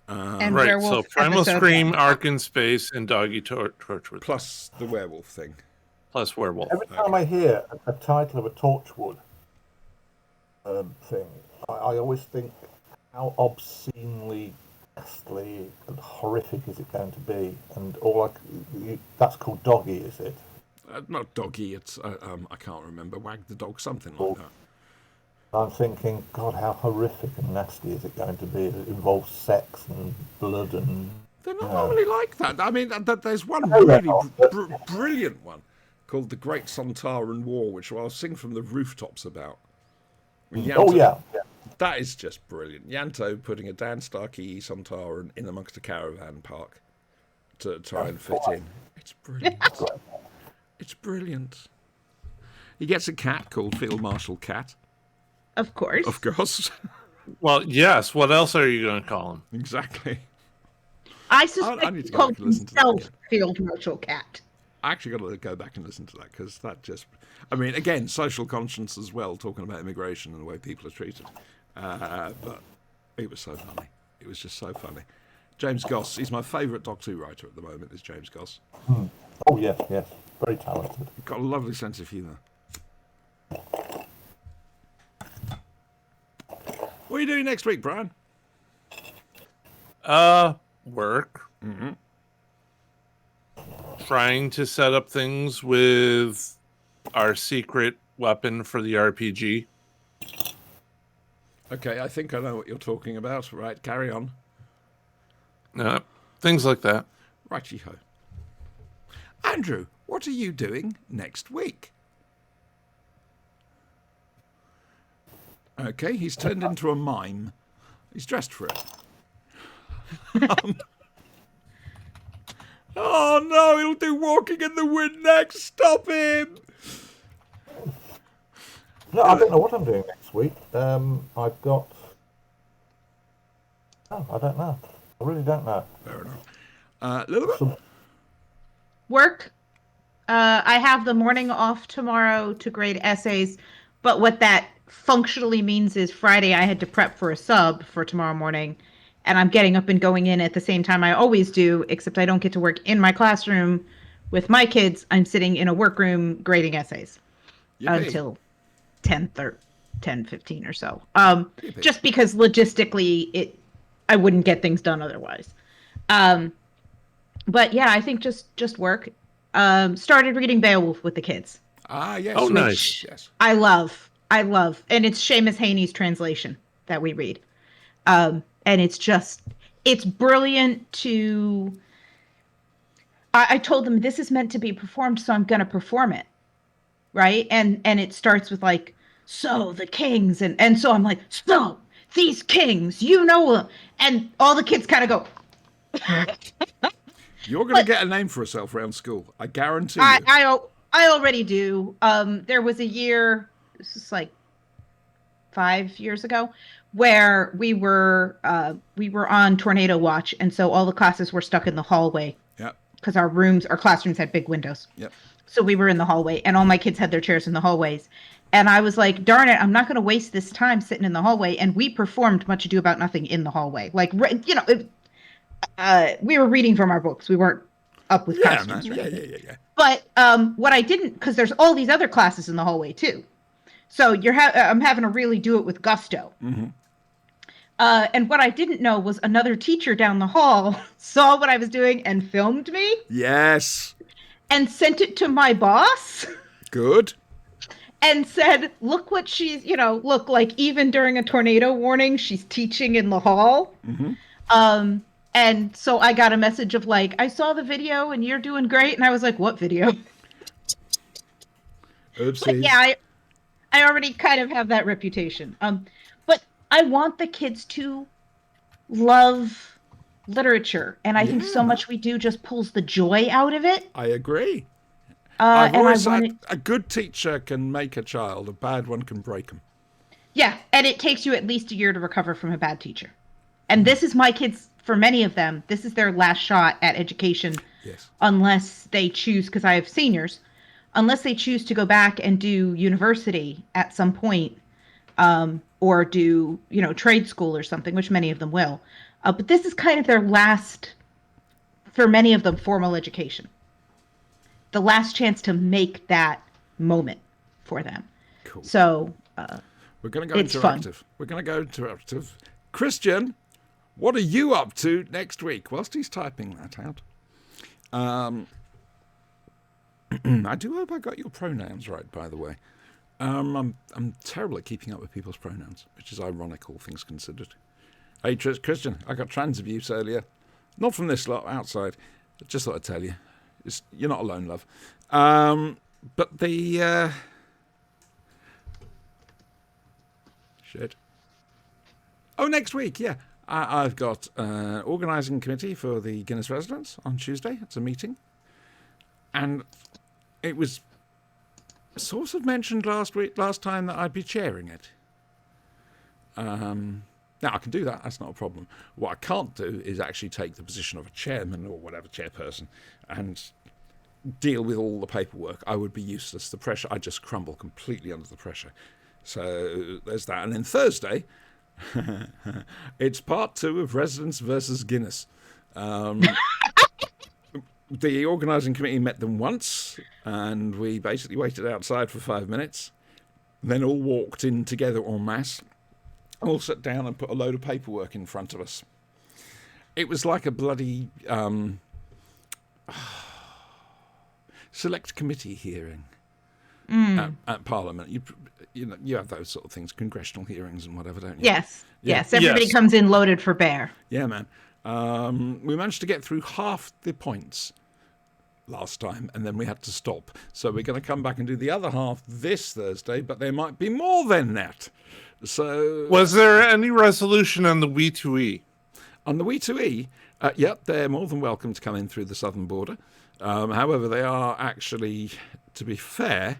And Right, Werewolf so Primal episode Scream, one. Ark in Space, and Doggy Torchwood, Plus the werewolf thing. plus Werewolf. Every time I hear a title of a Torchwood thing, I always think, how obscenely ghastly and horrific is it going to be? And that's called Doggy, is it? Not Doggy, it's, I can't remember. Wag the Dog, something like that. I'm thinking, God, how horrific and nasty is it going to be? It involves sex and blood and... They're not normally like that. I mean, there's one know they're really not, brilliant one called The Great Sontaran War, which I'll sing from the rooftops about. Oh, yeah. That is just brilliant. Yanto putting a Dan Starkey Sontaran in amongst a caravan park to try and fit in. It's brilliant. It's brilliant. He gets a cat called Field Marshal Cat, Of course. of course. Well, yes. What else are you going to call him? Exactly. I I suspect need he to go called back and listen to that himself again. Field Marshal Cat. I actually got to go back and listen to that because that just, I mean, again, social conscience as well, talking about immigration and the way people are treated. But it was so funny. It was just so funny. James Goss, he's my favourite Doctor Who writer at the moment, is James Goss. Oh, yes. Very talented. Got a lovely sense of humour. What are you doing next week, Brian? Work. Trying to set up things with our secret weapon for the RPG. Okay, I think I know what you're talking about. Right, carry on. Things like that. Righty-ho. Andrew, what are you doing next week? Okay, he's turned into a mime. He's dressed for it. Oh no, he'll do Walking in the Wind next. Stop him! No, I don't know what I'm doing next week. I've got... Oh, I don't know. I really don't know. Fair enough. Lilibet? Work. I have the morning off tomorrow to grade essays, but what that functionally means is Friday I had to prep for a sub for tomorrow morning, and I'm getting up and going in at the same time I always do, except I don't get to work in my classroom with my kids. I'm sitting in a workroom grading essays Yippee. until 10:15 or so. Just because logistically I wouldn't get things done otherwise. But yeah, I think just work. Started reading Beowulf with the kids. Ah, yes. Oh, yes, nice. Yes. I love. I love, and it's Seamus Haney's translation that we read. And it's brilliant to. I told them this is meant to be performed, so I'm going to perform it, right? And it starts with like, so the kings, and so I'm like, so these kings, and all the kids kind of go. You're going to get a name for yourself around school. I guarantee you. I already do. There was a year, this is like 5 years ago, where we were on tornado watch, and so all the classes were stuck in the hallway. Yep. Because our classrooms had big windows. Yep. So we were in the hallway, and all my kids had their chairs in the hallways. And I was like, darn it, I'm not going to waste this time sitting in the hallway. And we performed Much Ado About Nothing in the hallway. Like, we were reading from our books. We weren't up with costumes. Man. Yeah. But what I didn't, because there's all these other classes in the hallway too. So I'm having to really do it with gusto. Mm-hmm. And what I didn't know was another teacher down the hall saw what I was doing and filmed me. Yes. And sent it to my boss. Good. And said, look what she's, look, like even during a tornado warning, she's teaching in the hall. Mm-hmm. And so I got a message of like, I saw the video and you're doing great. And I was like, what video? Oopsies. But yeah, I already kind of have that reputation. But I want the kids to love literature. And I think so much we do just pulls the joy out of it. I agree. I've always and said a good teacher can make a child, a bad one can break them. Yeah, and it takes you at least a year to recover from a bad teacher. And this is my kids, for many of them, this is their last shot at education. Yes. Unless they choose, because I have seniors, unless they choose to go back and do university at some point, or do, trade school or something, which many of them will. But this is kind of their last, for many of them, formal education. The last chance to make that moment for them. Cool. So we're going to go it's interactive. Fun. We're going to go interactive. Christian, what are you up to next week? Whilst he's typing that out. I do hope I got your pronouns right, by the way. I'm terrible at keeping up with people's pronouns, which is ironic, all things considered. Hey, Christian, I got trans abuse earlier. Not from this lot, outside. Just thought I'd tell you. You're not alone, love. But the... Shit. Oh, next week, yeah. I've got an organising committee for the Guinness Residence on Tuesday. It's a meeting. And it was sort of mentioned last time that I'd be chairing it. Now, I can do that. That's not a problem. What I can't do is actually take the position of a chairman or whatever, chairperson, and deal with all the paperwork. I would be useless. The pressure, I'd just crumble completely under the pressure. So there's that. And then Thursday, it's part 2 of Residence versus Guinness. The organising committee met them once, and we basically waited outside for 5 minutes, then all walked in together en masse, all sat down and put a load of paperwork in front of us. It was like a bloody select committee hearing at Parliament. You have those sort of things, congressional hearings and whatever, don't you? Yes. Yeah. Yes. Everybody comes in loaded for bear. Yeah, man. We managed to get through half the points last time, and then we had to stop. So we're going to come back and do the other half this Thursday, but there might be more than that. So, was there any resolution on the We2E? On the We2E, yep, they're more than welcome to come in through the southern border. However, they are actually, to be fair,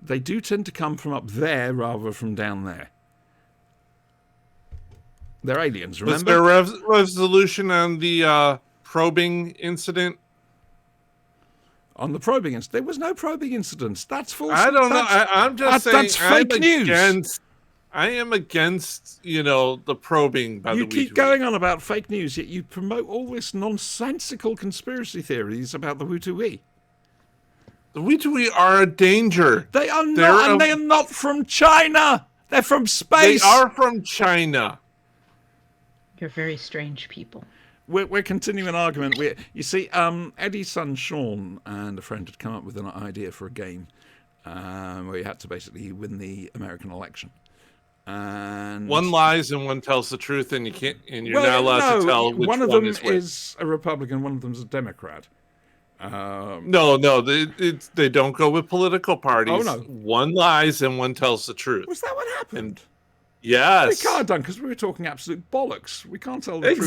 they do tend to come from up there rather from down there. They're aliens, remember? Was there resolution on the probing incident? On the probing incident? There was no probing incidents. That's false. I don't know. I'm just saying. That's fake news. I am against, the probing by the We2E. You keep going on about fake news, yet you promote all this nonsensical conspiracy theories about the We2E. The We2E are a danger. They are not, and they are not from China. They're from space. They are from China. You're very strange people. We're continuing an argument. You see, Eddie's son Sean and a friend had come up with an idea for a game. where you had to basically win the American election. And One lies and one tells the truth, and you can't, and you're well, not allowed to no, tell which one of them is which. is a Republican, one of them's a Democrat. No, they don't go with political parties. Oh, no. One lies and one tells the truth. Was that what happened? Yes. We can't have done because we were talking absolute bollocks. We can't tell the Exactly.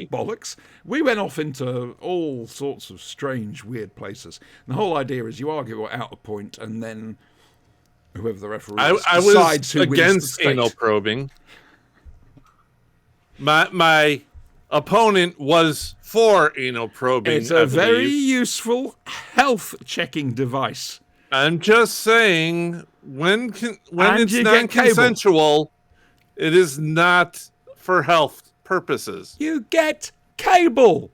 truth about absolute bollocks. We went off into all sorts of strange, weird places. And the whole idea is you argue out a point, and then whoever the referee is I decides was who wins the against state. anal probing. My opponent was for anal probing. It's a I very believe. useful health checking device. I'm just saying when And it's you get cable. non-consensual, it is not for health purposes. You get cable.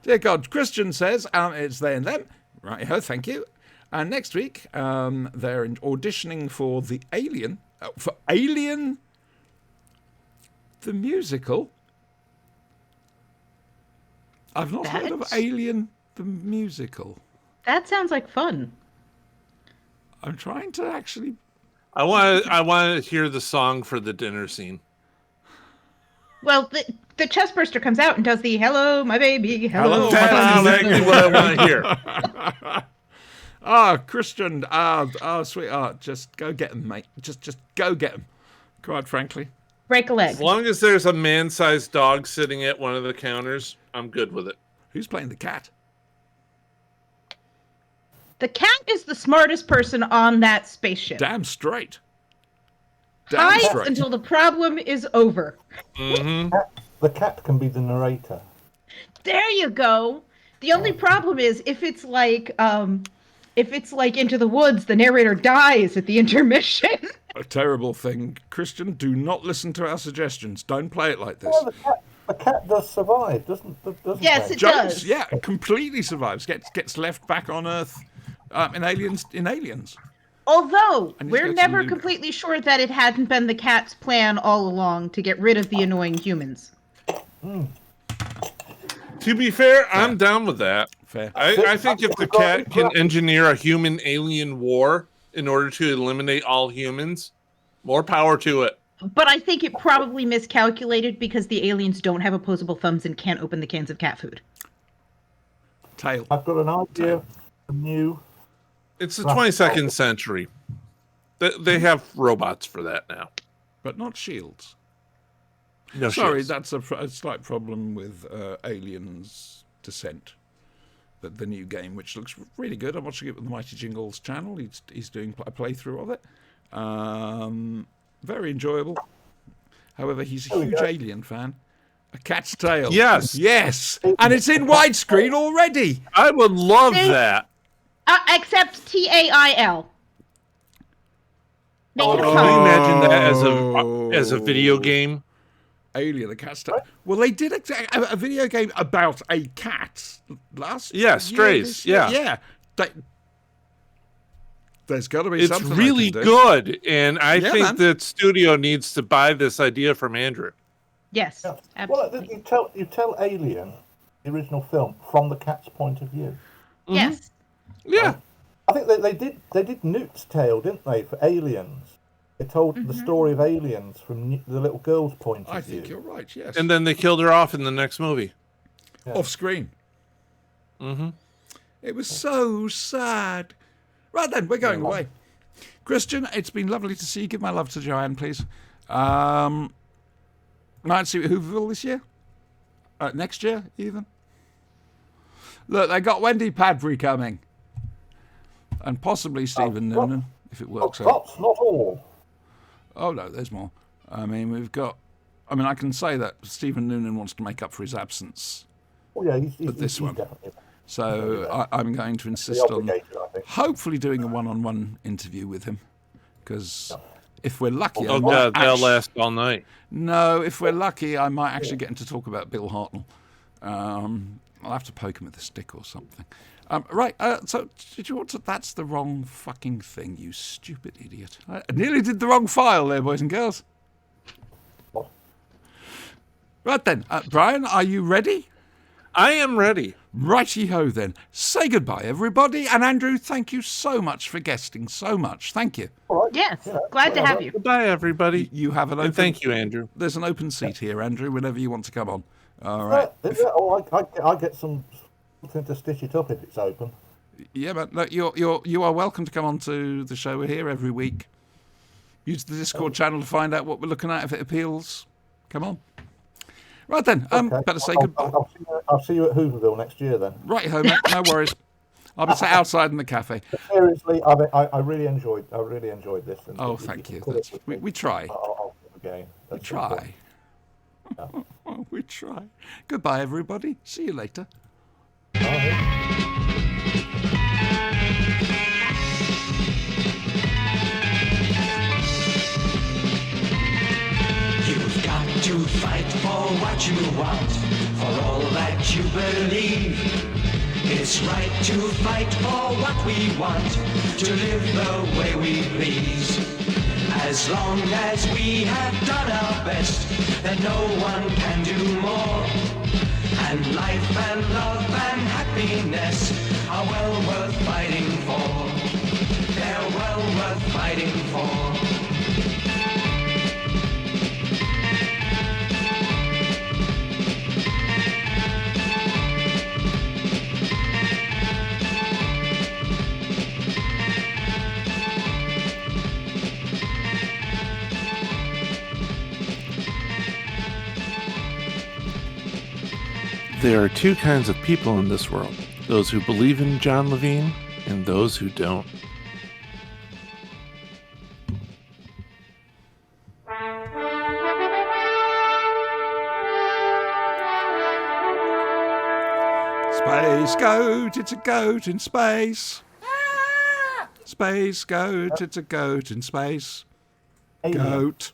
Dear God, Christian says it's they and them. Right, thank you. And next week, they're auditioning for the Alien, the musical. I've not heard of Alien the musical. That sounds like fun. I'm trying to actually. I want to hear the song for the dinner scene. Well, the chestburster comes out and does the "Hello, my baby, hello." Hello, my That's baby." exactly what I want to hear. Christian, sweetheart, just go get him, mate. Just go get him. Quite frankly. Break a leg. As long as there's a man-sized dog sitting at one of the counters, I'm good with it. Who's playing the cat? The cat is the smartest person on that spaceship. Damn straight. Damn Hides straight. until the problem is over. The cat can be the narrator. There you go. The only problem is if it's like Into the Woods, the narrator dies at the intermission. A terrible thing. Christian, do not listen to our suggestions. Don't play it like this. Well, the cat does survive, doesn't Yes, they? it Jumps, does. yeah, completely survives. Gets left back on Earth in Aliens. Although And he's we're got some never new- completely sure that it hadn't been the cat's plan all along to get rid of the annoying humans. To be fair, I'm down with that. Fair. I think if the cat can engineer a human-alien war in order to eliminate all humans, more power to it. But I think it probably miscalculated because the aliens don't have opposable thumbs and can't open the cans of cat food. Tail. I've got an idea. A new. It's the 22nd century. They have robots for that now. But not shields. No Sorry, shields. that's a slight problem with Aliens Descent. The new game, which looks really good. I'm watching it with the Mighty Jingles channel. He's doing a playthrough of it. Very enjoyable. However, he's a huge Alien fan. A Cat's Tail. Yes. Yes. And it's in widescreen already. I would love They- that. Except TAIL. Make it Can you fun. imagine that as a video game? Alien, a Cat's Tail. Well, they did a video game about a cat last Yeah, year, Strays, this year. yeah. There's got to be It's something they really can do. good, and I Yeah, think man. that studio needs to buy this idea from Andrew. Yes, Well, absolutely. you tell Alien, the original film, from the cat's point of view. Yes. Yeah. I think they did Newt's Tale, didn't they, for Aliens? They told the story of aliens from the little girl's point of I view. think you're right, yes. And then they killed her off in the next movie. Off screen. Mm-hmm. It was so sad. Right then, we're going away. Christian, it's been lovely to see you. Give my love to Joanne, please. Might see Hooverville this year? Next year, even? Look, they got Wendy Padbury coming. And possibly Stephen Noonan, if it works out. That's not all. Oh, no, there's more. I mean, I can say that Stephen Noonan wants to make up for his absence. Oh yeah, he's this one. definitely So I'm going to insist on obligated, I think. hopefully doing a one-on-one interview with him. Because if we're lucky, I Oh might god, they'll actually- last all night. No, if we're lucky, I might actually get him to talk about Bill Hartnell. I'll have to poke him with a stick or something. Right, so did you want to... That's the wrong fucking thing, you stupid idiot. I nearly did the wrong file there, boys and girls. What? Right then, Brian, are you ready? I am ready. Righty-ho then. Say goodbye, everybody. And Andrew, thank you so much for guesting so much. Thank you. All right. Yes, Yeah, glad to have whatever. you. Goodbye, everybody. You have an open... And thank you, Andrew. There's an open seat here, Andrew, whenever you want to come on. All right. Oh, I get something to stitch it up if it's open. Yeah, but look, you are welcome to come on to the show. We're here every week. Use the Discord channel to find out what we're looking at if it appeals. Come on. Right then, Okay. better say goodbye. I'll see you at Hooverville next year then. Right home, mate. No worries. I'll be sat outside in the cafe. Seriously, I really enjoyed this. And Oh, if thank you. put it with We me, try. I'll do it again. We That's no problem. try. We try. Goodbye, everybody. See you later. Bye. You've got to fight for what you want, for all that you believe. It's right to fight for what we want, to live the way we please. As long as we have done our best, then no one can do more. And life and love and happiness are well worth fighting for. They're well worth fighting for. There are two kinds of people in this world. Those who believe in John Levine and those who don't. Space goat, it's a goat in space. Space goat, it's a goat in space. Alien. Goat.